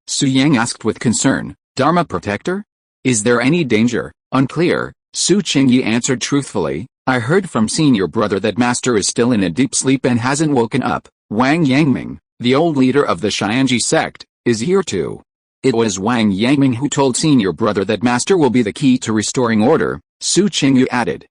Su Yang asked with concern, Dharma protector? Is there any danger? Unclear. Su Qingyi answered truthfully, I heard from senior brother that Master is still in a deep sleep and hasn't woken up. Wang Yangming, the old leader of the Xianji sect, is here too. It was Wang Yangming who told senior brother that master will be the key to restoring order, Su Qingyu added.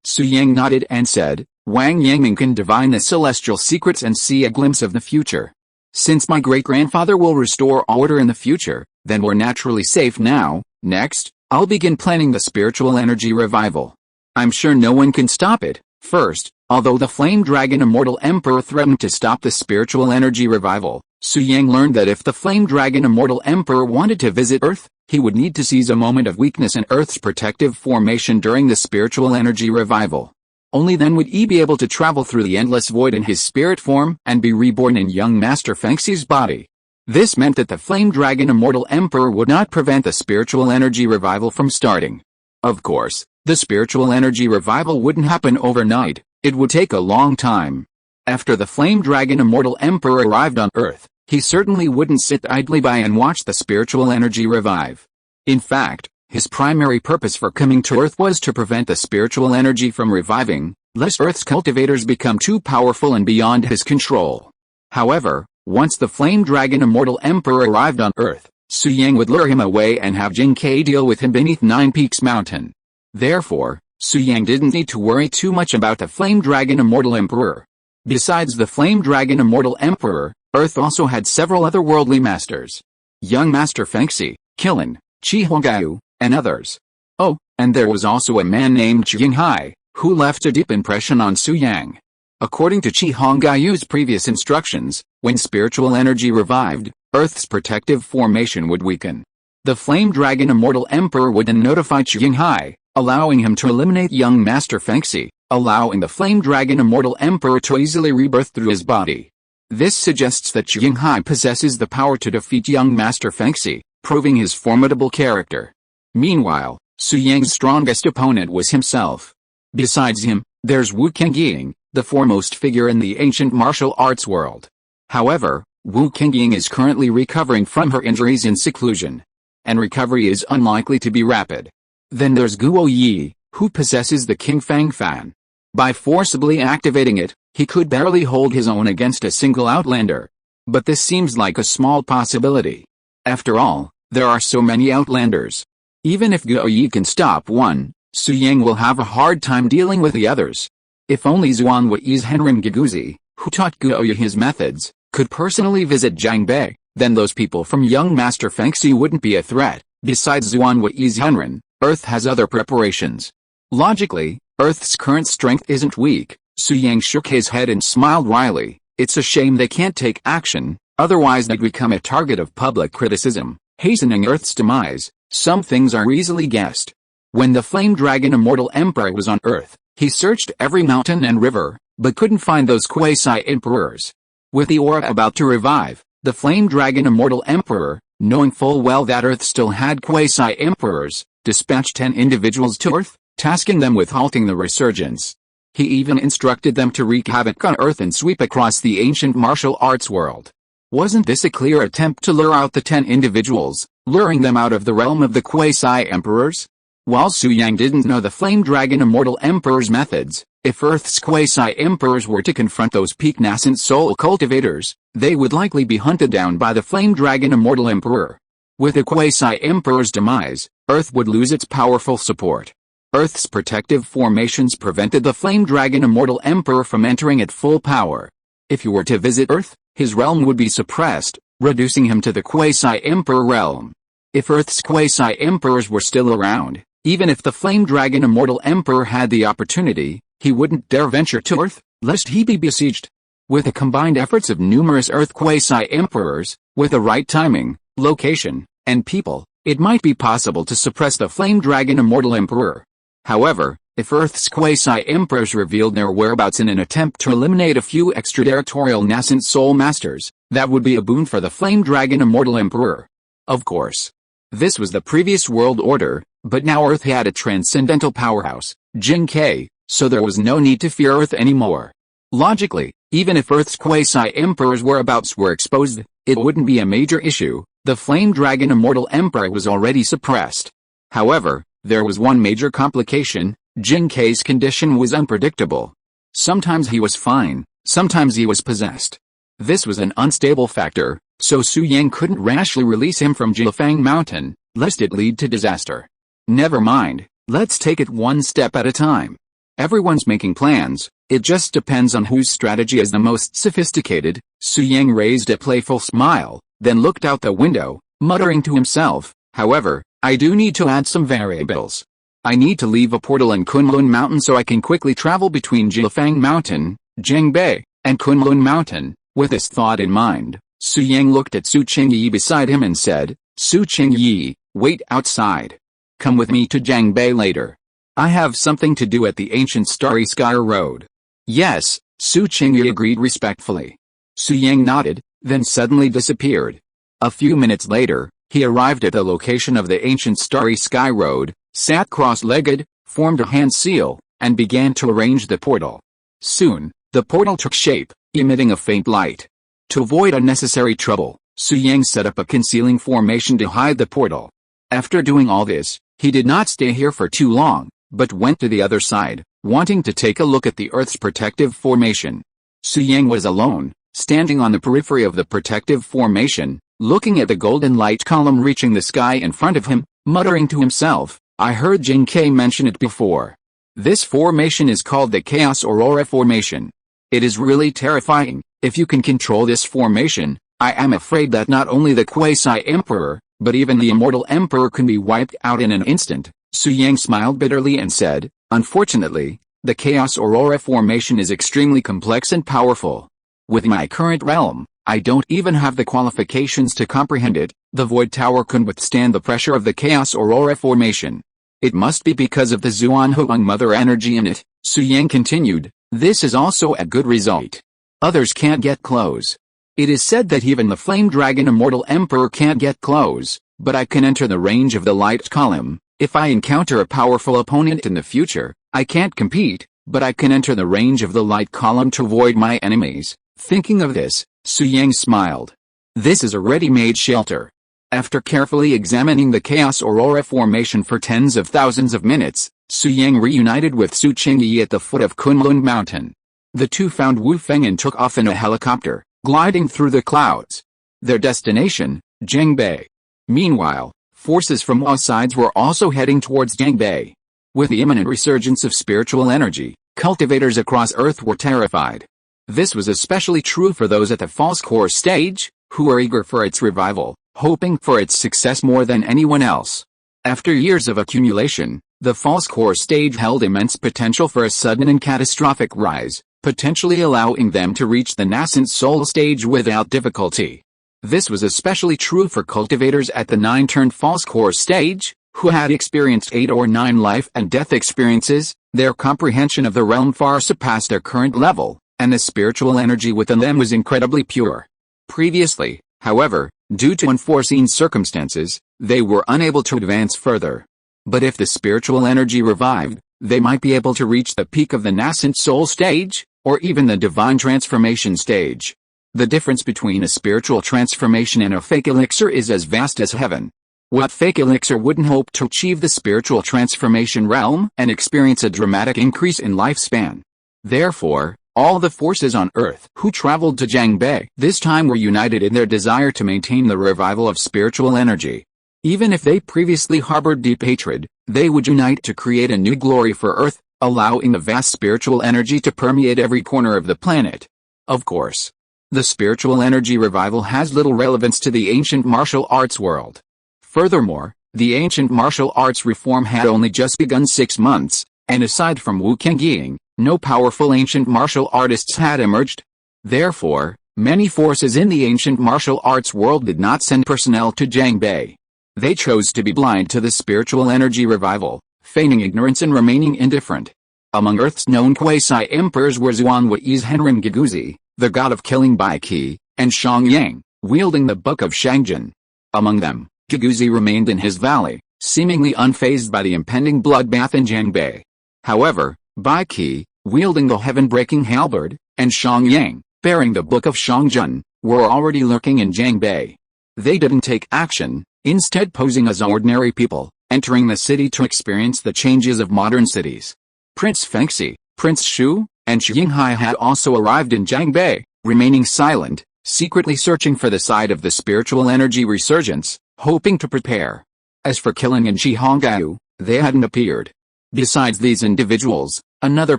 Su Yang nodded and said, Wang Yangming can divine the celestial secrets and see a glimpse of the future. Since my great-grandfather will restore order in the future, then we're naturally safe now. Next, I'll begin planning the spiritual energy revival. I'm sure no one can stop it. First, although the Flame Dragon Immortal Emperor threatened to stop the spiritual energy revival, Su Yang learned that if the Flame Dragon Immortal Emperor wanted to visit Earth, he would need to seize a moment of weakness in Earth's protective formation during the spiritual energy revival. Only then would he be able to travel through the endless void in his spirit form and be reborn in young Master Fengxi's body. This meant that the Flame Dragon Immortal Emperor would not prevent the spiritual energy revival from starting. Of course, the spiritual energy revival wouldn't happen overnight, it would take a long time. After the Flame Dragon Immortal Emperor arrived on Earth, he certainly wouldn't sit idly by and watch the spiritual energy revive. In fact, his primary purpose for coming to Earth was to prevent the spiritual energy from reviving, lest Earth's cultivators become too powerful and beyond his control. However, once the Flame Dragon Immortal Emperor arrived on Earth, Su Yang would lure him away and have Jing Kai deal with him beneath Nine Peaks Mountain. Therefore, Su Yang didn't need to worry too much about the Flame Dragon Immortal Emperor. Besides the Flame Dragon Immortal Emperor, Earth also had several other worldly masters. Young Master Fengxi, Qilin, Qi Hongyu, and others. Oh, and there was also a man named Jinghai, who left a deep impression on Su Yang. According to Qi Hongyu's previous instructions, when spiritual energy revived, Earth's protective formation would weaken. The Flame Dragon Immortal Emperor would then notify Jinghai, allowing him to eliminate young Master Fengxi, allowing the Flame Dragon Immortal Emperor to easily rebirth through his body. This suggests that Jinghai possesses the power to defeat young Master Fengxi, proving his formidable character. Meanwhile, Su Yang's strongest opponent was himself. Besides him, there's Wu Kengying, the foremost figure in the ancient martial arts world. However, Wu Kengying is currently recovering from her injuries in seclusion, and recovery is unlikely to be rapid. Then there's Guo Yi, who possesses the King Fang Fan. By forcibly activating it, he could barely hold his own against a single outlander. But this seems like a small possibility. After all, there are so many outlanders. Even if Guo Yi can stop one, Su Yang will have a hard time dealing with the others. If only Zuan Wei's Henrim Giguzi, who taught Guo Yi his methods, could personally visit Zhang Bei, then those people from young Master Fengxi wouldn't be a threat. Besides Zuan Wei's Henrin, Earth has other preparations. Logically, Earth's current strength isn't weak. Su Yang shook his head and smiled wryly. It's a shame they can't take action, otherwise they'd become a target of public criticism, hastening Earth's demise. Some things are easily guessed. When the Flame Dragon Immortal Emperor was on Earth, he searched every mountain and river, but couldn't find those quasi-emperors. With the aura about to revive, the Flame Dragon Immortal Emperor, knowing full well that Earth still had quasi-emperors, dispatched 10 individuals to Earth, tasking them with halting the resurgence. He even instructed them to wreak havoc on Earth and sweep across the ancient martial arts world. Wasn't this a clear attempt to lure out the 10 individuals, luring them out of the realm of the quasi-emperors? While Su Yang didn't know the Flame Dragon Immortal Emperor's methods, if Earth's quasi-emperors were to confront those peak nascent soul cultivators, they would likely be hunted down by the Flame Dragon Immortal Emperor. With the quasi-emperor's demise, Earth would lose its powerful support. Earth's protective formations prevented the Flame Dragon Immortal Emperor from entering at full power. If he were to visit Earth, his realm would be suppressed, reducing him to the quasi-emperor realm. If Earth's quasi-emperors were still around, even if the Flame Dragon Immortal Emperor had the opportunity, he wouldn't dare venture to Earth, lest he be besieged. With the combined efforts of numerous Earth quasi-emperors, with the right timing, location, and people, it might be possible to suppress the Flame Dragon Immortal Emperor. However, if Earth's quasi-emperors revealed their whereabouts in an attempt to eliminate a few extraterritorial nascent soul masters, that would be a boon for the Flame Dragon Immortal Emperor. Of course. This was the previous world order, but now Earth had a transcendental powerhouse, Jing Kai, so there was no need to fear Earth anymore. Logically, even if Earth's quasi-emperors' whereabouts were exposed, it wouldn't be a major issue. The Flame Dragon Immortal Emperor was already suppressed. However, there was one major complication. Jing Kai's condition was unpredictable. Sometimes he was fine, sometimes he was possessed. This was an unstable factor, so Su Yang couldn't rashly release him from Jilfang Mountain, lest it lead to disaster. Never mind, let's take it one step at a time. Everyone's making plans, it just depends on whose strategy is the most sophisticated. Su Yang raised a playful smile, then looked out the window, muttering to himself, however, I do need to add some variables. I need to leave a portal in Kunlun Mountain so I can quickly travel between Jilfang Mountain, Zhengbei, and Kunlun Mountain. With this thought in mind, Su Yang looked at Su Qingyi beside him and said, Su Qingyi, wait outside. Come with me to Zhengbei later. I have something to do at the ancient Starry Sky Road. Yes, Su Qingyi agreed respectfully. Su Yang nodded, then suddenly disappeared. A few minutes later, he arrived at the location of the ancient Starry Sky Road, sat cross-legged, formed a hand seal, and began to arrange the portal. Soon, the portal took shape, emitting a faint light. To avoid unnecessary trouble, Su Yang set up a concealing formation to hide the portal. After doing all this, he did not stay here for too long, but went to the other side, wanting to take a look at the Earth's protective formation. Su Yang was alone, standing on the periphery of the protective formation, looking at the golden light column reaching the sky in front of him, muttering to himself, I heard Jin K mention it before. This formation is called the Chaos Aurora Formation. It is really terrifying. If you can control this formation, I am afraid that not only the Quasi-Emperor, but even the Immortal Emperor can be wiped out in an instant. Su Yang smiled bitterly and said, unfortunately, the Chaos Aurora Formation is extremely complex and powerful. With my current realm, I don't even have the qualifications to comprehend it. The Void Tower couldn't withstand the pressure of the Chaos Aurora Formation. It must be because of the Zuan Huang Mother energy in it, Su Yang continued. This is also a good result. Others can't get close. It is said that even the Flame Dragon Immortal Emperor can't get close, but I can enter the range of the light column. If I encounter a powerful opponent in the future, I can't compete, but I can enter the range of the light column to avoid my enemies. Thinking of this, Su Yang smiled. This is a ready-made shelter. After carefully examining the Chaos Aurora Formation for tens of thousands of minutes, Su Yang reunited with Su Qingyi at the foot of Kunlun Mountain. The two found Wu Feng and took off in a helicopter, gliding through the clouds. Their destination, Zhengbei. Meanwhile, forces from all sides were also heading towards Zhengbei. With the imminent resurgence of spiritual energy, cultivators across Earth were terrified. This was especially true for those at the false core stage, who were eager for its revival, hoping for its success more than anyone else. After years of accumulation, the false core stage held immense potential for a sudden and catastrophic rise, potentially allowing them to reach the nascent soul stage without difficulty. This was especially true for cultivators at the 9-turn false core stage, who had experienced 8 or 9 life and death experiences. Their comprehension of the realm far surpassed their current level, and the spiritual energy within them was incredibly pure. Previously, however, due to unforeseen circumstances, they were unable to advance further. But if the spiritual energy revived, they might be able to reach the peak of the nascent soul stage, or even the divine transformation stage. The difference between a spiritual transformation and a fake elixir is as vast as heaven. What fake elixir wouldn't hope to achieve the spiritual transformation realm and experience a dramatic increase in lifespan? Therefore, all the forces on Earth who traveled to Zhengbei this time were united in their desire to maintain the revival of spiritual energy. Even if they previously harbored deep hatred, they would unite to create a new glory for Earth, allowing the vast spiritual energy to permeate every corner of the planet. Of course, the spiritual energy revival has little relevance to the ancient martial arts world. Furthermore, the ancient martial arts reform had only just begun 6 months, and aside from Wu Kengying, no powerful ancient martial artists had emerged. Therefore, many forces in the ancient martial arts world did not send personnel to Zhengbei. They chose to be blind to the spiritual energy revival, feigning ignorance and remaining indifferent. Among Earth's known quasi-emperors were Zuan Wui's Henrim Giguzi, the god of killing by Qi, and Shang Yang, wielding the Book of Shangjian. Among them, Giguzi remained in his valley, seemingly unfazed by the impending bloodbath in Zhengbei. However, Bai Qi, wielding the heaven-breaking halberd, and Shang Yang, bearing the Book of Shangjian, were already lurking in Zhengbei. They didn't take action, instead posing as ordinary people, entering the city to experience the changes of modern cities. Prince Fengxi, Prince Shu, and Xinghai had also arrived in Zhengbei, remaining silent, secretly searching for the site of the spiritual energy resurgence, hoping to prepare. As for Killing and Jihongao, they hadn't appeared. Besides these individuals, another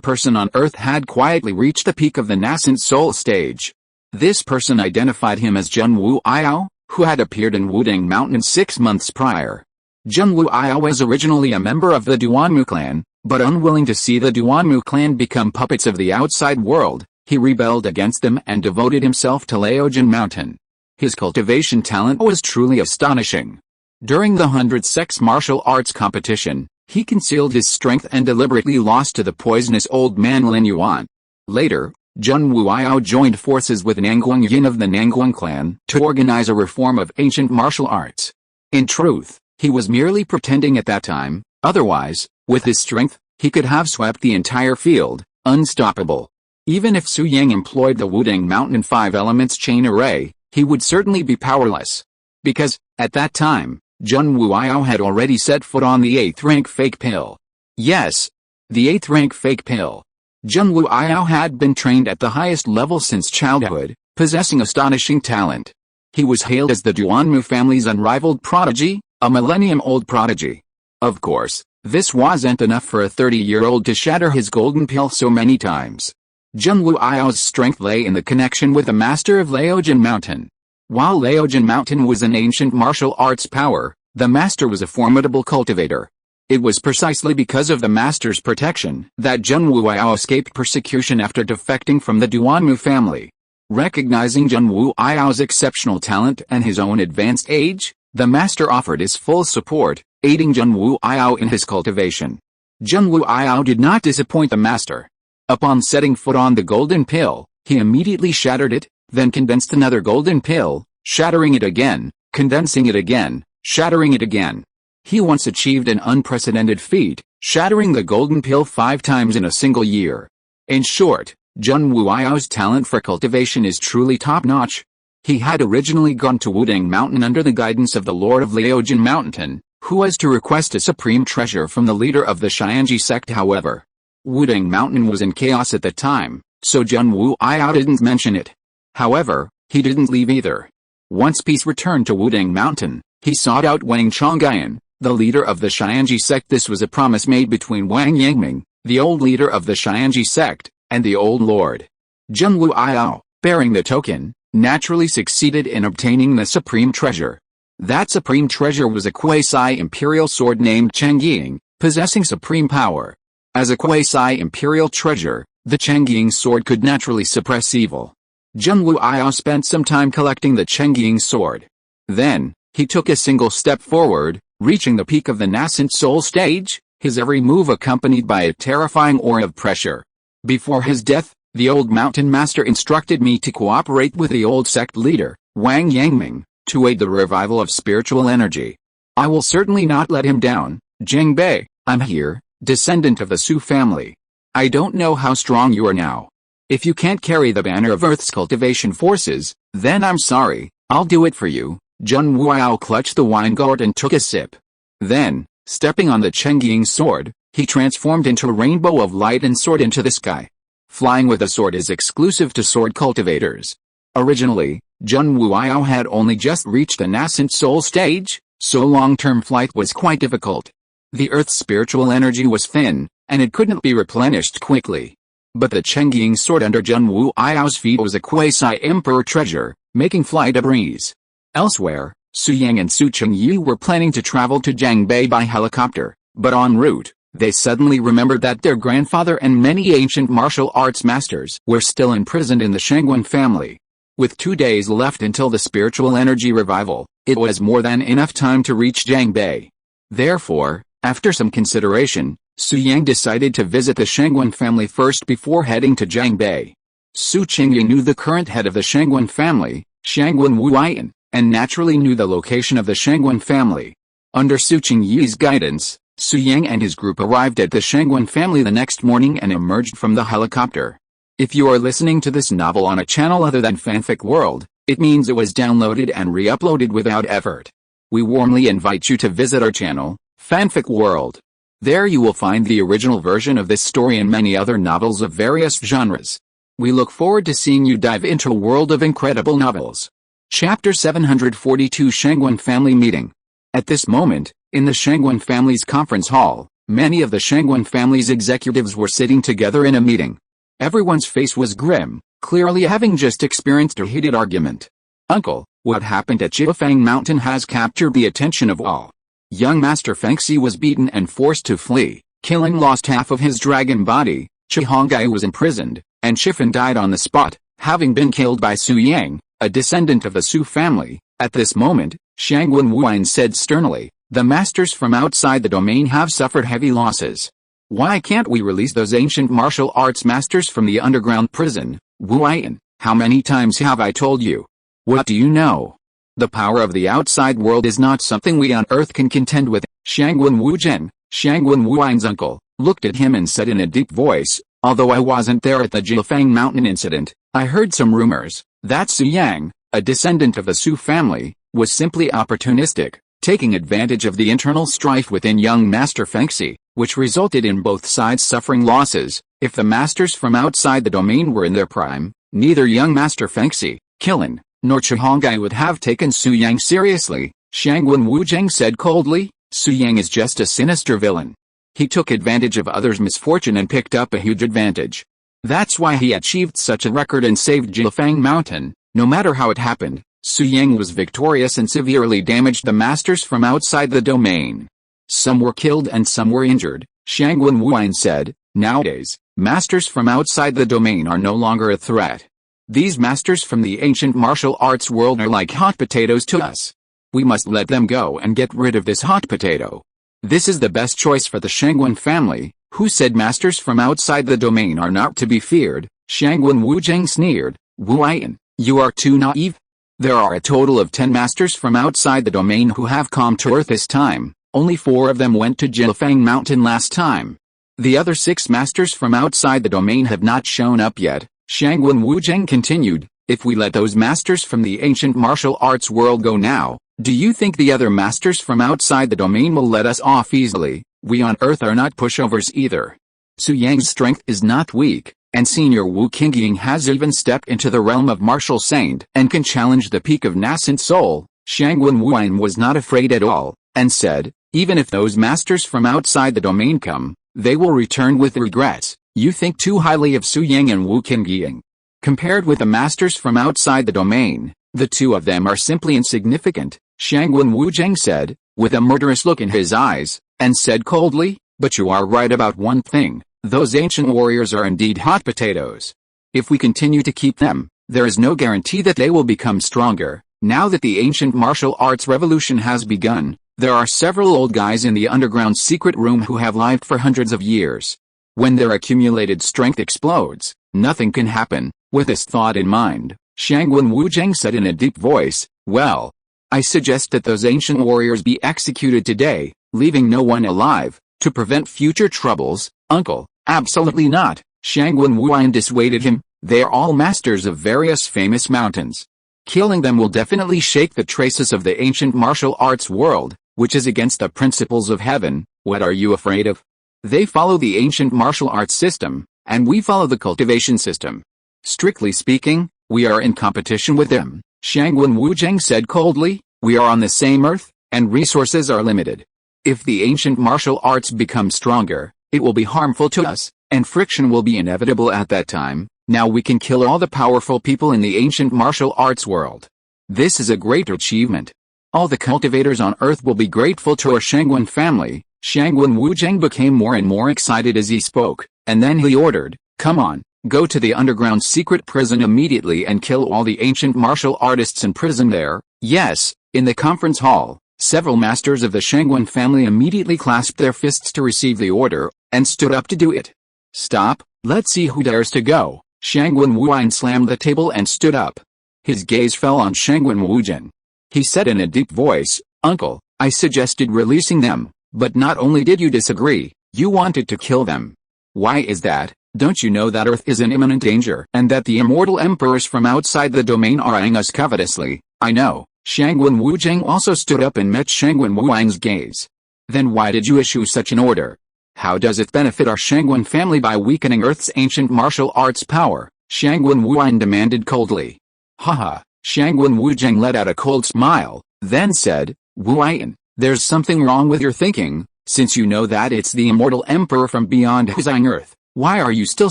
person on Earth had quietly reached the peak of the nascent soul stage. This person identified him as Zhen Wu'ao, who had appeared in Wuding Mountain 6 months prior. Zhen Wu'ao was originally a member of the Duanmu clan, but unwilling to see the Duanmu clan become puppets of the outside world, he rebelled against them and devoted himself to Laojin Mountain. His cultivation talent was truly astonishing. During the 100 sex martial arts competition, he concealed his strength and deliberately lost to the poisonous old man Lin Yuan. Later, Zhen Wu'ao joined forces with Nanguang Yin of the Nanguang clan to organize a reform of ancient martial arts. In truth, he was merely pretending at that time, otherwise, with his strength, he could have swept the entire field, unstoppable. Even if Su Yang employed the Wuding Mountain 5 elements chain array, he would certainly be powerless. Because, at that time, Zhen Wu'ao had already set foot on the 8th rank fake pill. Yes, the 8th rank fake pill. Zhen Wu'ao had been trained at the highest level since childhood, possessing astonishing talent. He was hailed as the Duanmu family's unrivaled prodigy, a millennium-old prodigy. Of course, this wasn't enough for a 30-year-old to shatter his golden pill so many times. Zhen Wu'ao's strength lay in the connection with the master of Laojin Mountain. While Laojin Mountain was an ancient martial arts power, the master was a formidable cultivator. It was precisely because of the master's protection that Zhen Wu'ao escaped persecution after defecting from the Duanmu family. Recognizing Zhen Wu'ao's exceptional talent and his own advanced age, the master offered his full support, aiding Zhen Wu'ao in his cultivation. Zhen Wu'ao did not disappoint the master. Upon setting foot on the golden pill, he immediately shattered it, then condensed another golden pill, shattering it again, condensing it again, shattering it again. He once achieved an unprecedented feat, shattering the golden pill 5 times in a single year. In short, Zhen Wu'ao's talent for cultivation is truly top-notch. He had originally gone to Wuding Mountain under the guidance of the Lord of Laojin Mountain, who was to request a supreme treasure from the leader of the Xianji sect. However, Wuding Mountain was in chaos at the time, so Zhen Wu'ao didn't mention it. However, he didn't leave either. Once peace returned to Wuding Mountain, he sought out Wang Chongyan, the leader of the Xianji sect. This was a promise made between Wang Yangming, the old leader of the Xianji sect, and the old lord. Zhen Wu'ao, bearing the token, naturally succeeded in obtaining the supreme treasure. That supreme treasure was a quasi-imperial sword named Chengying, possessing supreme power. As a quasi-imperial treasure, the Chengying sword could naturally suppress evil. Zhen Wu'ao spent some time collecting the Chengying sword. Then, he took a single step forward, reaching the peak of the nascent soul stage, his every move accompanied by a terrifying aura of pressure. Before his death, the old mountain master instructed me to cooperate with the old sect leader, Wang Yangming, to aid the revival of spiritual energy. I will certainly not let him down. Zhang Bei, I'm here, descendant of the Su family. I don't know how strong you are now. If you can't carry the banner of Earth's cultivation forces, then I'm sorry, I'll do it for you. Zhen Wu'ao clutched the wine gourd and took a sip. Then, stepping on the Chengying sword, he transformed into a rainbow of light and soared into the sky. Flying with a sword is exclusive to sword cultivators. Originally, Zhen Wu'ao had only just reached the nascent soul stage, so long-term flight was quite difficult. The Earth's spiritual energy was thin, and it couldn't be replenished quickly. But the Chengying sword under Zhen Wu'ao's feet was a quasi-emperor treasure, making flight a breeze. Elsewhere, Su Yang and Su Chengyi were planning to travel to Jiangbei by helicopter, but en route, they suddenly remembered that their grandfather and many ancient martial arts masters were still imprisoned in the Shangguan family. With 2 days left until the spiritual energy revival, it was more than enough time to reach Jiangbei. Therefore, after some consideration, Su Yang decided to visit the Shangguan family first before heading to Jiangbei. Su Chengyi knew the current head of the Shangguan family, Shangguan Wuyan, and naturally knew the location of the Shangguan family. Under Su Chengyi's guidance, Su Yang and his group arrived at the Shangguan family the next morning and emerged from the helicopter. If you are listening to this novel on a channel other than Fanfic World, it means it was downloaded and re-uploaded without effort. We warmly invite you to visit our channel, Fanfic World. There you will find the original version of this story and many other novels of various genres. We look forward to seeing you dive into a world of incredible novels. Chapter 742 Shangguan Family Meeting. At this moment, in the Shangguan family's conference hall, many of the Shangguan family's executives were sitting together in a meeting. Everyone's face was grim, clearly having just experienced a heated argument. Uncle, what happened at Jifang Mountain has captured the attention of all. Young Master Fengxi was beaten and forced to flee. Qilin lost half of his dragon body, Chihongai was imprisoned, and Shifan died on the spot, having been killed by Su Yang, a descendant of the Su family. At this moment, Shangguan Wuan said sternly, the masters from outside the domain have suffered heavy losses. Why can't we release those ancient martial arts masters from the underground prison? Wuan, how many times have I told you? What do you know? The power of the outside world is not something we on earth can contend with. Shangguan Wuzhen, Shangguan Wuan's uncle, looked at him and said in a deep voice, although I wasn't there at the Jifang Mountain incident, I heard some rumors that Su Yang, a descendant of the Su family, was simply opportunistic, taking advantage of the internal strife within young Master Fengxi, which resulted in both sides suffering losses. If the masters from outside the domain were in their prime, neither young Master Fengxi, Qilin, nor Chihongai would have taken Su Yang seriously. Shangguan Wuzheng said coldly, Su Yang is just a sinister villain. He took advantage of others' misfortune and picked up a huge advantage. That's why he achieved such a record and saved Jifang Mountain. No matter how it happened, Su Yang was victorious and severely damaged the masters from outside the domain. Some were killed and some were injured, Shangguan Wuan said. Nowadays, masters from outside the domain are no longer a threat. These masters from the ancient martial arts world are like hot potatoes to us. We must let them go and get rid of this hot potato. This is the best choice for the Shangguan family. Who said masters from outside the domain are not to be feared? Shangguan Wuzheng sneered. Wuan, you are too naive. There are a total of 10 masters from outside the domain who have come to Earth this time. Only 4 of them went to Jifang Mountain last time. The other 6 masters from outside the domain have not shown up yet. Shangguan Wuzheng continued, if we let those masters from the ancient martial arts world go now, do you think the other masters from outside the domain will let us off easily? We on Earth are not pushovers either. Su Yang's strength is not weak, and Senior Wu Qingying has even stepped into the realm of martial saint and can challenge the peak of nascent soul. Shangguan Wuan was not afraid at all, and said, even if those masters from outside the domain come, they will return with regrets. You think too highly of Su Yang and Wu Qingying. Compared with the masters from outside the domain, the two of them are simply insignificant, Shangguan Wuzheng said, with a murderous look in his eyes, and said coldly, but you are right about one thing, those ancient warriors are indeed hot potatoes. If we continue to keep them, there is no guarantee that they will become stronger. Now that the ancient martial arts revolution has begun, there are several old guys in the underground secret room who have lived for hundreds of years. When their accumulated strength explodes, nothing can happen. With this thought in mind, Shangguan Wuzheng said in a deep voice, well, I suggest that those ancient warriors be executed today, leaving no one alive, to prevent future troubles. Uncle, absolutely not, Shangguan Wuan dissuaded him, they are all masters of various famous mountains. Killing them will definitely shake the traces of the ancient martial arts world, which is against the principles of heaven. What are you afraid of? They follow the ancient martial arts system, and we follow the cultivation system. Strictly speaking, we are in competition with them, Shangguan Wuzheng said coldly. We are on the same earth, and resources are limited. If the ancient martial arts become stronger, it will be harmful to us, and friction will be inevitable at that time. Now we can kill all the powerful people in the ancient martial arts world. This is a great achievement. All the cultivators on Earth will be grateful to our Shangguan family. Shangguan Wuzheng became more and more excited as he spoke, and then he ordered, come on, go to the underground secret prison immediately and kill all the ancient martial artists in prison there. Yes, in the conference hall, several masters of the Shangguan family immediately clasped their fists to receive the order, and stood up to do it. Stop, let's see who dares to go. Shangguan Wuan slammed the table and stood up. His gaze fell on Shangguan Wuzhen. He said in a deep voice, Uncle, I suggested releasing them, but not only did you disagree, you wanted to kill them. Why is that? Don't you know that Earth is in imminent danger and that the immortal emperors from outside the domain are eyeing us covetously? I know. Shangguan Wuzheng also stood up and met Shangguan Wuan's gaze. Then why did you issue such an order? How does it benefit our Shangguan family by weakening Earth's ancient martial arts power? Shangwen Wuan demanded coldly. Haha, Shangwen Wuzheng let out a cold smile, then said, Wuan, there's something wrong with your thinking, since you know that it's the Immortal Emperor from beyond Huzang Earth. Why are you still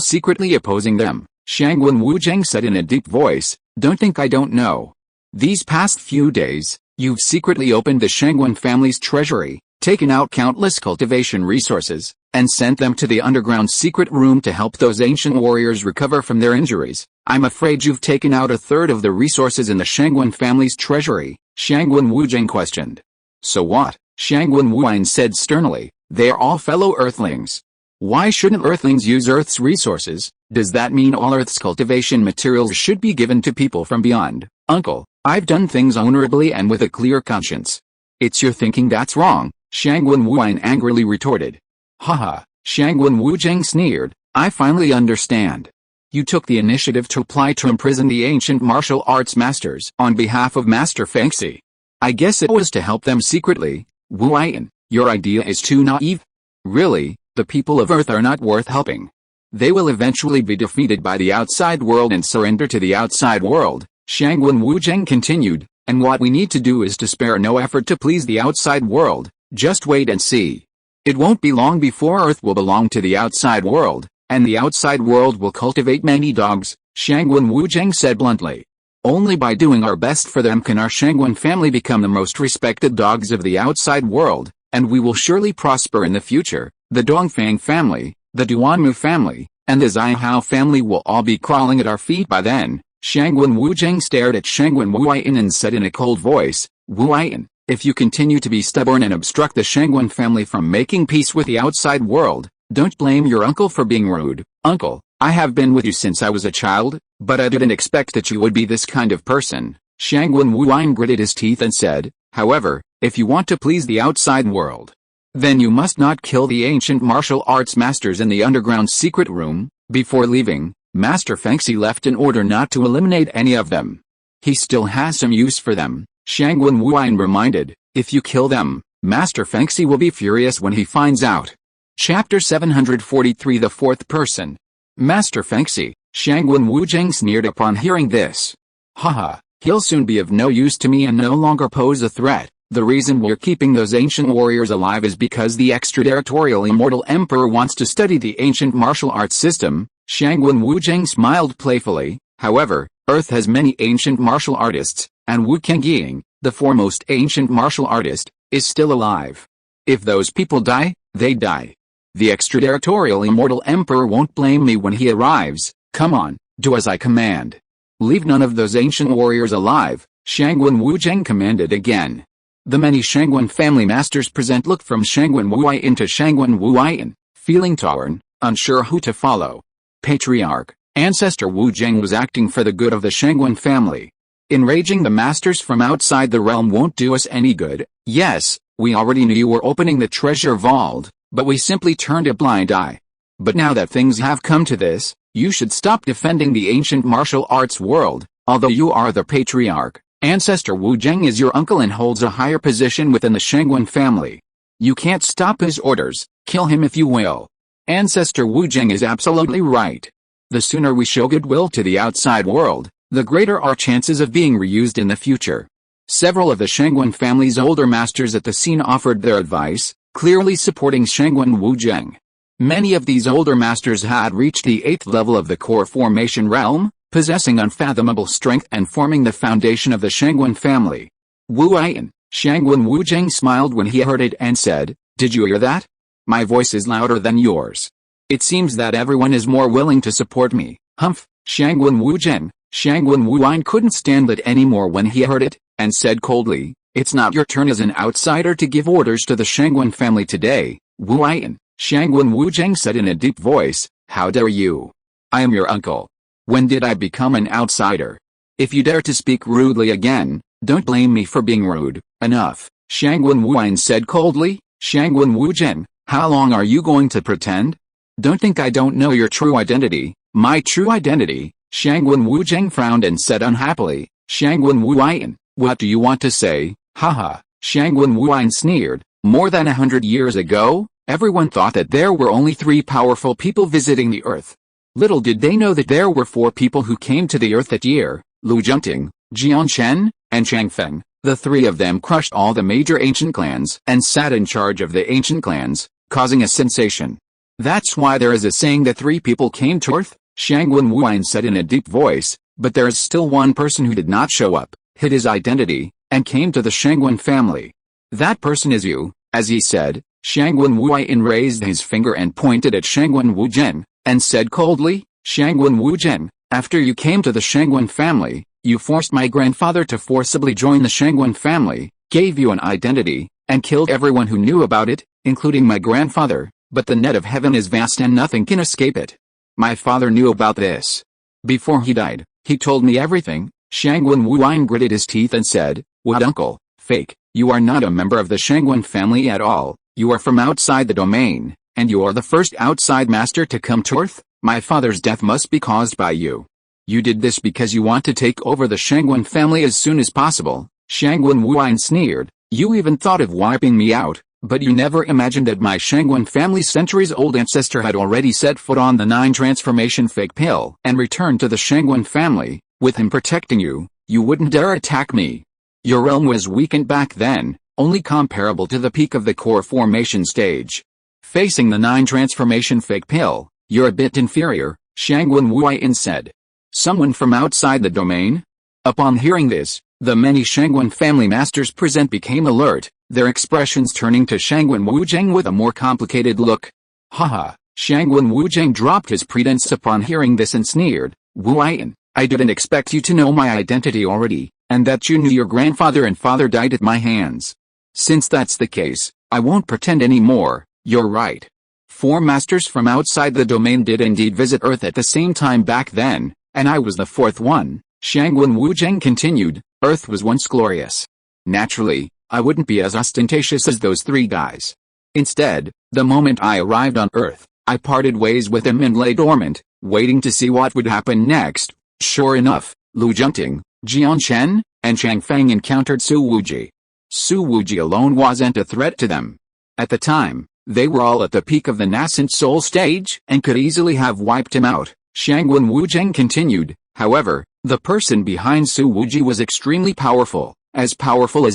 secretly opposing them? Shangwen Wuzheng said in a deep voice, don't think I don't know. These past few days, you've secretly opened the Shangwen family's treasury, taken out countless cultivation resources, and sent them to the underground secret room to help those ancient warriors recover from their injuries. I'm afraid you've taken out a third of the resources in the Shangwen family's treasury, Shangwen Wuzheng questioned. So what? Shangwen Wuan said sternly, they're all fellow Earthlings. Why shouldn't Earthlings use Earth's resources? Does that mean all Earth's cultivation materials should be given to people from beyond? Uncle, I've done things honorably and with a clear conscience. It's your thinking that's wrong, Shangwen Wuan angrily retorted. Haha, Shangwen Wuzheng sneered, I finally understand. You took the initiative to apply to imprison the ancient martial arts masters on behalf of Master Fengxi. I guess it was to help them secretly. Wuan, your idea is too naive. Really, the people of Earth are not worth helping. They will eventually be defeated by the outside world and surrender to the outside world, Shangwen Wuzheng continued, and what we need to do is to spare no effort to please the outside world, just wait and see. It won't be long before Earth will belong to the outside world, and the outside world will cultivate many dogs, Shangwen Wuzheng said bluntly. Only by doing our best for them can our Shangwen family become the most respected dogs of the outside world, and we will surely prosper in the future. The Dongfang family, the Duanmu family, and the Zhaihao family will all be crawling at our feet by then. Shangwen Wuzheng stared at Shangwen Wuan and said in a cold voice, Wuan, if you continue to be stubborn and obstruct the Shangwen family from making peace with the outside world, don't blame your uncle for being rude. Uncle, I have been with you since I was a child, but I didn't expect that you would be this kind of person. Shangwen Wuan gritted his teeth and said, however, if you want to please the outside world, then you must not kill the ancient martial arts masters in the underground secret room. Before leaving, Master Fengxi left an order not to eliminate any of them. He still has some use for them, Shangwen Wuan reminded. If you kill them, Master Fengxi will be furious when he finds out. Chapter 743 The Fourth Person. Master Fengxi, Shangwen Wuzheng sneered upon hearing this. Haha, he'll soon be of no use to me and no longer pose a threat. The reason we're keeping those ancient warriors alive is because the extraterritorial Immortal Emperor wants to study the ancient martial arts system. Shangwen Wuzheng smiled playfully. However, Earth has many ancient martial artists, and Wu Kengying, the foremost ancient martial artist, is still alive. If those people die, they die. The extraterritorial Immortal Emperor won't blame me when he arrives. Come on, do as I command. Leave none of those ancient warriors alive, Shangwen Wuzheng commanded again. The many Shangwen family masters present looked from Shangwen Wuan to Shangwen Wuan, feeling torn, unsure who to follow. Patriarch, Ancestor Wuzheng was acting for the good of the Shangwen family. Enraging the masters from outside the realm won't do us any good. Yes, we already knew you were opening the treasure vault, but we simply turned a blind eye. But now that things have come to this, you should stop defending the ancient martial arts world. Although you are the patriarch, Ancestor Wuzheng is your uncle and holds a higher position within the Shangwen family. You can't stop his orders, kill him if you will. Ancestor Wuzheng is absolutely right. The sooner we show goodwill to the outside world, the greater our chances of being reused in the future. Several of the Shangwen family's older masters at the scene offered their advice, clearly supporting Shangwen Wuzheng. Many of these older masters had reached the 8th level of the core formation realm, possessing unfathomable strength and forming the foundation of the Shangwen family. Wuan, Shangwen Wuzheng smiled when he heard it and said, did you hear that? My voice is louder than yours. It seems that everyone is more willing to support me. Humph, Shangwen Wuzheng. Shangwen Wuan couldn't stand it anymore when he heard it, and said coldly, it's not your turn as an outsider to give orders to the Shangwen family today. Wuan, Shangwen Wuzheng said in a deep voice, how dare you? I am your uncle. When did I become an outsider? If you dare to speak rudely again, don't blame me for being rude. Enough, Shangwen Wuan said coldly. Shangwen Wuzheng, how long are you going to pretend? Don't think I don't know your true identity. My true identity? Shangwen Wuzheng frowned and said unhappily. Shangwen Wuan, what do you want to say? Haha, Shangwen Wuan sneered. More than 100 years ago, everyone thought that there were only 3 powerful people visiting the earth. Little did they know that there were 4 people who came to the earth that year: Lu Junting, Jian Shen, and Chang Feng. The 3 of them crushed all the major ancient clans and sat in charge of the ancient clans, causing a sensation. That's why there is a saying that 3 people came to earth, Shangwen Wuan said in a deep voice, but there is still one person who did not show up, hid his identity, and came to the Shangwen family. That person is you, as he said. Shangwen Wuan raised his finger and pointed at Shangwen Wuzhen, and said coldly, Shangwen Wuzhen, after you came to the Shangwen family, you forced my grandfather to forcibly join the Shangwen family, gave you an identity, and killed everyone who knew about it, including my grandfather, but the net of heaven is vast and nothing can escape it. My father knew about this. Before he died, he told me everything. Shangwen Wuan gritted his teeth and said, What uncle, fake, you are not a member of the Shangwen family at all, you are from outside the domain, and you are the first outside master to come to earth. My father's death must be caused by you. You did this because you want to take over the Shangwen family as soon as possible. Shangwen Wuan sneered, you even thought of wiping me out, but you never imagined that my Shangwen family's centuries-old ancestor had already set foot on the 9 transformation fake pill and returned to the Shangwen family. With him protecting you, you wouldn't dare attack me. Your realm was weakened back then, only comparable to the peak of the core formation stage. Facing the 9 transformation fake pill, you're a bit inferior, Shangwen Wuan said. Someone from outside the domain? Upon hearing this, the many Shangwen family masters present became alert, their expressions turning to Shangwen Wuzheng with a more complicated look. Haha, Shangwen Wuzheng dropped his pretense upon hearing this and sneered, Wuan, I didn't expect you to know my identity already, and that you knew your grandfather and father died at my hands. Since that's the case, I won't pretend anymore. You're right. 4 masters from outside the domain did indeed visit Earth at the same time back then, and I was the 4th one. Shangwen Wuzheng continued, Earth was once glorious. Naturally, I wouldn't be as ostentatious as those 3 guys. Instead, the moment I arrived on Earth, I parted ways with them and lay dormant, waiting to see what would happen next. Sure enough, Lu Junting, Jian Shen, and Chang Feng encountered Su Wuji. Su Wuji alone wasn't a threat to them. At the time, they were all at the peak of the nascent soul stage and could easily have wiped him out. Shangwen Wuzheng continued, however, the person behind Su Wuji was extremely powerful as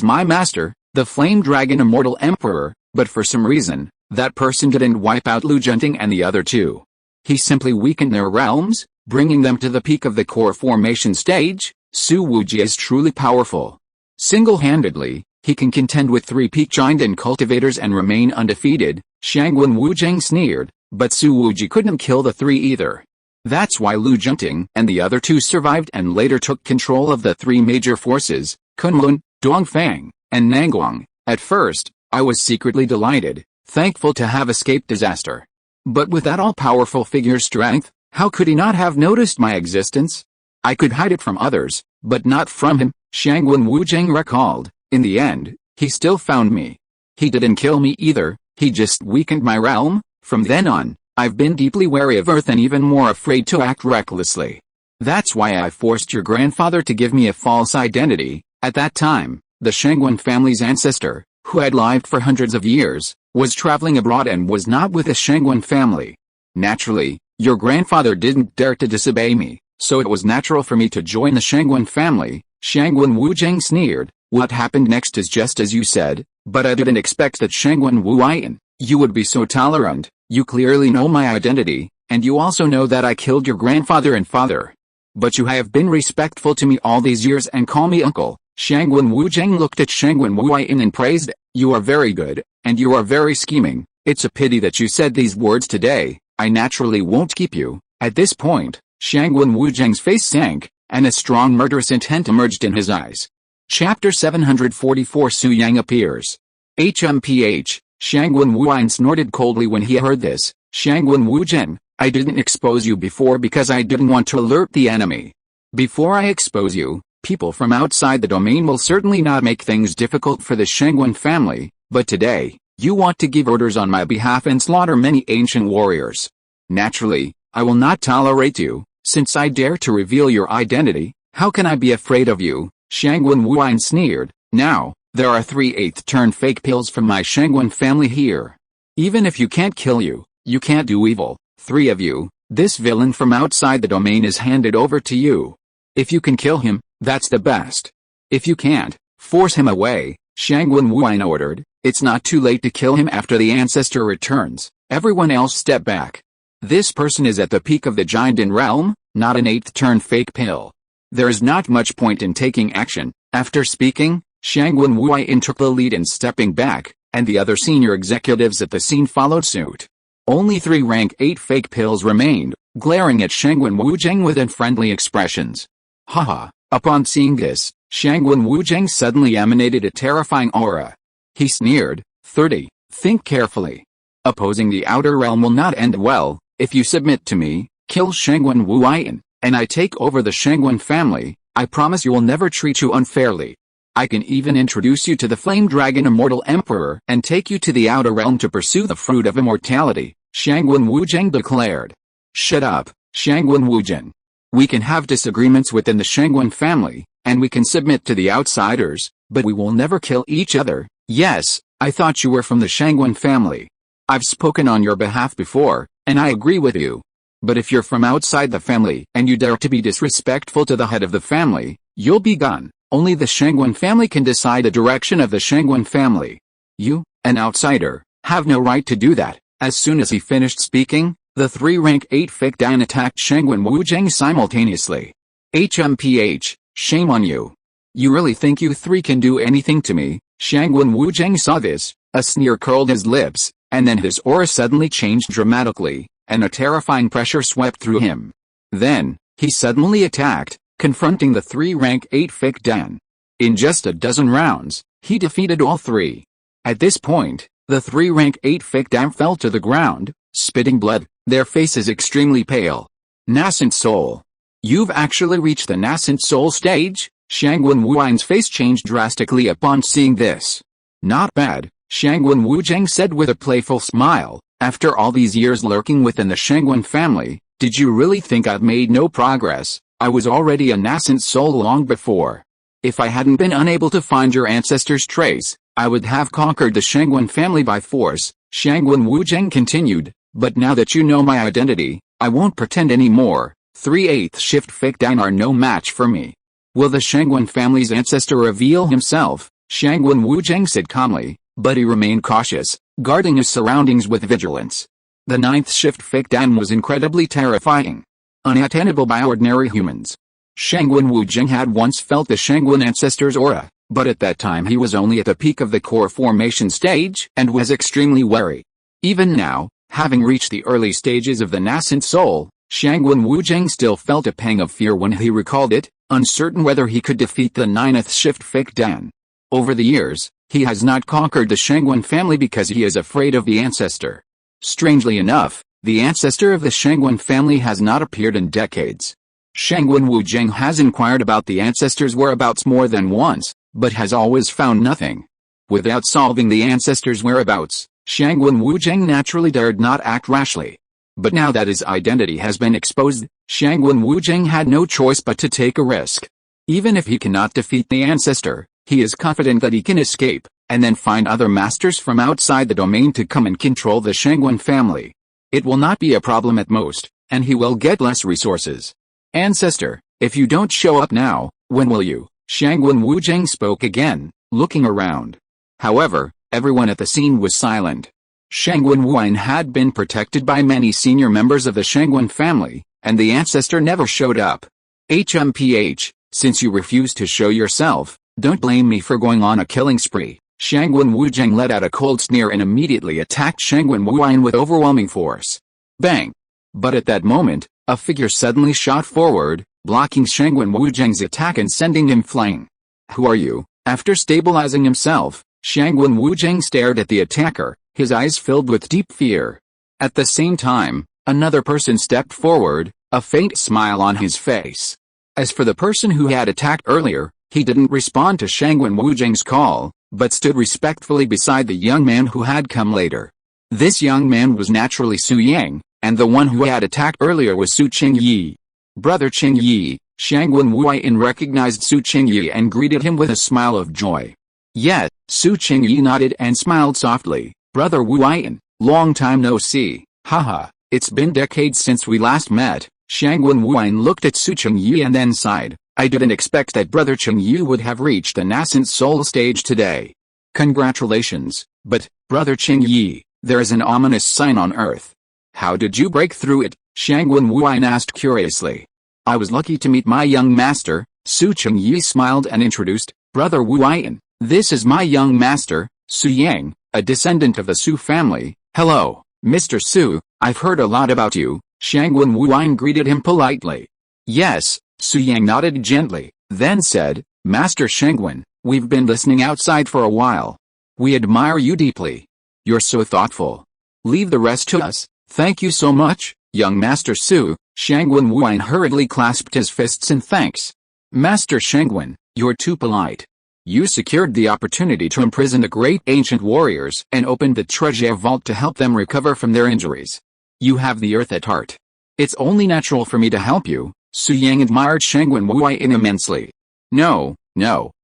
my master, the Flame Dragon Immortal Emperor, but for some reason, that person didn't wipe out Lu Junting and the other 2. He simply weakened their realms, bringing them to the peak of the core formation stage. Su Wuji is truly powerful. Single-handedly, he can contend with 3 peak giant and cultivators and remain undefeated. Shangwen Wuzheng sneered, but Su Wuji couldn't kill the 3 either. That's why Lu Junting and the other 2 survived and later took control of the 3 major forces, Kunlun, Dongfang, and Nanguang. At first, I was secretly delighted, thankful to have escaped disaster. But with that all-powerful figure's strength, how could he not have noticed my existence? I could hide it from others, but not from him, Shangwen Wuzheng recalled. In the end, he still found me. He didn't kill me either, he just weakened my realm. From then on, I've been deeply wary of Earth and even more afraid to act recklessly. That's why I forced your grandfather to give me a false identity. At that time, the Shangwen family's ancestor, who had lived for hundreds of years, was traveling abroad and was not with the Shangwen family. Naturally, your grandfather didn't dare to disobey me, so it was natural for me to join the Shangwen family. Shangwen Wuzheng sneered, what happened next is just as you said, but I didn't expect that Shangwen Wuan, you would be so tolerant. You clearly know my identity, and you also know that I killed your grandfather and father. But you have been respectful to me all these years and call me uncle. Shangwen Wuzheng looked at Shangwen Wuan and praised, you are very good, and you are very scheming. It's a pity that you said these words today. I naturally won't keep you. At this point, Shangwen Wuzheng's face sank, and a strong murderous intent emerged in his eyes. Chapter 744 Su Yang appears. HMPH. Shangwen Wuan snorted coldly when he heard this. Shangwen Wuzheng, I didn't expose you before because I didn't want to alert the enemy. Before I expose you, people from outside the domain will certainly not make things difficult for the Shangwen family, but today, you want to give orders on my behalf and slaughter many ancient warriors. Naturally, I will not tolerate you, since I dare to reveal your identity. How can I be afraid of you? Shangwen Wuan sneered. Now, there are 3 8th-turn fake pills from my Shangwen family here. Even if you can't kill you, you can't do evil. 3 of you, This villain from outside the domain is handed over to you. If you can kill him, that's the best. If you can't, force him away, Shangwen Wuan ordered. It's not too late to kill him after the ancestor returns. Everyone else step back. This person is at the peak of the Jianden realm, not an 8th turn fake pill. There is not much point in taking action. After speaking, Shangwen Wuan took the lead in stepping back, and the other senior executives at the scene followed suit. Only 3 rank 8 fake pills remained, glaring at Shangwen Wuzheng with unfriendly expressions. Haha. Upon seeing this, Shangwen Wuzheng suddenly emanated a terrifying aura. He sneered, 30, think carefully. Opposing the outer realm will not end well. If you submit to me, kill Shangwen Wuan, and I take over the Shangwen family, I promise you will never treat you unfairly. I can even introduce you to the Flame Dragon Immortal Emperor and take you to the outer realm to pursue the fruit of immortality, Shangwen Wuzheng declared. Shut up, Shangwen Wuzheng. We can have disagreements within the Shangwen family, and we can submit to the outsiders, but we will never kill each other. Yes, I thought you were from the Shangwen family. I've spoken on your behalf before, and I agree with you. But if you're from outside the family and you dare to be disrespectful to the head of the family, you'll be gone. Only the Shangwen family can decide the direction of the Shangwen family. You, an outsider, have no right to do that. As soon as he finished speaking, the 3 rank 8 fake Dan attacked Shangwen Wuzheng simultaneously. HMPH, shame on you. You really think you 3 can do anything to me? Shangwen Wuzheng saw this, a sneer curled his lips, and then his aura suddenly changed dramatically, and a terrifying pressure swept through him. Then, he suddenly attacked, confronting the 3 rank 8 fake Dan. In just a dozen rounds, he defeated all 3. At this point, the 3 rank 8 fake Dan fell to the ground, spitting blood, their faces extremely pale. Nascent soul. You've actually reached the nascent soul stage? Shangwen Wuan's face changed drastically upon seeing this. Not bad, Shangwen Wuzheng said with a playful smile. After all these years lurking within the Shangwen family, did you really think I've made no progress? I was already a nascent soul long before. If I hadn't been unable to find your ancestors' trace, I would have conquered the Shangwen family by force, Shangwen Wuzheng continued, but now that you know my identity, I won't pretend anymore. 3/8 shift fake Dan are no match for me. Will the Shangwen family's ancestor reveal himself? Shangwen Wuzheng said calmly, but he remained cautious, guarding his surroundings with vigilance. The 9th shift fake Dan was incredibly terrifying. Unattainable by ordinary humans. Shangwen Wuzheng had once felt the Shangwen ancestor's aura, but at that time he was only at the peak of the core formation stage and was extremely wary. Even now, having reached the early stages of the nascent soul, Shangwen Wuzheng still felt a pang of fear when he recalled it, uncertain whether he could defeat the 9th shift fake Dan. Over the years, he has not conquered the Shangwen family because he is afraid of the ancestor. Strangely enough, the ancestor of the Shangwen family has not appeared in decades. Shangwen Wuzheng has inquired about the ancestor's whereabouts more than once, but has always found nothing. Without solving the ancestor's whereabouts, Shangwen Wuzheng naturally dared not act rashly. But now that his identity has been exposed, Shangwen Wuzheng had no choice but to take a risk. Even if he cannot defeat the ancestor, he is confident that he can escape, and then find other masters from outside the domain to come and control the Shangwen family. It will not be a problem at most, and he will get less resources. Ancestor, if you don't show up now, when will you? Shangwen Wuzheng spoke again, looking around. However, everyone at the scene was silent. Shangwen Wuan had been protected by many senior members of the Shangwen family, and the ancestor never showed up. HMPH, since you refuse to show yourself, don't blame me for going on a killing spree. Shangwen Wuzheng let out a cold sneer and immediately attacked Shangwen Wuan with overwhelming force. Bang! But at that moment, a figure suddenly shot forward, blocking Shangwen Wuzheng's attack and sending him flying. Who are you? After stabilizing himself, Shangwen Wuzheng stared at the attacker, his eyes filled with deep fear. At the same time, another person stepped forward, a faint smile on his face. As for the person who had attacked earlier, he didn't respond to Shangwen Wuzheng's call, but stood respectfully beside the young man who had come later. This young man was naturally Su Yang, and the one who had attacked earlier was Su Qingyi. Brother Qingyi, Shangwen Wuan recognized Su Qingyi and greeted him with a smile of joy. Yes, Su Qingyi nodded and smiled softly. Brother Wuan, long time no see, haha. It's been decades since we last met. Shangwen Wuan looked at Su Chengyi and then sighed. I didn't expect that Brother Chengyi would have reached the nascent soul stage today. Congratulations, but, Brother Chengyi, there is an ominous sign on earth. How did you break through it? Shangwen Wuan asked curiously. I was lucky to meet my young master. Su Chengyi smiled and introduced, Brother Wuan, this is my young master, Su Yang, a descendant of the Su family. Hello, Mr. Su, I've heard a lot about you. Shangwen Wuan greeted him politely. Yes, Su Yang nodded gently, then said, Master Shangwen, we've been listening outside for a while. We admire you deeply. You're so thoughtful. Leave the rest to us. Thank you so much, young Master Su. Shangwen Wuan hurriedly clasped his fists in thanks. Master Shangwen, you're too polite. You secured the opportunity to imprison the great ancient warriors and opened the treasure vault to help them recover from their injuries. You have the earth at heart. It's only natural for me to help you. Su Yang admired Shangwen Wuan immensely. No,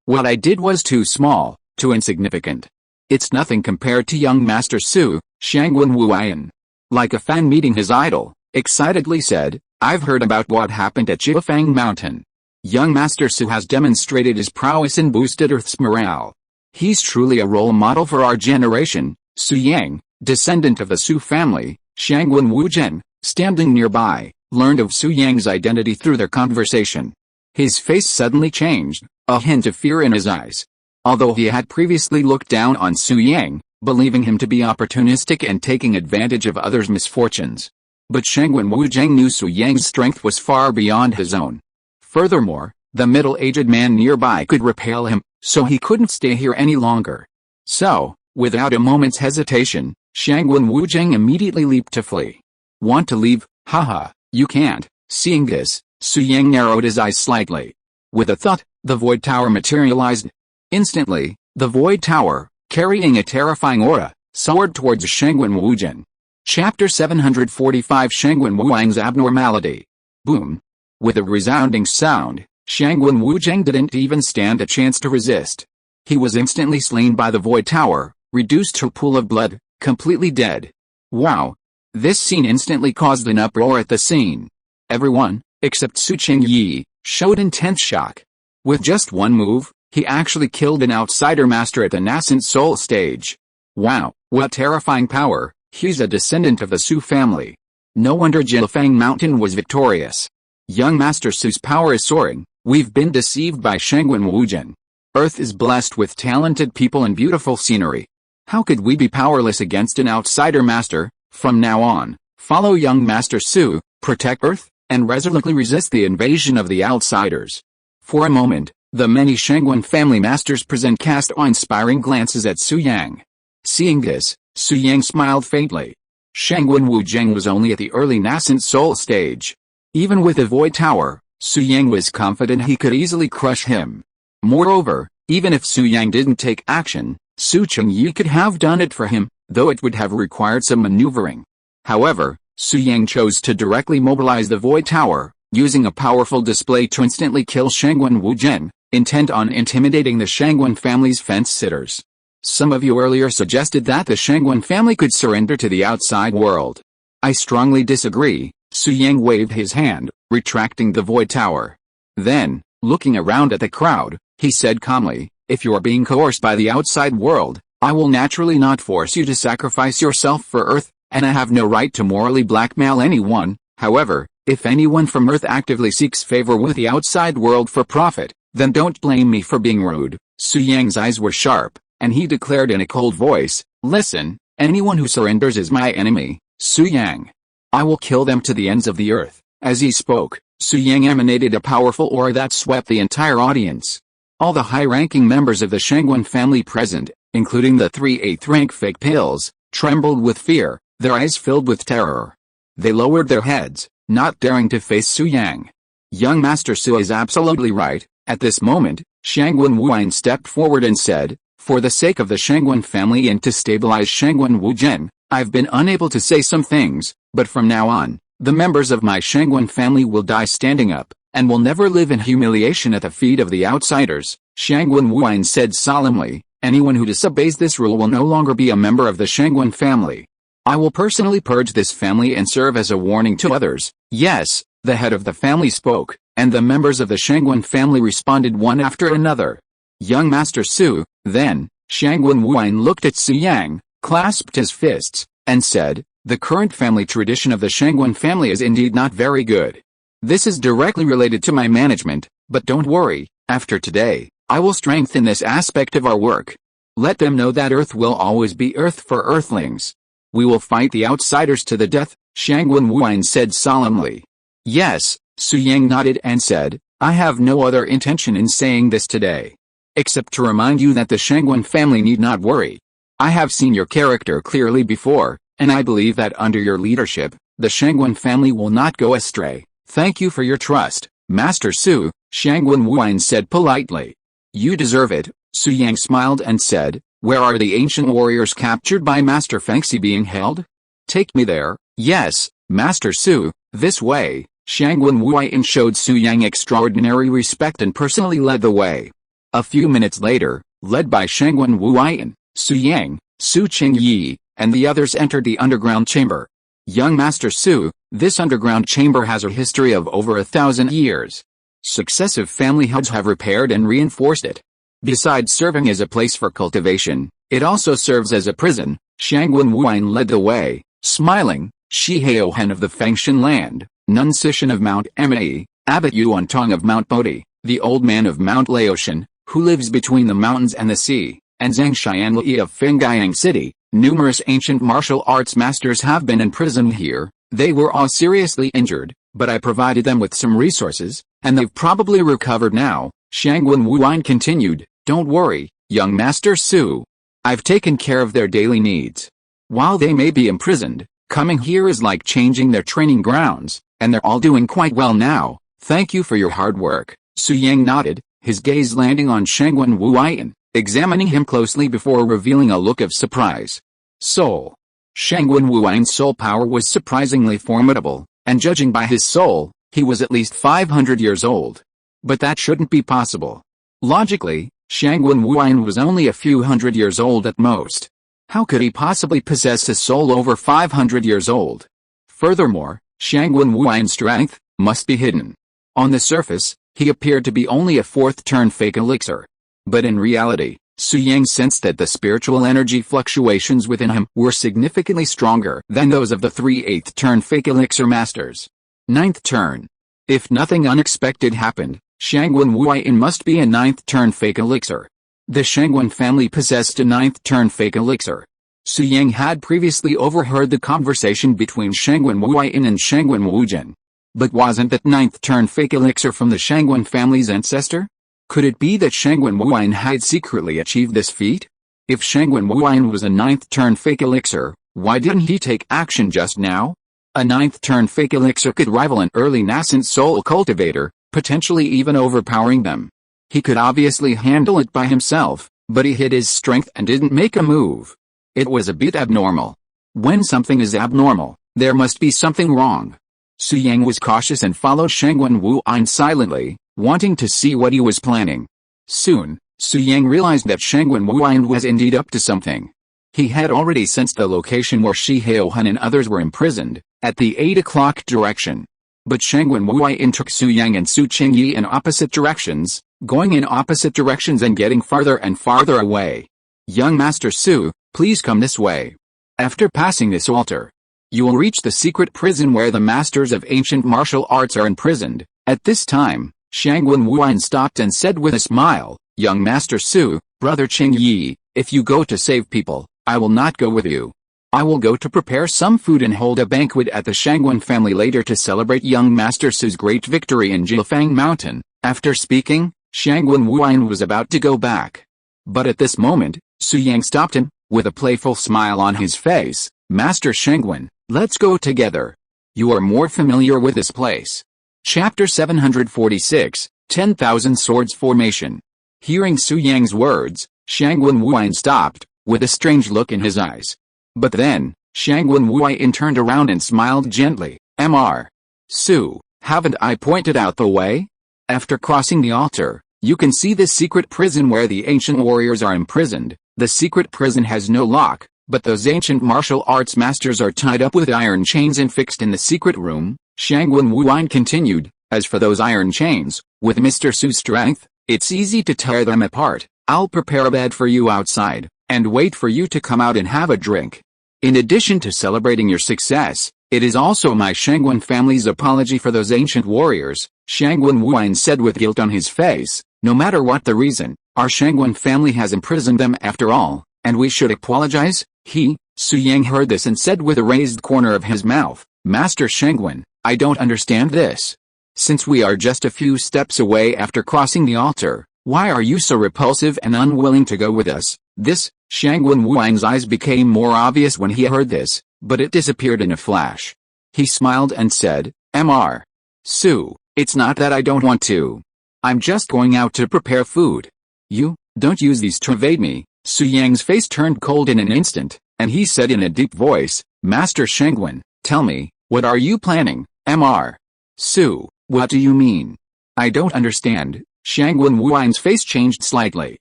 what I did was too small, too insignificant. It's nothing compared to young Master Su. Shangwen Wuan, like a fan meeting his idol, excitedly said, I've heard about what happened at Jiufang Mountain. Young Master Su has demonstrated his prowess and boosted Earth's morale. He's truly a role model for our generation. Su Yang, descendant of the Su family, Shangwen Wuzhen, standing nearby, learned of Su Yang's identity through their conversation. His face suddenly changed, a hint of fear in his eyes. Although he had previously looked down on Su Yang, believing him to be opportunistic and taking advantage of others' misfortunes. But Shangwen Wuzhen knew Su Yang's strength was far beyond his own. Furthermore, the middle-aged man nearby could repel him, so he couldn't stay here any longer. So, without a moment's hesitation, Shangwen Wuzhen immediately leaped to flee. Want to leave? Haha, you can't. Seeing this, Su Yang narrowed his eyes slightly. With a thud, the Void Tower materialized. Instantly, the Void Tower, carrying a terrifying aura, soared towards Shangwen Wuzhen. Chapter 745 Shangwen Wuan's Abnormality. Boom. With a resounding sound, Shangwen Wuzhen didn't even stand a chance to resist. He was instantly slain by the Void Tower, reduced to a pool of blood, completely dead. Wow. This scene instantly caused an uproar at the scene. Everyone, except Su Chengyi, showed intense shock. With just one move, he actually killed an outsider master at the nascent soul stage. Wow, what terrifying power. He's a descendant of the Su family. No wonder Jiufang Mountain was victorious. Young Master Su's power is soaring. We've been deceived by Shangwen Wuzhen. Earth is blessed with talented people and beautiful scenery. How could we be powerless against an outsider master? From now on, follow young Master Su, protect Earth, and resolutely resist the invasion of the outsiders. For a moment, the many Shangwen family masters present cast awe-inspiring glances at Su Yang. Seeing this, Su Yang smiled faintly. Shangwen Wuzhen was only at the early nascent soul stage. Even with a Void Tower, Su Yang was confident he could easily crush him. Moreover, even if Su Yang didn't take action, Su Chengyi could have done it for him, though it would have required some maneuvering. However, Su Yang chose to directly mobilize the Void Tower, using a powerful display to instantly kill Shangwen Wuzhen, intent on intimidating the Shangwen family's fence-sitters. Some of you earlier suggested that the Shangwen family could surrender to the outside world. I strongly disagree. Su Yang waved his hand, retracting the Void Tower. Then, looking around at the crowd, he said calmly, if you are being coerced by the outside world, I will naturally not force you to sacrifice yourself for Earth, and I have no right to morally blackmail anyone. However, if anyone from Earth actively seeks favor with the outside world for profit, then don't blame me for being rude. Su Yang's eyes were sharp, and he declared in a cold voice, listen, anyone who surrenders is my enemy, Su Yang. I will kill them to the ends of the earth. As he spoke, Su Yang emanated a powerful aura that swept the entire audience. All the high-ranking members of the Shangwen family present, including the 3 8th-rank fake pills, trembled with fear, their eyes filled with terror. They lowered their heads, not daring to face Su Yang. Young Master Su is absolutely right. At this moment, Shangwen Wuan stepped forward and said, for the sake of the Shangwen family and to stabilize Shangwen Wuzhen, I've been unable to say some things, but from now on, the members of my Shangwen family will die standing up, and will never live in humiliation at the feet of the outsiders. Shangwen Wuan said solemnly, anyone who disobeys this rule will no longer be a member of the Shangwen family. I will personally purge this family and serve as a warning to others." "Yes," the head of the family spoke, and the members of the Shangguan family responded one after another. "Young Master Su." Then, Shangguan Wuan looked at Su Yang, clasped his fists, and said, "The current family tradition of the Shangguan family is indeed not very good. This is directly related to my management, but don't worry, after today, I will strengthen this aspect of our work. Let them know that Earth will always be Earth for Earthlings. We will fight the outsiders to the death," Shangguan Wuan said solemnly. "Yes," Su Yang nodded and said, "I have no other intention in saying this today, except to remind you that the Shangguan family need not worry. I have seen your character clearly before, and I believe that under your leadership, the Shangguan family will not go astray. Thank you for your trust, Master Su," Shangguan Wuan said politely. "You deserve it," Su Yang smiled and said, "Where are the ancient warriors captured by Master Fengxi being held? Take me there." "Yes, Master Su, this way." Shangguan Wuan showed Su Yang extraordinary respect and personally led the way. A few minutes later, led by Shangguan Wuan, Su Yang, Su Qingyi, and the others entered the underground chamber. "Young Master Su, this underground chamber has a history of over 1,000 years. Successive family heads have repaired and reinforced it. Besides serving as a place for cultivation, it also serves as a prison." Shangguan Wuan led the way, smiling. "Shi Haohen of the Fengshan land, Nun Sishan of Mount Emei, Abbot Yuan Tong of Mount Bodhi, the old man of Mount Laoshan, who lives between the mountains and the sea, and Zhang Xianli of Fengyang City. Numerous ancient martial arts masters have been imprisoned here. They were all seriously injured, but I provided them with some resources, and they've probably recovered now." Shangguan Wuan continued, "Don't worry, young Master Su. I've taken care of their daily needs. While they may be imprisoned, coming here is like changing their training grounds, and they're all doing quite well now. Thank you for your hard work." Su Yang nodded, his gaze landing on Shangguan Wuan, examining him closely before revealing a look of surprise. Soul. Shangguan Wuan's soul power was surprisingly formidable, and judging by his soul, he was at least 500 years old. But that shouldn't be possible. Logically, Shangguan Wuan was only a few hundred years old at most. How could he possibly possess a soul over 500 years old? Furthermore, Shangguan Wuan's strength must be hidden. On the surface, he appeared to be only a fourth-turn fake elixir. But in reality, Su Yang sensed that the spiritual energy fluctuations within him were significantly stronger than those of the 3/8-turn fake elixir masters. Ninth turn. If nothing unexpected happened, Shangguan Wuan must be a ninth-turn fake elixir. The Shangguan family possessed a ninth-turn fake elixir. Su Yang had previously overheard the conversation between Shangguan Wuan and Shangguan Wujin. But wasn't that ninth-turn fake elixir from the Shangguan family's ancestor? Could it be that Shangguan Wuan had secretly achieved this feat? If Shangguan Wuan was a ninth-turn fake elixir, why didn't he take action just now? A ninth-turn fake elixir could rival an early nascent soul cultivator, potentially even overpowering them. He could obviously handle it by himself, but he hid his strength and didn't make a move. It was a bit abnormal. When something is abnormal, there must be something wrong. Su Yang was cautious and followed Shangguan Wuan silently, wanting to see what he was planning. Soon, Su Yang realized that Shangguan Wuan was indeed up to something. He had already sensed the location where Shi Haohen and others were imprisoned, at the 8 o'clock direction. But Shangguan Wuan took Su Yang and Su Qingyi in opposite directions, going in opposite directions and getting farther and farther away. "Young Master Su, please come this way. After passing this altar, you will reach the secret prison where the masters of ancient martial arts are imprisoned." At this time, Shangguan Wuan stopped and said with a smile, "Young Master Su, Brother Qingyi, if you go to save people, I will not go with you. I will go to prepare some food and hold a banquet at the Shangguan family later to celebrate young Master Su's great victory in Jilfang Mountain." After speaking, Shangguan Wuan was about to go back. But at this moment, Su Yang stopped him, with a playful smile on his face. "Master Shangguan, let's go together. You are more familiar with this place." Chapter 746, 10,000 Swords Formation. Hearing Su Yang's words, Shangguan Wuan stopped, with a strange look in his eyes. But then, Shangguan Wuan turned around and smiled gently. "Mr. Su, haven't I pointed out the way? After crossing the altar, you can see the secret prison where the ancient warriors are imprisoned. The secret prison has no lock, But those ancient martial arts masters are tied up with iron chains and fixed in the secret room, Shangwen Wuan continued. As for those iron chains, with Mr. Su's strength, it's easy to tear them apart. I'll prepare a bed for you outside, and wait for you to come out and have a drink. In addition to celebrating your success, it is also my Shangwen family's apology for those ancient warriors, Shangwen Wuan said with guilt on his face. No matter what the reason, our Shangwen family has imprisoned them after all, and we should apologize. Su Yang heard this and said with a raised corner of his mouth, Master Shangwen, I don't understand this. Since we are just a few steps away after crossing the altar, why are you so repulsive and unwilling to go with us? This, Shangwen Wuan's eyes became more obvious when he heard this, but it disappeared in a flash. He smiled and said, Mr. Su, it's not that I don't want to. I'm just going out to prepare food. You, don't use these to evade me. Su Yang's face turned cold in an instant, and he said in a deep voice, Master Shangwen, tell me, what are you planning? Mr. Su, what do you mean? I don't understand. Shangwen Wuan's face changed slightly.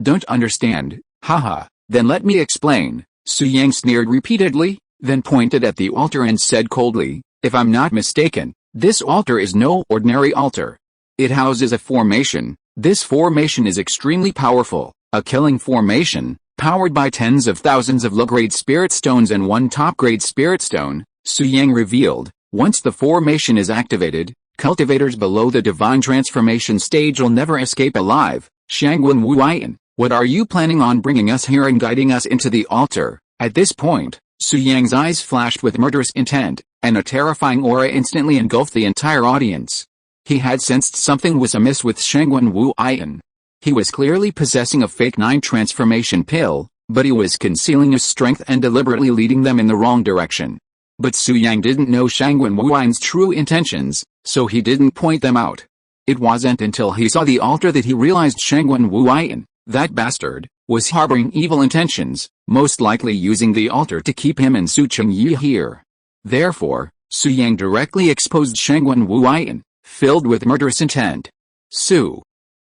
Don't understand? Haha, then let me explain. Su Yang sneered repeatedly, then pointed at the altar and said coldly, if I'm not mistaken, this altar is no ordinary altar. It houses a formation. This formation is extremely powerful, a killing formation, powered by tens of thousands of low-grade spirit stones and one top-grade spirit stone, Su Yang revealed. Once the formation is activated, cultivators below the divine transformation stage will never escape alive. Shangwen Wuan, what are you planning on bringing us here and guiding us into the altar? At this point, Su Yang's eyes flashed with murderous intent, and a terrifying aura instantly engulfed the entire audience. He had sensed something was amiss with Shangwen Wuan. He was clearly possessing a fake 9 transformation pill, but he was concealing his strength and deliberately leading them in the wrong direction. But Su Yang didn't know Shangwen Wuan's true intentions, so he didn't point them out. It wasn't until he saw the altar that he realized Shangwen Wuan, that bastard, was harboring evil intentions, most likely using the altar to keep him and Su Chengyi here. Therefore, Su Yang directly exposed Shangwen Wuan, filled with murderous intent.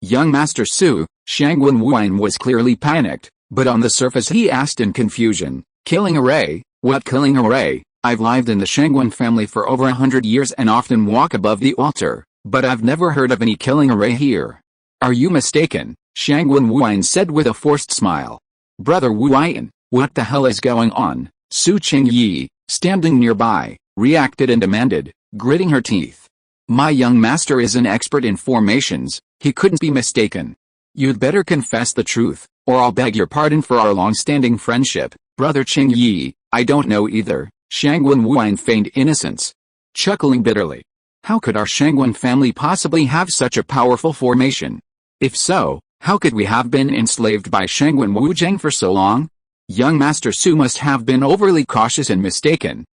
Young Master Su, Shangwen Wuan was clearly panicked, but on the surface he asked in confusion, killing array? What killing array? I've lived in the Shangwen family for over 100 years and often walk above the altar, but I've never heard of any killing array here. Are you mistaken? Shangwen Wuan said with a forced smile. Brother Wuan, what the hell is going on? Su Chengyi, standing nearby, reacted and demanded, gritting her teeth. My young master is an expert in formations, he couldn't be mistaken. You'd better confess the truth, or I'll beg your pardon for our long-standing friendship. Brother Chengyi, I don't know either. Shangwen Wuan feigned innocence, chuckling bitterly. How could our Shangwen family possibly have such a powerful formation? If so, how could we have been enslaved by Shangwen Wuzheng for so long? Young Master Su must have been overly cautious and mistaken.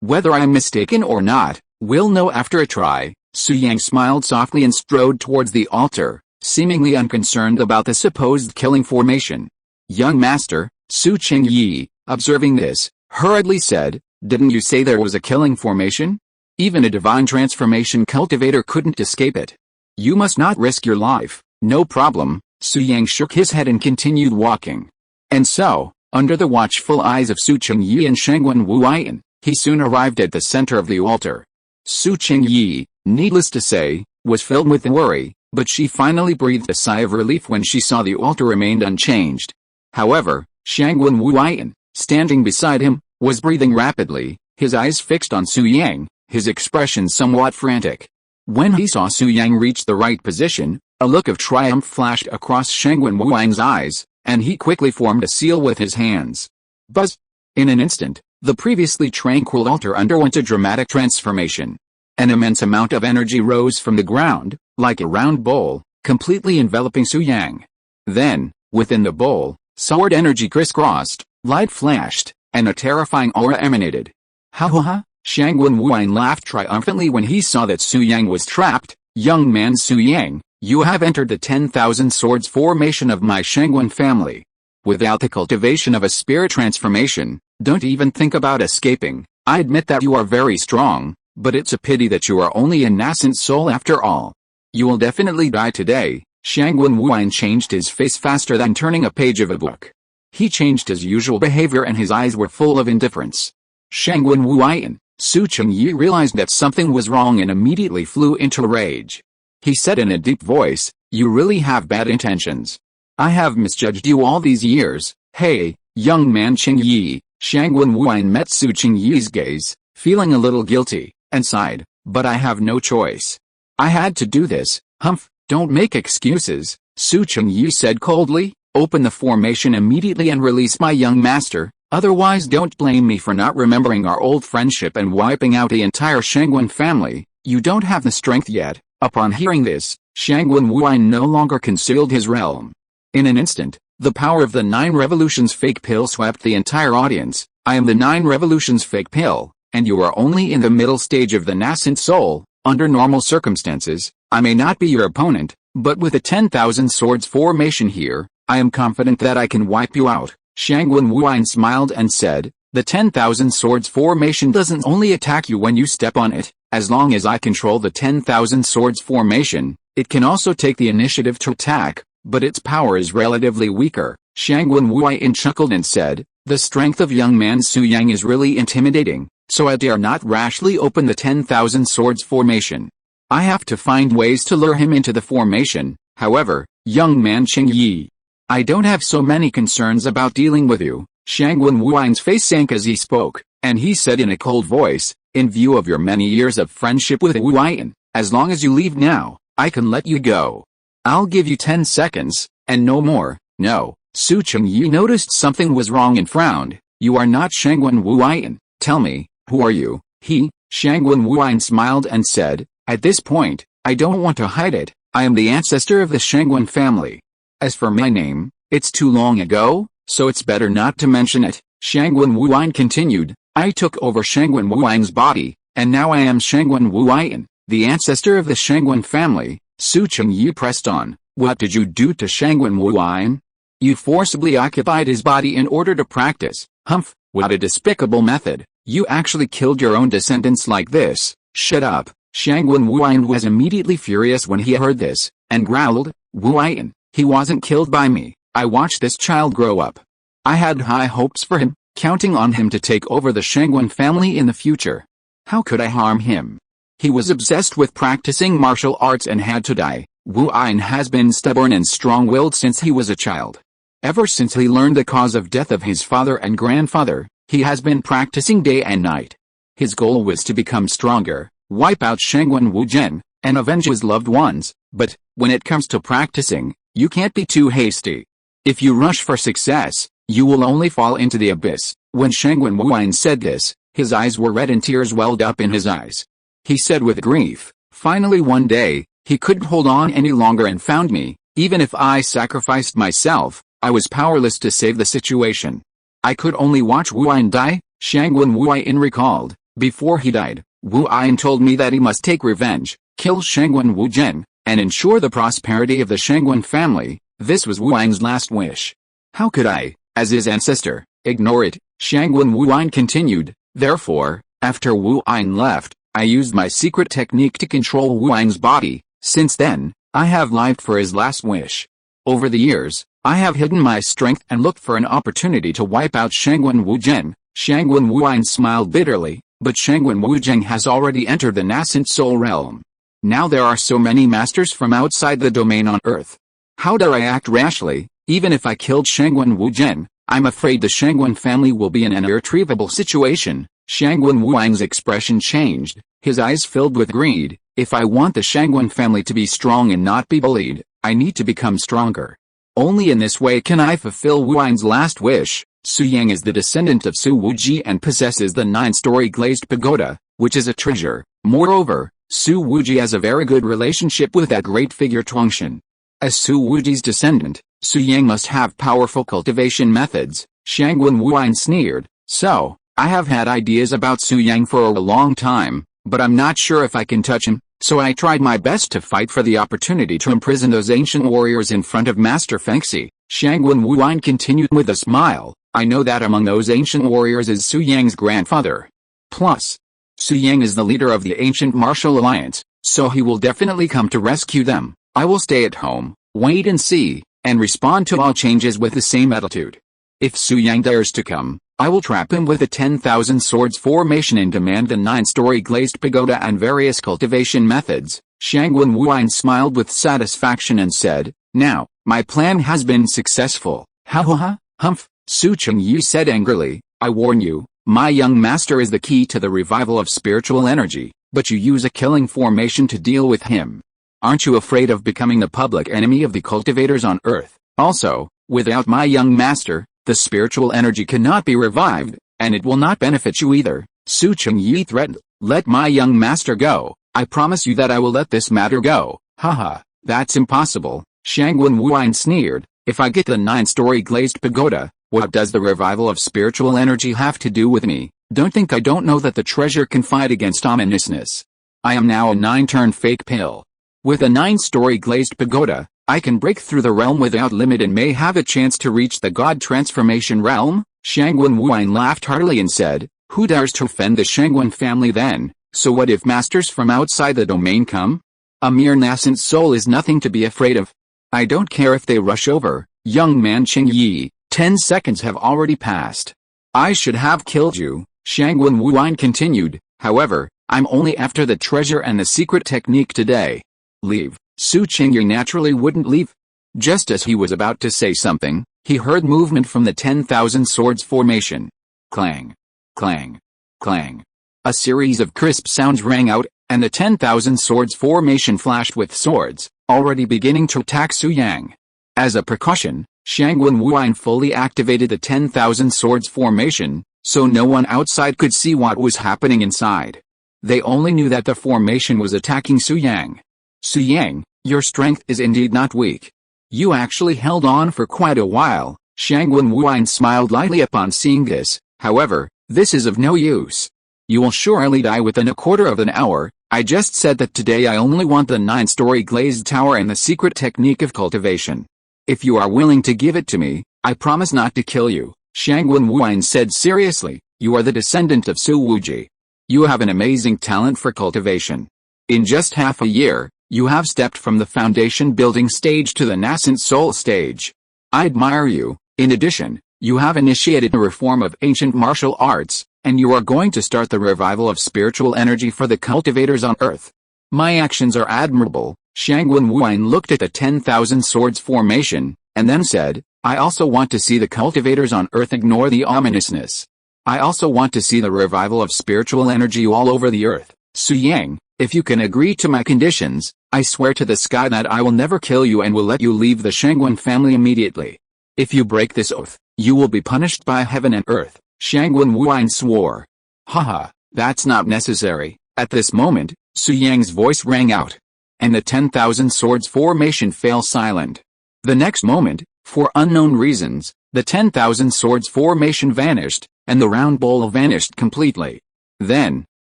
Whether I'm mistaken or not, we'll know after a try. Su Yang smiled softly and strode towards the altar, seemingly unconcerned about the supposed killing formation. Young Master, Su Chengyi, observing this, hurriedly said, didn't you say there was a killing formation? Even a divine transformation cultivator couldn't escape it. You must not risk your life. No problem. Su Yang shook his head and continued walking. And so, under the watchful eyes of Su Chengyi and Shangwen Wuan, he soon arrived at the center of the altar. Su Chengyi, needless to say, was filled with worry, but she finally breathed a sigh of relief when she saw the altar remained unchanged. However, Shangwen Wuan, standing beside him, was breathing rapidly, his eyes fixed on Su Yang, his expression somewhat frantic. When he saw Su Yang reach the right position, a look of triumph flashed across Shangwen Wuan's eyes, and he quickly formed a seal with his hands. Buzz! In an instant, the previously tranquil altar underwent a dramatic transformation. An immense amount of energy rose from the ground, like a round bowl, completely enveloping Su Yang. Then, within the bowl, sword energy crisscrossed, light flashed, and a terrifying aura emanated. Ha ha ha! Shangwen Wuan laughed triumphantly when he saw that Su Yang was trapped. Young man Su Yang, you have entered the 10,000 swords formation of my Shangwen family. Without the cultivation of a spirit transformation, don't even think about escaping. I admit that you are very strong, but it's a pity that you are only a nascent soul after all. You will definitely die today. Shangwen Wuan changed his face faster than turning a page of a book. He changed his usual behavior and his eyes were full of indifference. Shangwen Wuyan, Su Chengyi realized that something was wrong and immediately flew into a rage. He said in a deep voice, "You really have bad intentions. I have misjudged you all these years." "Hey, young man Chengyi." Shangwen Wuyan met Su Chengyi's gaze, feeling a little guilty, and sighed, "But I have no choice. I had to do this." "Humph, don't make excuses," Su Chengyi said coldly. "Open the formation immediately and release my young master, otherwise don't blame me for not remembering our old friendship and wiping out the entire Shangwen family. You don't have the strength yet." Upon hearing this, Shangwen Wuyan no longer concealed his realm. In an instant, the power of the 9 revolutions fake pill swept the entire audience. "I am the 9 revolutions fake pill, and you are only in the middle stage of the nascent soul. Under normal circumstances, I may not be your opponent, but with a 10,000 swords formation here, I am confident that I can wipe you out." Shangwen Wuyan smiled and said, "The 10,000 swords formation doesn't only attack you when you step on it. As long as I control the 10,000 swords formation, it can also take the initiative to attack, but its power is relatively weaker." Shangwen Wuyan chuckled and said, "The strength of young man Su Yang is really intimidating, so I dare not rashly open the 10,000 swords formation. I have to find ways to lure him into the formation. However, young man Chengyi, I don't have so many concerns about dealing with you." Shangwen Wuyan's face sank as he spoke, and he said in a cold voice, "In view of your many years of friendship with Wuyan, as long as you leave now, I can let you go. I'll give you 10 seconds, and no more." "No." Su Chengyi noticed something was wrong and frowned. "You are not Shangwen Wuyan. Tell me, who are you?" Shangwen Wuyan smiled and said, "At this point, I don't want to hide it. I am the ancestor of the Shangwen family. As for my name, it's too long ago, so it's better not to mention it." Shangwen Wuyan continued, "I took over Shangwen Wuyan's body, and now I am Shangwen Wuyan, the ancestor of the Shangwen family." Su Chengyi pressed on, "What did you do to Shangwen Wuyan?" "You forcibly occupied his body in order to practice." "Humph, what a despicable method. You actually killed your own descendants like this." "Shut up." Shangwen Wuyan was immediately furious when he heard this, and growled, "Wuyan, he wasn't killed by me. I watched this child grow up. I had high hopes for him, counting on him to take over the Shangwen family in the future. How could I harm him? He was obsessed with practicing martial arts and had to die." Wuyan has been stubborn and strong-willed since he was a child. Ever since he learned the cause of death of his father and grandfather, he has been practicing day and night. His goal was to become stronger, wipe out Shangwen Wujian, and avenge his loved ones, but, when it comes to practicing, you can't be too hasty. If you rush for success, you will only fall into the abyss." When Shangwen Wuyan said this, his eyes were red and tears welled up in his eyes. He said with grief, "Finally one day, he couldn't hold on any longer and found me. Even if I sacrificed myself, I was powerless to save the situation. I could only watch Wuyan die." Shangwen Wuyan recalled, "Before he died, Wuyan told me that he must take revenge, kill Shangwen Wujian, and ensure the prosperity of the Shangwen family. This was Wuyan's last wish. How could I, as his ancestor, ignore it?" Shangwen Wuyan continued, "Therefore, after Wuyan left, I used my secret technique to control Wuyan's body. Since then, I have lived for his last wish. Over the years, I have hidden my strength and looked for an opportunity to wipe out Shangwen Wujian." Shangwen Wuyan smiled bitterly, but Shangwen Wujian has already entered the nascent soul realm. Now there are so many masters from outside the domain on Earth. How dare I act rashly? Even if I killed Shangwen Wujian, I'm afraid the Shangwen family will be in an irretrievable situation." Shangwen Wuyan's expression changed, his eyes filled with greed. "If I want the Shangwen family to be strong and not be bullied, I need to become stronger. Only in this way can I fulfill Wuyan's last wish." Su Yang is the descendant of Su Wuji and possesses the 9-story glazed pagoda, which is a treasure. Moreover, Su Wuji has a very good relationship with that great figure Tuangshan. As Su Wuji's descendant, Su Yang must have powerful cultivation methods. Shangwen Wuyan sneered, "So, I have had ideas about Su Yang for a long time, but I'm not sure if I can touch him, so I tried my best to fight for the opportunity to imprison those ancient warriors in front of Master Fengxi." Shangwen Wuyan continued with a smile, "I know that among those ancient warriors is Su Yang's grandfather. Plus, Su Yang is the leader of the ancient martial alliance, so he will definitely come to rescue them. I will stay at home, wait and see, and respond to all changes with the same attitude." If Su Yang dares to come, I will trap him with the 10,000 swords formation and demand the 9-story glazed pagoda and various cultivation methods. Shangwen Wuan smiled with satisfaction and said, now, my plan has been successful. Ha ha ha, humph, Su Chengyi said angrily, I warn you, my young master is the key to the revival of spiritual energy, but you use a killing formation to deal with him. Aren't you afraid of becoming the public enemy of the cultivators on Earth? Also, without my young master, the spiritual energy cannot be revived, and it will not benefit you either. Su Chengyi threatened, let my young master go. I promise you that I will let this matter go. Haha, that's impossible. Shangwen Wuan sneered, if I get the 9-story glazed pagoda, what does the revival of spiritual energy have to do with me? Don't think I don't know that the treasure can fight against ominousness. I am now a 9-turn fake pill. With a 9-story glazed pagoda, I can break through the realm without limit and may have a chance to reach the God transformation realm. Shangwen Wuan laughed heartily and said, who dares to offend the Shangwen family then? So what if masters from outside the domain come? A mere nascent soul is nothing to be afraid of. I don't care if they rush over. Young man Chengyi, 10 seconds have already passed. I should have killed you, Shangwen Wuan continued, however, I'm only after the treasure and the secret technique today. Leave. Su Chengyi naturally wouldn't leave. Just as he was about to say something, he heard movement from the 10,000 swords formation. Clang. Clang. Clang. A series of crisp sounds rang out, and the 10,000 swords formation flashed with swords, already beginning to attack Su Yang. As a precaution, Shangwen Wuan fully activated the 10,000 swords formation, so no one outside could see what was happening inside. They only knew that the formation was attacking Su Yang. Su Yang, your strength is indeed not weak. You actually held on for quite a while. Shangwen Wuan smiled lightly upon seeing this, however, this is of no use. You will surely die within a quarter of an hour. I just said that today I only want the 9-story glazed tower and the secret technique of cultivation. If you are willing to give it to me, I promise not to kill you. Shangwen Wuan said seriously, you are the descendant of Su Wuji. You have an amazing talent for cultivation. In just half a year, you have stepped from the foundation building stage to the nascent soul stage. I admire you. In addition, you have initiated a reform of ancient martial arts, and you are going to start the revival of spiritual energy for the cultivators on Earth. My actions are admirable. Shangwen Wuan looked at the 10,000 swords formation, and then said, I also want to see the cultivators on Earth ignore the ominousness. I also want to see the revival of spiritual energy all over the Earth. Su Yang, if you can agree to my conditions, I swear to the sky that I will never kill you and will let you leave the Shangwen family immediately. If you break this oath, you will be punished by heaven and earth. Shangwen Wuan swore. Haha, that's not necessary. At this moment, Su Yang's voice rang out, and the 10,000 swords formation fell silent. The next moment, for unknown reasons, the 10,000 swords formation vanished, and the round bowl vanished completely. Then,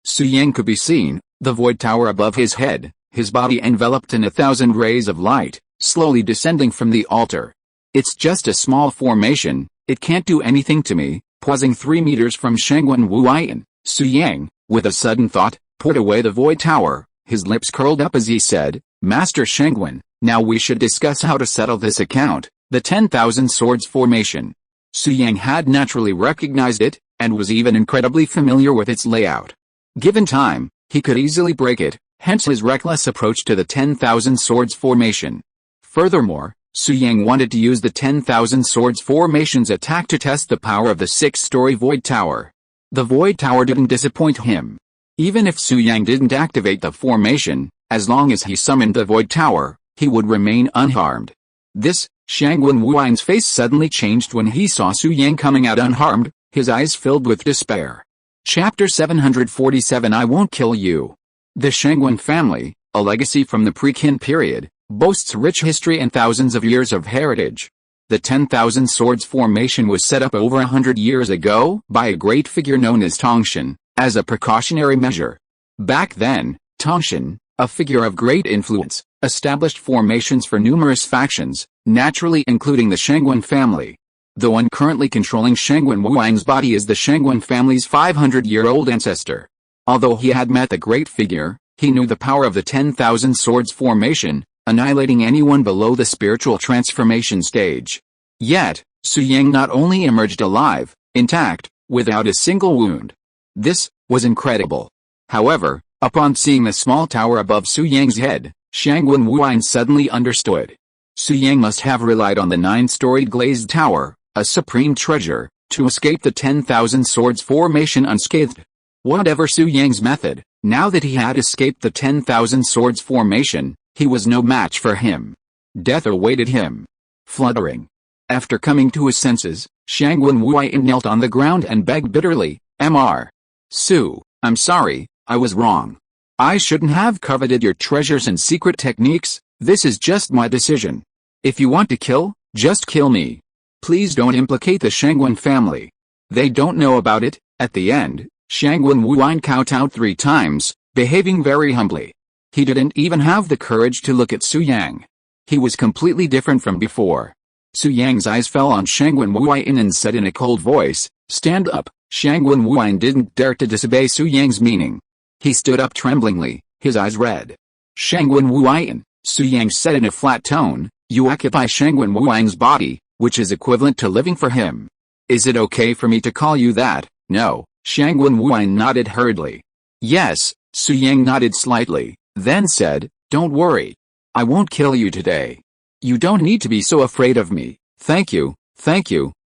Su Yang could be seen, the void tower above his head, his body enveloped in 1,000 rays of light, slowly descending from the altar. It's just a small formation, it can't do anything to me. Pausing 3 meters from Shangwen Wuan, Su Yang, with a sudden thought, put away the void tower. His lips curled up as he said, Master Shangwen, now we should discuss how to settle this account, the 10,000 swords formation. Su Yang had naturally recognized it, and was even incredibly familiar with its layout. Given time, he could easily break it, hence his reckless approach to the 10,000 swords formation. Furthermore, Su Yang wanted to use the 10,000 swords formation's attack to test the power of the 6-story void tower. The void tower didn't disappoint him. Even if Su Yang didn't activate the formation, as long as he summoned the void tower, he would remain unharmed. Shangwen Wuan's face suddenly changed when he saw Su Yang coming out unharmed, his eyes filled with despair. Chapter 747 I Won't Kill You. The Shangwen family, a legacy from the pre-Qin period, boasts rich history and thousands of years of heritage. The 10,000 swords formation was set up over 100 years ago by a great figure known as Tongshan, as a precautionary measure. Back then, Tongshan, a figure of great influence, established formations for numerous factions, naturally including the Shangwen family. The one currently controlling Shangwen Wuan's body is the Shangwen family's 500-year-old ancestor. Although he had met the great figure, he knew the power of the 10,000 swords formation, annihilating anyone below the spiritual transformation stage. Yet, Su Yang not only emerged alive, intact, without a single wound. This was incredible. However, upon seeing the small tower above Su Yang's head, Shangwen Wuan suddenly understood. Su Yang must have relied on the 9-storied glazed tower, a supreme treasure, to escape the 10,000 swords formation unscathed. Whatever Su Yang's method, now that he had escaped the 10,000 swords formation, he was no match for him. Death awaited him. Fluttering. After coming to his senses, Shangwen Wuan knelt on the ground and begged bitterly, "Mr. Su, I'm sorry, I was wrong. I shouldn't have coveted your treasures and secret techniques, this is just my decision. If you want to kill, just kill me. Please don't implicate the Shangwen family. They don't know about it." At the end, Shangwen Wuan kowtowed 3 times, behaving very humbly. He didn't even have the courage to look at Su Yang. He was completely different from before. Su Yang's eyes fell on Shangwen Wuan and said in a cold voice, "Stand up." Shangwen Wuan didn't dare to disobey Su Yang's meaning. He stood up tremblingly, his eyes red. "Shangwen Wuan," Su Yang said in a flat tone, "you occupy Shangwen Wuan's body, which is equivalent to living for him. Is it okay for me to call you that?" "No." Shangwen Wuan nodded hurriedly. "Yes." Su Yang nodded slightly, then said, "Don't worry. I won't kill you today. You don't need to be so afraid of me." Thank you,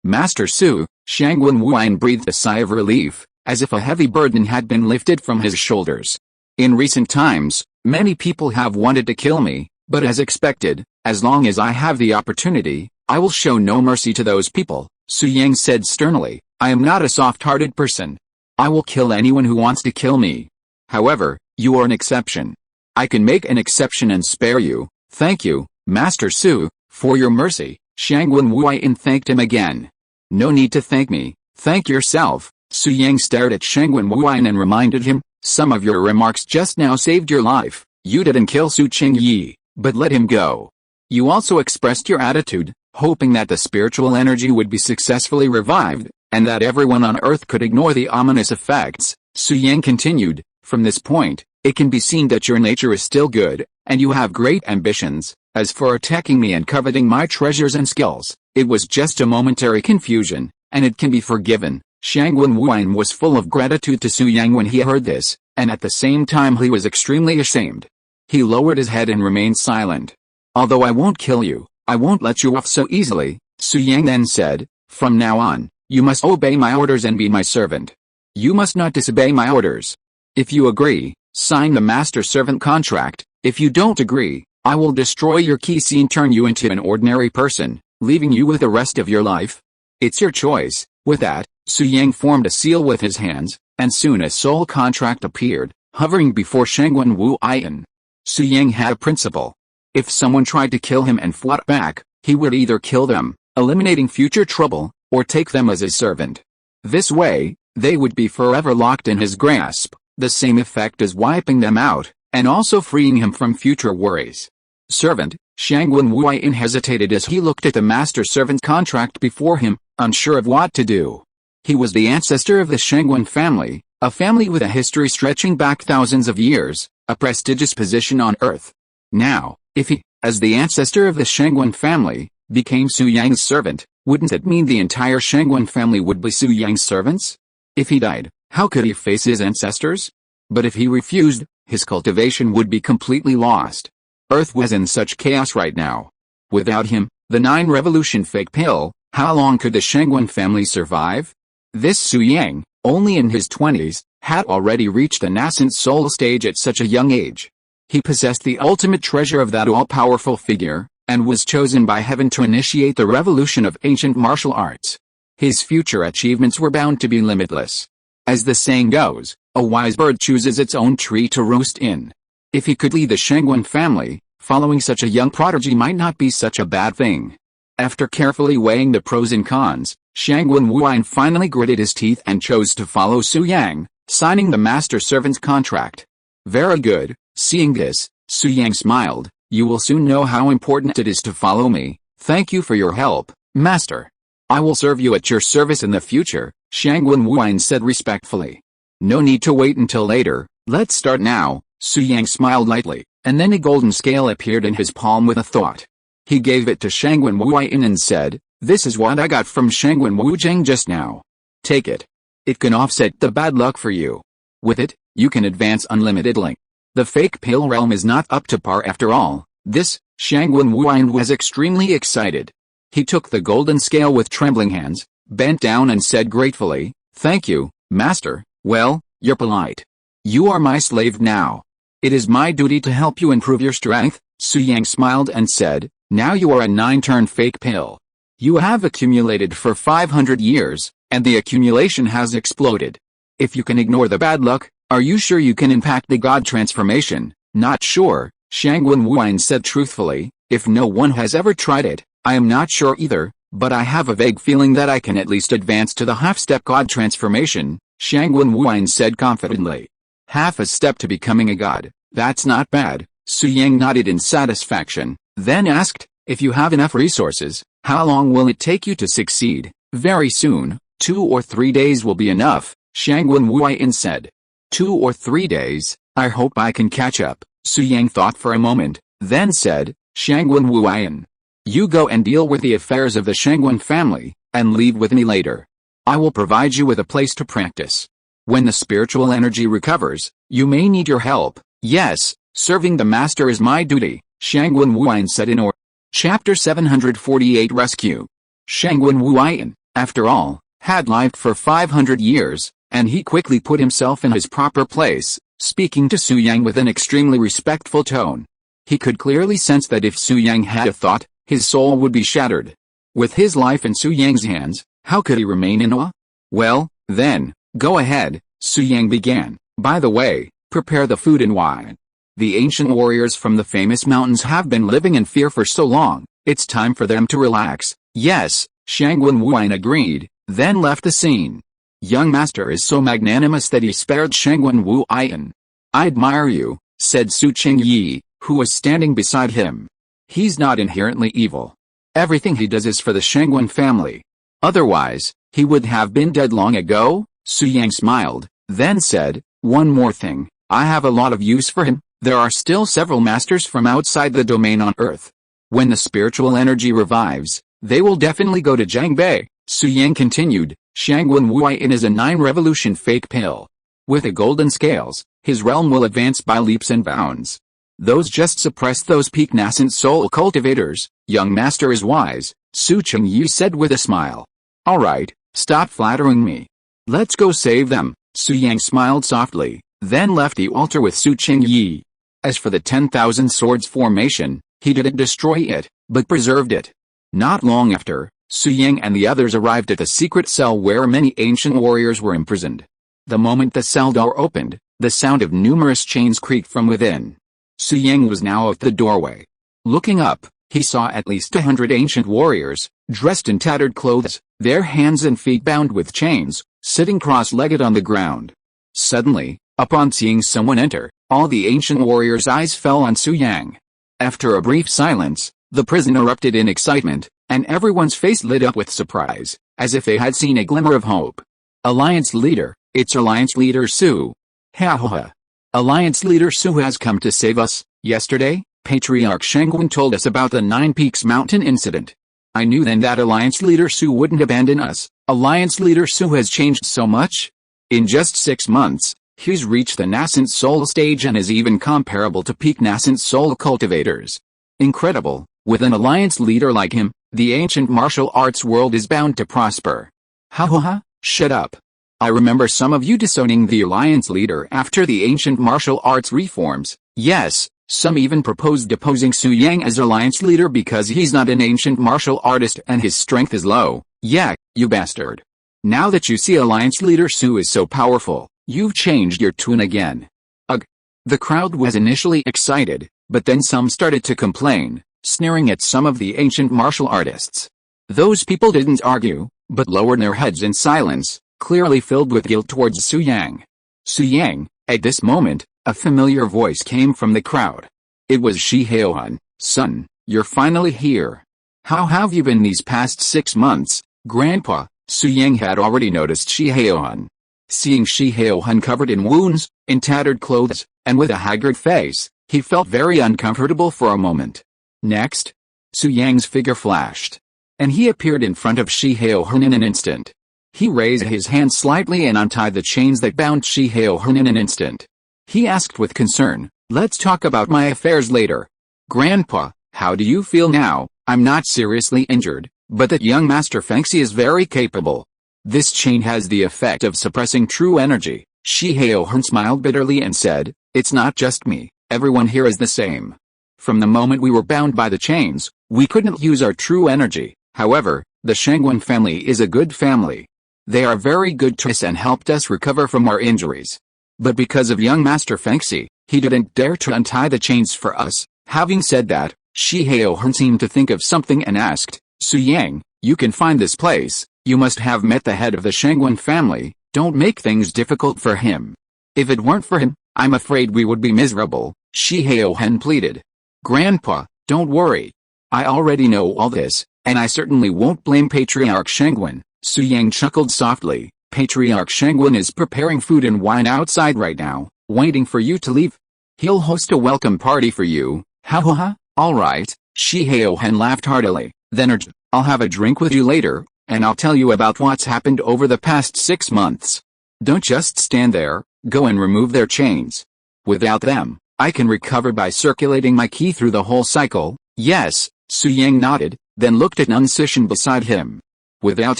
Master Su." Shangwen Wuan breathed a sigh of relief, as if a heavy burden had been lifted from his shoulders. "In recent times, many people have wanted to kill me, but as expected, as long as I have the opportunity, I will show no mercy to those people." Su Yang said sternly, "I am not a soft-hearted person. I will kill anyone who wants to kill me. However, you are an exception. I can make an exception and spare you." "Thank you, Master Su, for your mercy." Shangwen Wuan thanked him again. "No need to thank me, thank yourself." Su Yang stared at Shangwen Wuan and reminded him, "Some of your remarks just now saved your life. You didn't kill Su Qingyi, but let him go. You also expressed your attitude, hoping that the spiritual energy would be successfully revived, and that everyone on Earth could ignore the ominous effects." Su Yang continued, "From this point, it can be seen that your nature is still good, and you have great ambitions. As for attacking me and coveting my treasures and skills, it was just a momentary confusion, and it can be forgiven." Shangwen Wuan was full of gratitude to Su Yang when he heard this, and at the same time he was extremely ashamed. He lowered his head and remained silent. "Although I won't kill you, I won't let you off so easily," Su Yang then said. "From now on, you must obey my orders and be my servant. You must not disobey my orders. If you agree, sign the master-servant contract. If you don't agree, I will destroy your key and turn you into an ordinary person, leaving you with the rest of your life. It's your choice." With that, Su Yang formed a seal with his hands, and soon a soul contract appeared, hovering before Shangwen Wuan. Su Yang had a principle. If someone tried to kill him and fought back, he would either kill them, eliminating future trouble, or take them as his servant. This way, they would be forever locked in his grasp, the same effect as wiping them out, and also freeing him from future worries. "Servant," Shangwen Wuan hesitated as he looked at the master-servant contract before him, unsure of what to do. He was the ancestor of the Shangwen family, a family with a history stretching back thousands of years, a prestigious position on Earth. Now, if he, as the ancestor of the Shangwen family, became Su Yang's servant, wouldn't it mean the entire Shangwen family would be Su Yang's servants? If he died, how could he face his ancestors? But if he refused, his cultivation would be completely lost. Earth was in such chaos right now. Without him, the 9-revolution fake pill, how long could the Shangwen family survive? This Su Yang, only in his 20s, had already reached the nascent soul stage at such a young age. He possessed the ultimate treasure of that all-powerful figure, and was chosen by heaven to initiate the revolution of ancient martial arts. His future achievements were bound to be limitless. As the saying goes, a wise bird chooses its own tree to roost in. If he could lead the Shangwen family, following such a young prodigy might not be such a bad thing. After carefully weighing the pros and cons, Shangwen Wuan finally gritted his teeth and chose to follow Su Yang, signing the master-servant's contract. "Very good." Seeing this, Su Yang smiled. "You will soon know how important it is to follow me. Thank you for your help, Master. I will serve you at your service in the future," Shangwen Wuan said respectfully. "No need to wait until later, let's start now." Su Yang smiled lightly, and then a golden scale appeared in his palm with a thought. He gave it to Shangwen Wuan and said, This is what I got from Shangwen Wuzheng just now. Take it. It can offset the bad luck for you. With it, you can advance unlimitedly. The fake pill realm is not up to par after all. This, Shangwen Wuyan was extremely excited. He took the golden scale with trembling hands, bent down and said gratefully, "Thank you, Master. Well, you're polite. You are my slave now. It is my duty to help you improve your strength." Su Yang smiled and said, "Now you are a 9-turn fake pill. You have accumulated for 500 years, and the accumulation has exploded. If you can ignore the bad luck, are you sure you can impact the god transformation?" "Not sure," Shangwen Wuyan said truthfully. "If no one has ever tried it, I am not sure either, but I have a vague feeling that I can at least advance to the half-step god transformation," Shangwen Wuyan said confidently. "Half a step to becoming a god, that's not bad." Su Yang nodded in satisfaction, then asked, "If you have enough resources, how long will it take you to succeed?" "Very soon, 2 or 3 days will be enough," Shangwen Wuyan said. 2 or 3 days, I hope I can catch up." Su Yang thought for a moment, then said, "Shangwen Wuyan, you go and deal with the affairs of the Shangwen family, and leave with me later. I will provide you with a place to practice. When the spiritual energy recovers, you may need your help." "Yes, serving the master is my duty," Shangwen Wuyan said in order. Chapter 748 Rescue. Shangwen Wuyan, after all, had lived for 500 years, and he quickly put himself in his proper place, speaking to Su Yang with an extremely respectful tone. He could clearly sense that if Su Yang had a thought, his soul would be shattered. With his life in Su Yang's hands, how could he remain in awe? "Well, then, go ahead," Su Yang began. "By the way, prepare the food and wine. The ancient warriors from the famous mountains have been living in fear for so long, it's time for them to relax." "Yes," Shangwen Wuyan agreed, then left the scene. Young master is so magnanimous that he spared Shangwen Wuyan. "I admire you," said Su Qingyi, who was standing beside him. "He's not inherently evil. Everything he does is for the Shangwen family. Otherwise, he would have been dead long ago." Su Yang smiled, then said, "One more thing, I have a lot of use for him. There are still several masters from outside the domain on Earth. When the spiritual energy revives, they will definitely go to Jiangbei." Su Yang continued, "Shangwen Wuyan is a 9-revolution fake pill. With the golden scales, his realm will advance by leaps and bounds. Those just suppress those peak nascent soul cultivators. Young master is wise," Su Qingyi said with a smile. "All right, stop flattering me. Let's go save them." Su Yang smiled softly, then left the altar with Su Qingyi. As for the 10,000 swords formation, he didn't destroy it, but preserved it. Not long after, Su Yang and the others arrived at the secret cell where many ancient warriors were imprisoned. The moment the cell door opened, the sound of numerous chains creaked from within. Su Yang was now at the doorway. Looking up, he saw at least 100 ancient warriors, dressed in tattered clothes, their hands and feet bound with chains, sitting cross-legged on the ground. Suddenly, upon seeing someone enter, all the ancient warriors' eyes fell on Su Yang. After a brief silence, the prison erupted in excitement, and everyone's face lit up with surprise, as if they had seen a glimmer of hope. "Alliance leader, it's Alliance leader Su. Ha ha ha. Alliance leader Su has come to save us. Yesterday, Patriarch Shangwen told us about the 9 Peaks Mountain incident. I knew then that Alliance leader Su wouldn't abandon us. Alliance leader Su has changed so much. In just 6 months, he's reached the nascent soul stage and is even comparable to peak nascent soul cultivators. Incredible. With an alliance leader like him, the ancient martial arts world is bound to prosper." "Ha ha ha, shut up. I remember some of you disowning the alliance leader after the ancient martial arts reforms. Yes, some even proposed deposing Su Yang as alliance leader because he's not an ancient martial artist and his strength is low. Yeah, you bastard. Now that you see alliance leader Su is so powerful, you've changed your tune again." Ugh. The crowd was initially excited, but then some started to complain, sneering at some of the ancient martial artists. Those people didn't argue, but lowered their heads in silence, clearly filled with guilt towards Su Yang. "Su Yang," at this moment, a familiar voice came from the crowd. It was Shi Haohan. "Son, you're finally here. How have you been these past 6 months, Grandpa?" Su Yang had already noticed Shi Haohan. Seeing Shi Haohan covered in wounds, in tattered clothes, and with a haggard face, he felt very uncomfortable for a moment. Next, Su Yang's figure flashed. and he appeared in front of Shi Haohun in an instant. He raised his hand slightly and untied the chains that bound Shi Haohun in an instant. He asked with concern, "Let's talk about my affairs later. Grandpa, how do you feel now? I'm not seriously injured, but that young Master Fengxi is very capable. This chain has the effect of suppressing true energy." Shi Haohun smiled bitterly and said, "It's not just me, everyone here is the same. From the moment we were bound by the chains, we couldn't use our true energy. However, the Shangwen family is a good family. They are very good to us and helped us recover from our injuries. But because of young Master Fengxi, he didn't dare to untie the chains for us." Having said that, Shi Haohun seemed to think of something and asked, "Su Yang, you can find this place. You must have met the head of the Shangwen family. Don't make things difficult for him. If it weren't for him, I'm afraid we would be miserable," Shi Haohun pleaded. "Grandpa, don't worry. I already know all this, and I certainly won't blame Patriarch Shangwen." Su Yang chuckled softly. "Patriarch Shangwen is preparing food and wine outside right now, waiting for you to leave. He'll host a welcome party for you." "Ha ha ha, alright," Shi Haohun laughed heartily. "Then I'll have a drink with you later, and I'll tell you about what's happened over the past 6 months. Don't just stand there, go and remove their chains. Without them, I can recover by circulating my ki through the whole cycle." "Yes," Su Yang nodded, then looked at Nun Sishan beside him. Without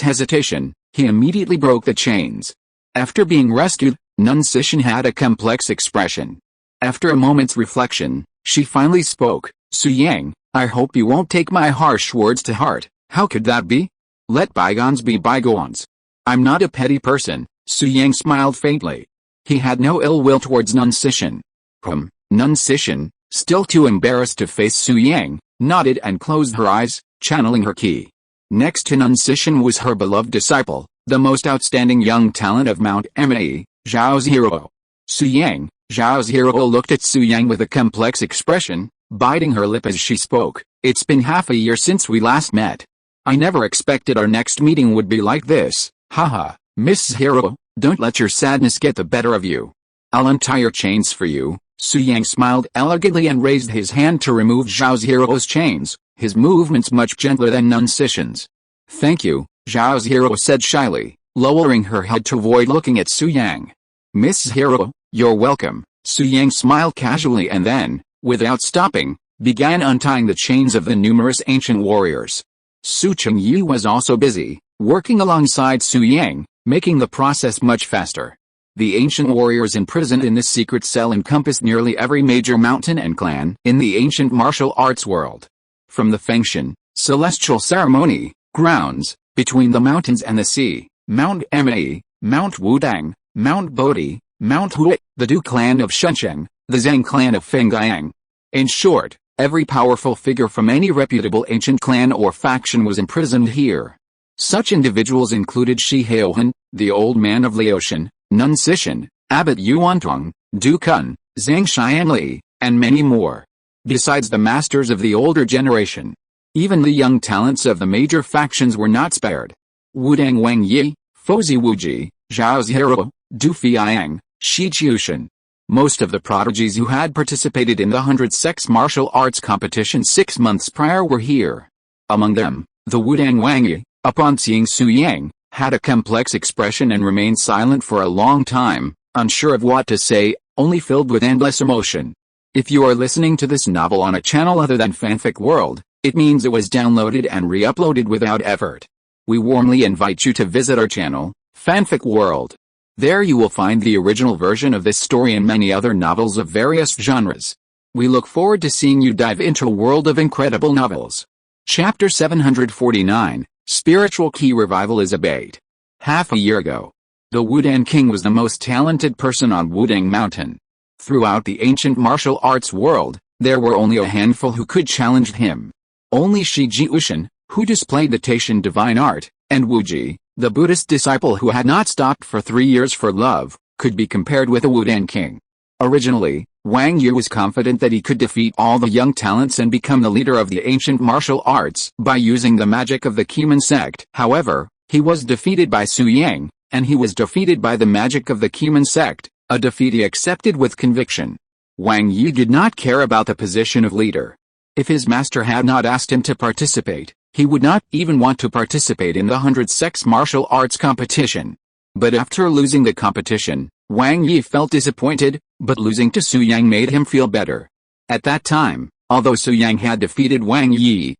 hesitation, he immediately broke the chains. After being rescued, Nun Sishan had a complex expression. After a moment's reflection, she finally spoke. "Su Yang, I hope you won't take my harsh words to heart." "How could that be? Let bygones be bygones. I'm not a petty person." Su Yang smiled faintly. He had no ill will towards Nun Sishan. Nun Sishan, still too embarrassed to face Su Yang, nodded and closed her eyes, channeling her ki. Next to Nun Sishan was her beloved disciple, the most outstanding young talent of Mount Emei, Zhao Zhiro. Su Yang, Zhao Zhiro looked at Su Yang with a complex expression, biting her lip as she spoke. "It's been half a year since we last met. I never expected our next meeting would be like this. Haha, Miss Zhiro, don't let your sadness get the better of you. I'll untie your chains for you." Su Yang smiled elegantly and raised his hand to remove Zhao Zhiro's chains, his movements much gentler than Nun Sishan's. "Thank you," Zhao Zhiro said shyly, lowering her head to avoid looking at Su Yang. "Miss Zhiro, you're welcome." Su Yang smiled casually and then, without stopping, began untying the chains of the numerous ancient warriors. Su Chengyu was also busy, working alongside Su Yang, making the process much faster. The ancient warriors imprisoned in this secret cell encompassed nearly every major mountain and clan in the ancient martial arts world. From the Fengshan, celestial ceremony, grounds, between the mountains and the sea, Mount Emei, Mount Wudang, Mount Bodhi, Mount Hui, the Du clan of Shenzhen, the Zhang clan of Fengyang. In short, every powerful figure from any reputable ancient clan or faction was imprisoned here. Such individuals included Shi Haohun, the old man of Liaoshan, Nun Sishan, Abbot Yuantong, Du Kun, Zhang Xianli, and many more. Besides the masters of the older generation, even the young talents of the major factions were not spared. Wudang Wang Yi, Fozi Wuji, Zhao Zhiro, Du Fiang, Shi Jiushan. Most of the prodigies who had participated in the 100 sex martial arts competition 6 months prior were here. Among them, the Wudang Wang Yi, upon seeing Su Yang, had a complex expression and remained silent for a long time, unsure of what to say, only filled with endless emotion. If you are listening to this novel on a channel other than Fanfic World, it means it was downloaded and re-uploaded without effort. We warmly invite you to visit our channel, Fanfic World. There you will find the original version of this story and many other novels of various genres. We look forward to seeing you dive into a world of incredible novels. Chapter 749, Spiritual Key Revival is a bait. Half a year ago, the Wudang King was the most talented person on Wudang Mountain. Throughout the ancient martial arts world, there were only a handful who could challenge him. Only Shi Jiushan, who displayed the Taishan divine art, and Wuji, the Buddhist disciple who had not stopped for 3 years for love, could be compared with the Wudang King. Originally, Wang Yu was confident that he could defeat all the young talents and become the leader of the ancient martial arts by using the magic of the Kimen sect. However, he was defeated by Su Yang, and he was defeated by the magic of the Kimen sect, a defeat he accepted with conviction. Wang Yu did not care about the position of leader. If his master had not asked him to participate, He would not even want to participate in the 100-sex martial arts competition. But after losing the competition, Wang Yi felt disappointed, but losing to Su Yang made him feel better. At that time, although Su Yang had defeated Wang Yi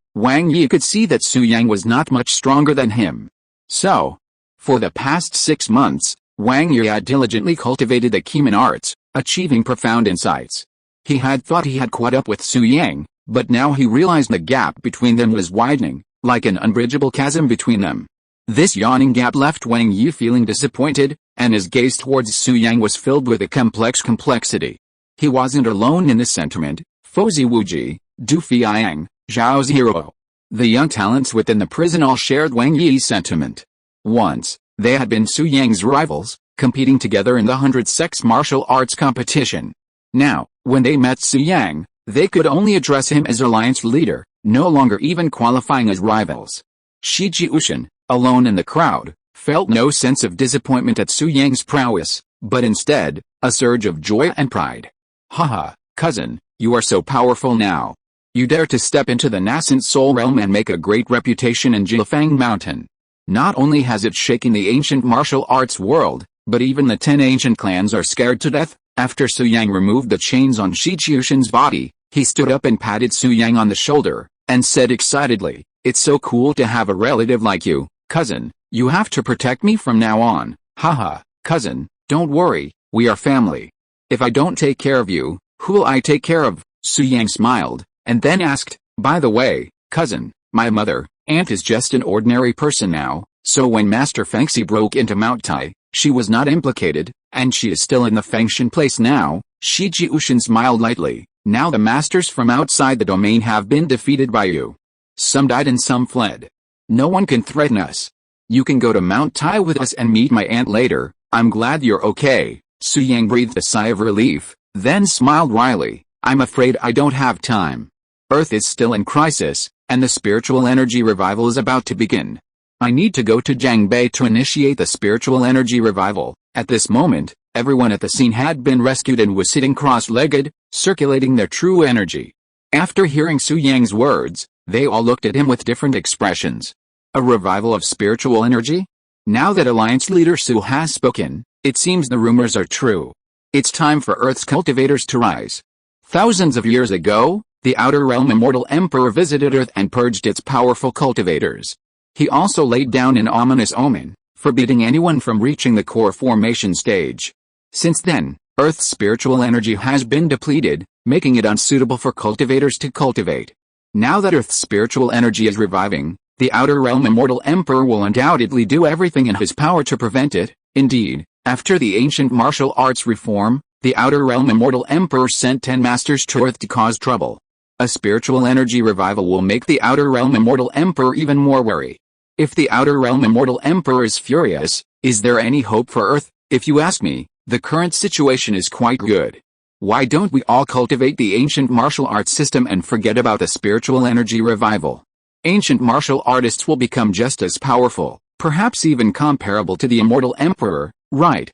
could see that Su Yang was not much stronger than him. So, for the past 6 months, Wang Yi had diligently cultivated the Qi arts, achieving profound insights. He had thought he had caught up with Su Yang, but now he realized the gap between them was widening, like an unbridgeable chasm between them. This yawning gap left Wang Yi feeling disappointed, and his gaze towards Su Yang was filled with a complex complexity. He wasn't alone in this sentiment. Fozi Wuji, Du Fiang, Zhao Zhiro. The young talents within the prison all shared Wang Yi's sentiment. Once, they had been Su Yang's rivals, competing together in the 100-sex martial arts competition. Now, when they met Su Yang, they could only address him as alliance leader, no longer even qualifying as rivals. Shi Jiushan, alone in the crowd, felt no sense of disappointment at Su Yang's prowess, but instead, a surge of joy and pride. Haha, cousin, you are so powerful now. You dare to step into the nascent soul realm and make a great reputation in Jilfang Mountain. Not only has it shaken the ancient martial arts world, but even the 10 ancient clans are scared to death. After Su Yang removed the chains on Shi Jiushan's body, he stood up and patted Su Yang on the shoulder, and said excitedly, "It's so cool to have a relative like you, cousin. You have to protect me from now on. Haha, cousin, don't worry, we are family. If I don't take care of you, who'll I take care of?" Su Yang smiled, and then asked, "By the way, cousin, my mother, aunt is just an ordinary person now, so when Master Fengxi broke into Mount Tai, she was not implicated, and she is still in the Fengshan place now." Shi Jiushan smiled lightly. "Now the masters from outside the domain have been defeated by you. Some died and some fled. No one can threaten us. You can go to Mount Tai with us and meet my aunt later. I'm glad you're okay." Su Yang breathed a sigh of relief, then smiled wryly. "I'm afraid I don't have time. Earth is still in crisis, and the spiritual energy revival is about to begin. I need to go to Jiangbei to initiate the spiritual energy revival." At this moment, everyone at the scene had been rescued and was sitting cross-legged, circulating their true energy. After hearing Su Yang's words, they all looked at him with different expressions. A revival of spiritual energy? Now that Alliance leader Su has spoken, it seems the rumors are true. It's time for Earth's cultivators to rise. Thousands of years ago, the Outer Realm Immortal Emperor visited Earth and purged its powerful cultivators. He also laid down an ominous omen, forbidding anyone from reaching the core formation stage. Since then, Earth's spiritual energy has been depleted, making it unsuitable for cultivators to cultivate. Now that Earth's spiritual energy is reviving, the Outer Realm Immortal Emperor will undoubtedly do everything in his power to prevent it. Indeed, after the ancient martial arts reform, the Outer Realm Immortal Emperor sent 10 masters to Earth to cause trouble. A spiritual energy revival will make the Outer Realm Immortal Emperor even more wary. If the Outer Realm Immortal Emperor is furious, is there any hope for Earth? If you ask me, the current situation is quite good. Why don't we all cultivate the ancient martial arts system and forget about the spiritual energy revival? Ancient martial artists will become just as powerful, perhaps even comparable to the Immortal Emperor. Right.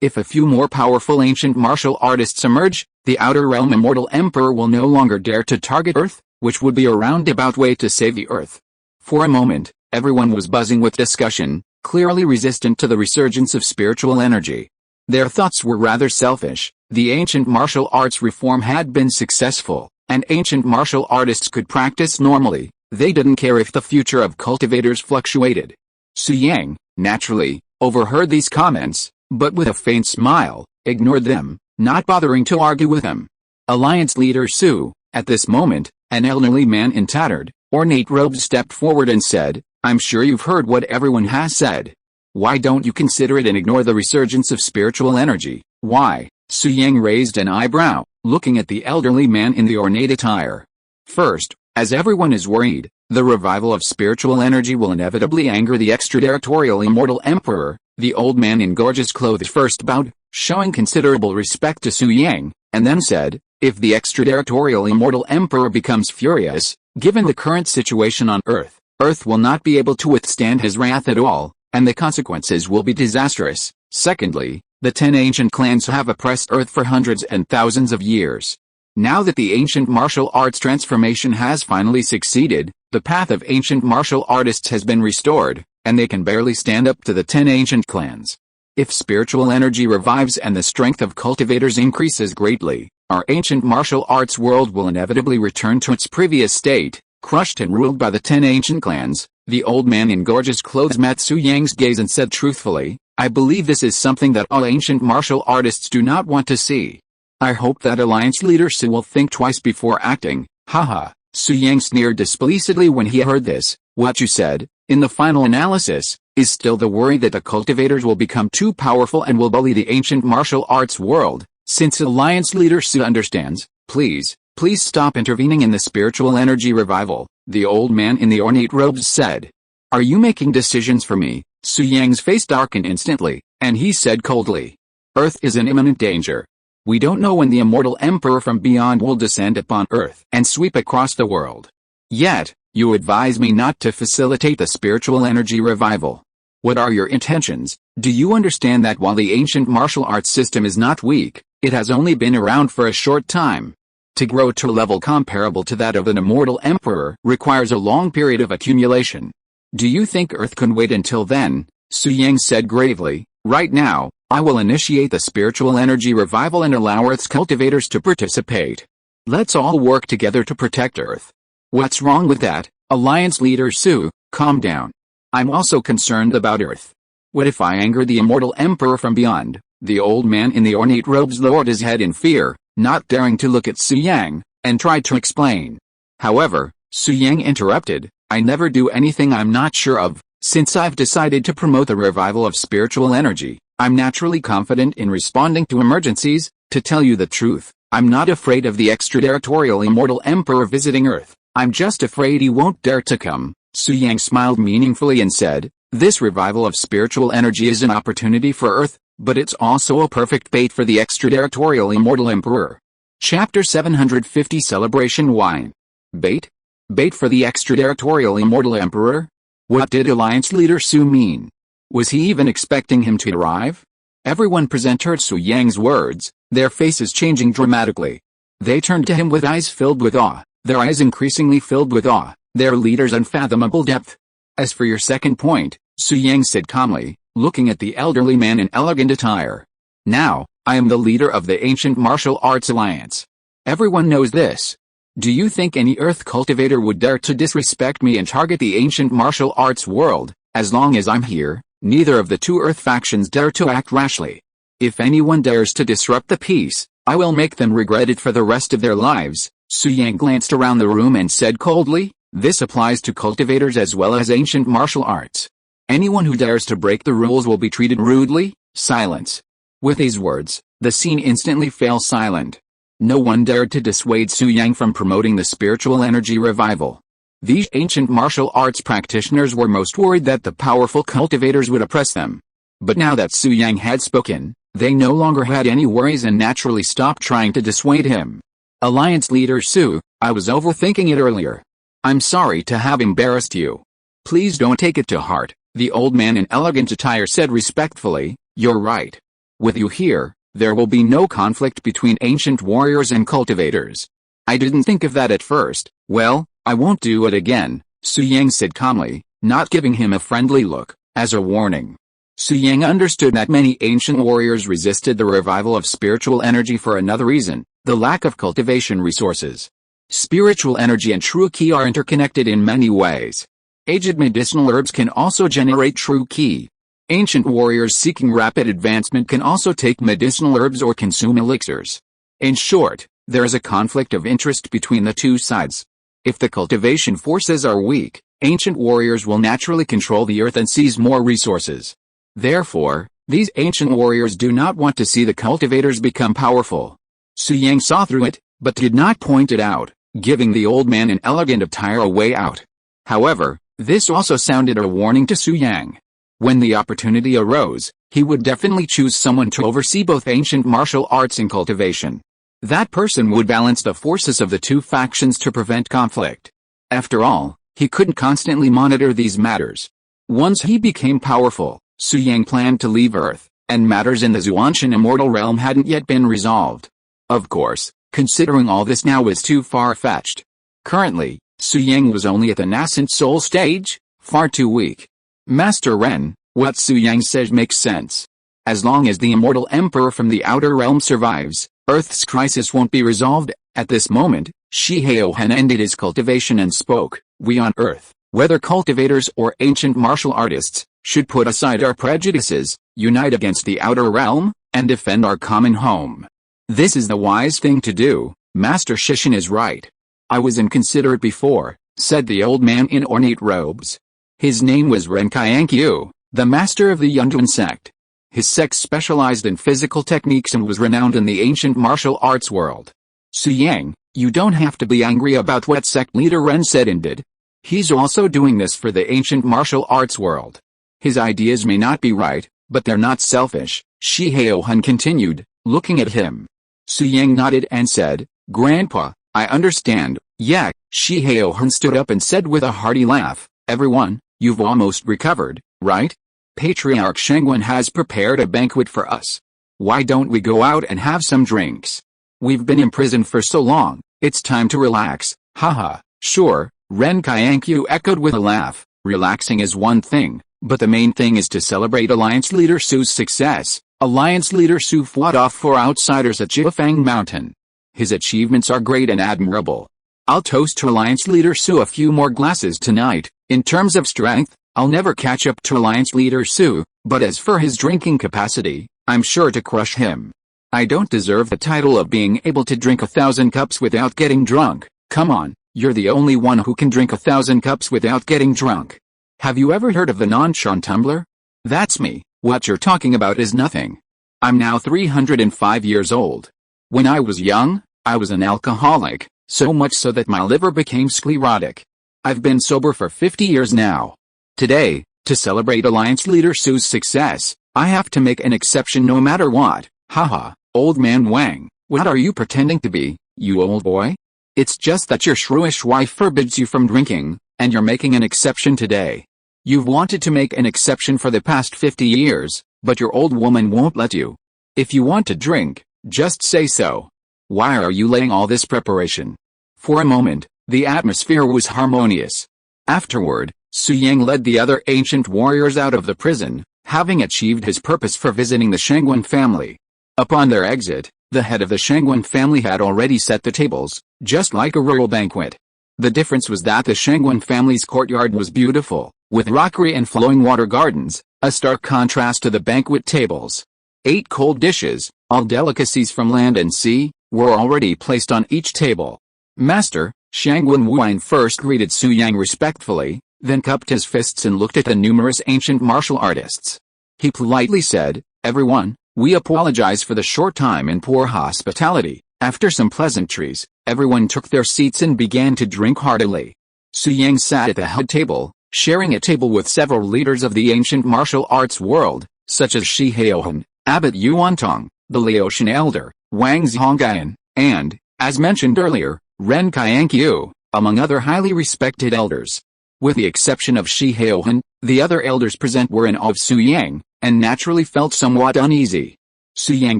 If a few more powerful ancient martial artists emerge, the Outer Realm Immortal Emperor will no longer dare to target Earth, which would be a roundabout way to save the Earth. For a moment, everyone was buzzing with discussion, clearly resistant to the resurgence of spiritual energy. Their thoughts were rather selfish. The ancient martial arts reform had been successful, and ancient martial artists could practice normally. They didn't care if the future of cultivators fluctuated. Su Yang, naturally, overheard these comments, but with a faint smile, ignored them, not bothering to argue with them. Alliance leader Su, at this moment, an elderly man in tattered, ornate robes stepped forward and said, "I'm sure you've heard what everyone has said. Why don't you consider it and ignore the resurgence of spiritual energy?" "Why?" Su Yang raised an eyebrow, looking at the elderly man in the ornate attire. "First, as everyone is worried, the revival of spiritual energy will inevitably anger the extraterritorial Immortal Emperor." The old man in gorgeous clothes first bowed, showing considerable respect to Su Yang, and then said, "If the extraterritorial Immortal Emperor becomes furious, given the current situation on Earth, Earth will not be able to withstand his wrath at all, and the consequences will be disastrous. Secondly, the 10 ancient clans have oppressed Earth for hundreds and thousands of years. Now that the ancient martial arts transformation has finally succeeded, the path of ancient martial artists has been restored, and they can barely stand up to the 10 ancient clans. If spiritual energy revives and the strength of cultivators increases greatly, our ancient martial arts world will inevitably return to its previous state, crushed and ruled by the 10 ancient clans. The old man in gorgeous clothes met Su Yang's gaze and said truthfully, I believe this is something that all ancient martial artists do not want to see. I hope that Alliance leader Su will think twice before acting. Haha. Su Yang sneered displeasedly when he heard this. What you said, in the final analysis, is still the worry that the cultivators will become too powerful and will bully the ancient martial arts world. Since Alliance leader Su understands, please stop intervening in the spiritual energy revival, the old man in the ornate robes said. Are you making decisions for me? Su Yang's face darkened instantly, and he said coldly. Earth is in imminent danger. We don't know when the Immortal Emperor from beyond will descend upon Earth and sweep across the world. Yet, you advise me not to facilitate the spiritual energy revival. What are your intentions? Do you understand that while the ancient martial arts system is not weak, it has only been around for a short time? To grow to a level comparable to that of an Immortal Emperor requires a long period of accumulation. Do you think Earth can wait until then? Su Yang said gravely, right now, I will initiate the spiritual energy revival and allow Earth's cultivators to participate. Let's all work together to protect Earth. What's wrong with that? Alliance leader Su, calm down. I'm also concerned about Earth. What if I anger the Immortal Emperor from beyond? The old man in the ornate robes lowered his head in fear, not daring to look at Su Yang, and tried to explain. However, Su Yang interrupted, I never do anything I'm not sure of. Since I've decided to promote the revival of spiritual energy, I'm naturally confident in responding to emergencies. To tell you the truth, I'm not afraid of the extraterritorial Immortal Emperor visiting Earth. I'm just afraid he won't dare to come. Su Yang smiled meaningfully and said, this revival of spiritual energy is an opportunity for Earth, but it's also a perfect bait for the extraterritorial Immortal Emperor. Chapter 750 Celebration Wine. Bait? Bait for the extraterritorial Immortal Emperor? What did Alliance leader Su mean? Was he even expecting him to arrive? Everyone present heard Su Yang's words, their faces changing dramatically. They turned to him with eyes filled with awe, their eyes increasingly filled with awe, their leader's unfathomable depth. As for your second point, Su Yang said calmly, looking at the elderly man in elegant attire. Now, I am the leader of the Ancient Martial Arts Alliance. Everyone knows this. Do you think any Earth cultivator would dare to disrespect me and target the Ancient Martial Arts world? As long as I'm here, neither of the two Earth factions dare to act rashly. If anyone dares to disrupt the peace, I will make them regret it for the rest of their lives. Su Yang glanced around the room and said coldly, this applies to cultivators as well as ancient martial arts. Anyone who dares to break the rules will be treated rudely. Silence. With these words, the scene instantly fell silent. No one dared to dissuade Su Yang from promoting the spiritual energy revival. These ancient martial arts practitioners were most worried that the powerful cultivators would oppress them. But now that Su Yang had spoken, they no longer had any worries and naturally stopped trying to dissuade him. Alliance leader Su, I was overthinking it earlier. I'm sorry to have embarrassed you. Please don't take it to heart, the old man in elegant attire said respectfully. You're right. With you here, there will be no conflict between ancient warriors and cultivators. I didn't think of that at first. Well, I won't do it again, Su Yang said calmly, not giving him a friendly look, as a warning. Su Yang understood that many ancient warriors resisted the revival of spiritual energy for another reason, the lack of cultivation resources. Spiritual energy and true ki are interconnected in many ways. Aged medicinal herbs can also generate true ki. Ancient warriors seeking rapid advancement can also take medicinal herbs or consume elixirs. In short, there is a conflict of interest between the two sides. If the cultivation forces are weak, ancient warriors will naturally control the earth and seize more resources. Therefore, these ancient warriors do not want to see the cultivators become powerful. Su Yang saw through it, but did not point it out, giving the old man in elegant attire a way out. However, this also sounded a warning to Su Yang. When the opportunity arose, he would definitely choose someone to oversee both ancient martial arts and cultivation. That person would balance the forces of the two factions to prevent conflict. After all, he couldn't constantly monitor these matters. Once he became powerful, Su Yang planned to leave Earth, and matters in the Xuantian immortal realm hadn't yet been resolved. Of course, Considering all this now is too far-fetched. Currently, Su Yang was only at the nascent soul stage, far too weak. Master Ren, what Su Yang says makes sense. As long as the Immortal Emperor from the Outer Realm survives, Earth's crisis won't be resolved. At this moment, Shi Haohan ended his cultivation and spoke, "We on Earth, whether cultivators or ancient martial artists, should put aside our prejudices, unite against the Outer Realm, and defend our common home. This is the wise thing to do. Master Shishin is right. I was inconsiderate before," said the old man in ornate robes. His name was Renkayankyu, the master of the Yunduan sect. His sect specialized in physical techniques and was renowned in the ancient martial arts world. "Su Yang, you don't have to be angry about what sect leader Ren said and did. He's also doing this for the ancient martial arts world. His ideas may not be right, but they're not selfish," Shi Haohan continued, looking at him. Su Yang nodded and said, "Grandpa, I understand." "Yeah." Shi Haohan stood up and said with a hearty laugh, "Everyone, you've almost recovered, right? Patriarch Shengwen has prepared a banquet for us. Why don't we go out and have some drinks? We've been imprisoned for so long, it's time to relax." "Haha, sure," Ren Kyankyu echoed with a laugh. "Relaxing is one thing, but the main thing is to celebrate Alliance Leader Su's success." Alliance Leader Su fought off 4 outsiders at Jiufang Mountain. His achievements are great and admirable. I'll toast to Alliance Leader Su a few more glasses tonight. In terms of strength, I'll never catch up to Alliance Leader Su, but as for his drinking capacity, I'm sure to crush him. I don't deserve the title of being able to drink 1,000 cups without getting drunk. Come on, you're the only one who can drink 1,000 cups without getting drunk. Have you ever heard of the non-Shan tumbler? That's me. What you're talking about is nothing. I'm now 305 years old. When I was young, I was an alcoholic, so much so that my liver became sclerotic. I've been sober for 50 years now. Today, to celebrate Alliance Leader Su's success, I have to make an exception no matter what." "Haha, old man Wang, what are you pretending to be, you old boy? It's just that your shrewish wife forbids you from drinking, and you're making an exception today. You've wanted to make an exception for the past 50 years, but your old woman won't let you. If you want to drink, just say so. Why are you laying all this preparation?" For a moment, the atmosphere was harmonious. Afterward, Su Yang led the other ancient warriors out of the prison, having achieved his purpose for visiting the Shengwen family. Upon their exit, the head of the Shengwen family had already set the tables, just like a royal banquet. The difference was that the Shengwen family's courtyard was beautiful, with rockery and flowing water gardens, a stark contrast to the banquet tables. 8 cold dishes, all delicacies from land and sea, were already placed on each table. Master Shangwen Wuan first greeted Su Yang respectfully, then cupped his fists and looked at the numerous ancient martial artists. He politely said, "Everyone, we apologize for the short time and poor hospitality." After some pleasantries, everyone took their seats and began to drink heartily. Su Yang sat at the head table, sharing a table with several leaders of the ancient martial arts world, such as Shi Haohan, Abbot Yuantong, the Laotian elder, Wang Zhongyan, and, as mentioned earlier, Ren Kyankyu, among other highly respected elders. With the exception of Shi Haohan, the other elders present were in awe of Su Yang, and naturally felt somewhat uneasy. Su Yang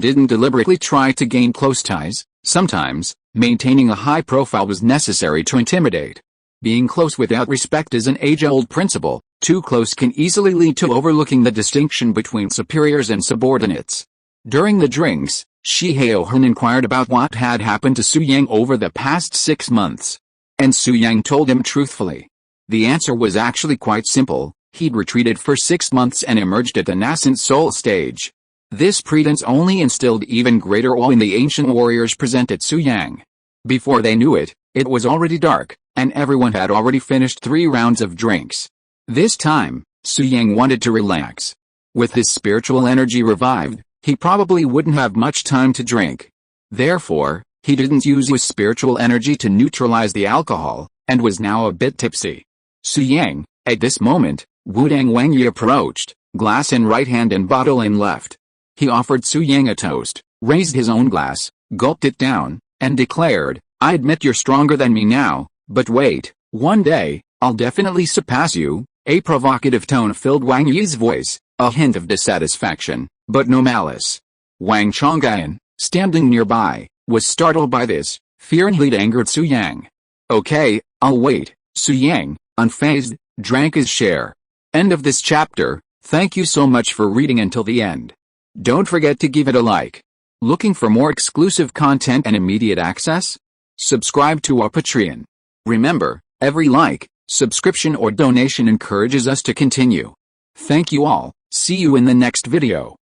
didn't deliberately try to gain close ties. Sometimes, maintaining a high profile was necessary to intimidate. Being close without respect is an age-old principle. Too close can easily lead to overlooking the distinction between superiors and subordinates. During the drinks, Shi Haohan inquired about what had happened to Su Yang over the past 6 months. And Su Yang told him truthfully. The answer was actually quite simple. He'd retreated for 6 months and emerged at the nascent soul stage. This pretense only instilled even greater awe in the ancient warriors present at Su Yang. Before they knew it, it was already dark, and everyone had already finished 3 rounds of drinks. This time, Su Yang wanted to relax. With his spiritual energy revived, he probably wouldn't have much time to drink. Therefore, he didn't use his spiritual energy to neutralize the alcohol, and was now a bit tipsy. Su Yang, at this moment, Wudang Wangyi approached, glass in right hand and bottle in left. He offered Su Yang a toast, raised his own glass, gulped it down, and declared, "I admit you're stronger than me now, but wait, one day, I'll definitely surpass you." A provocative tone filled Wang Yi's voice, a hint of dissatisfaction, but no malice. Wang Chongyan, standing nearby, was startled by this. Fear and hate angered Su Yang. Okay, I'll wait. Su Yang, unfazed, drank his share. End of this chapter. Thank you so much for reading until the end. Don't forget to give it a like. Looking for more exclusive content and immediate access? Subscribe to our Patreon. Remember, every like, subscription or donation encourages us to continue. Thank you all. See you in the next video.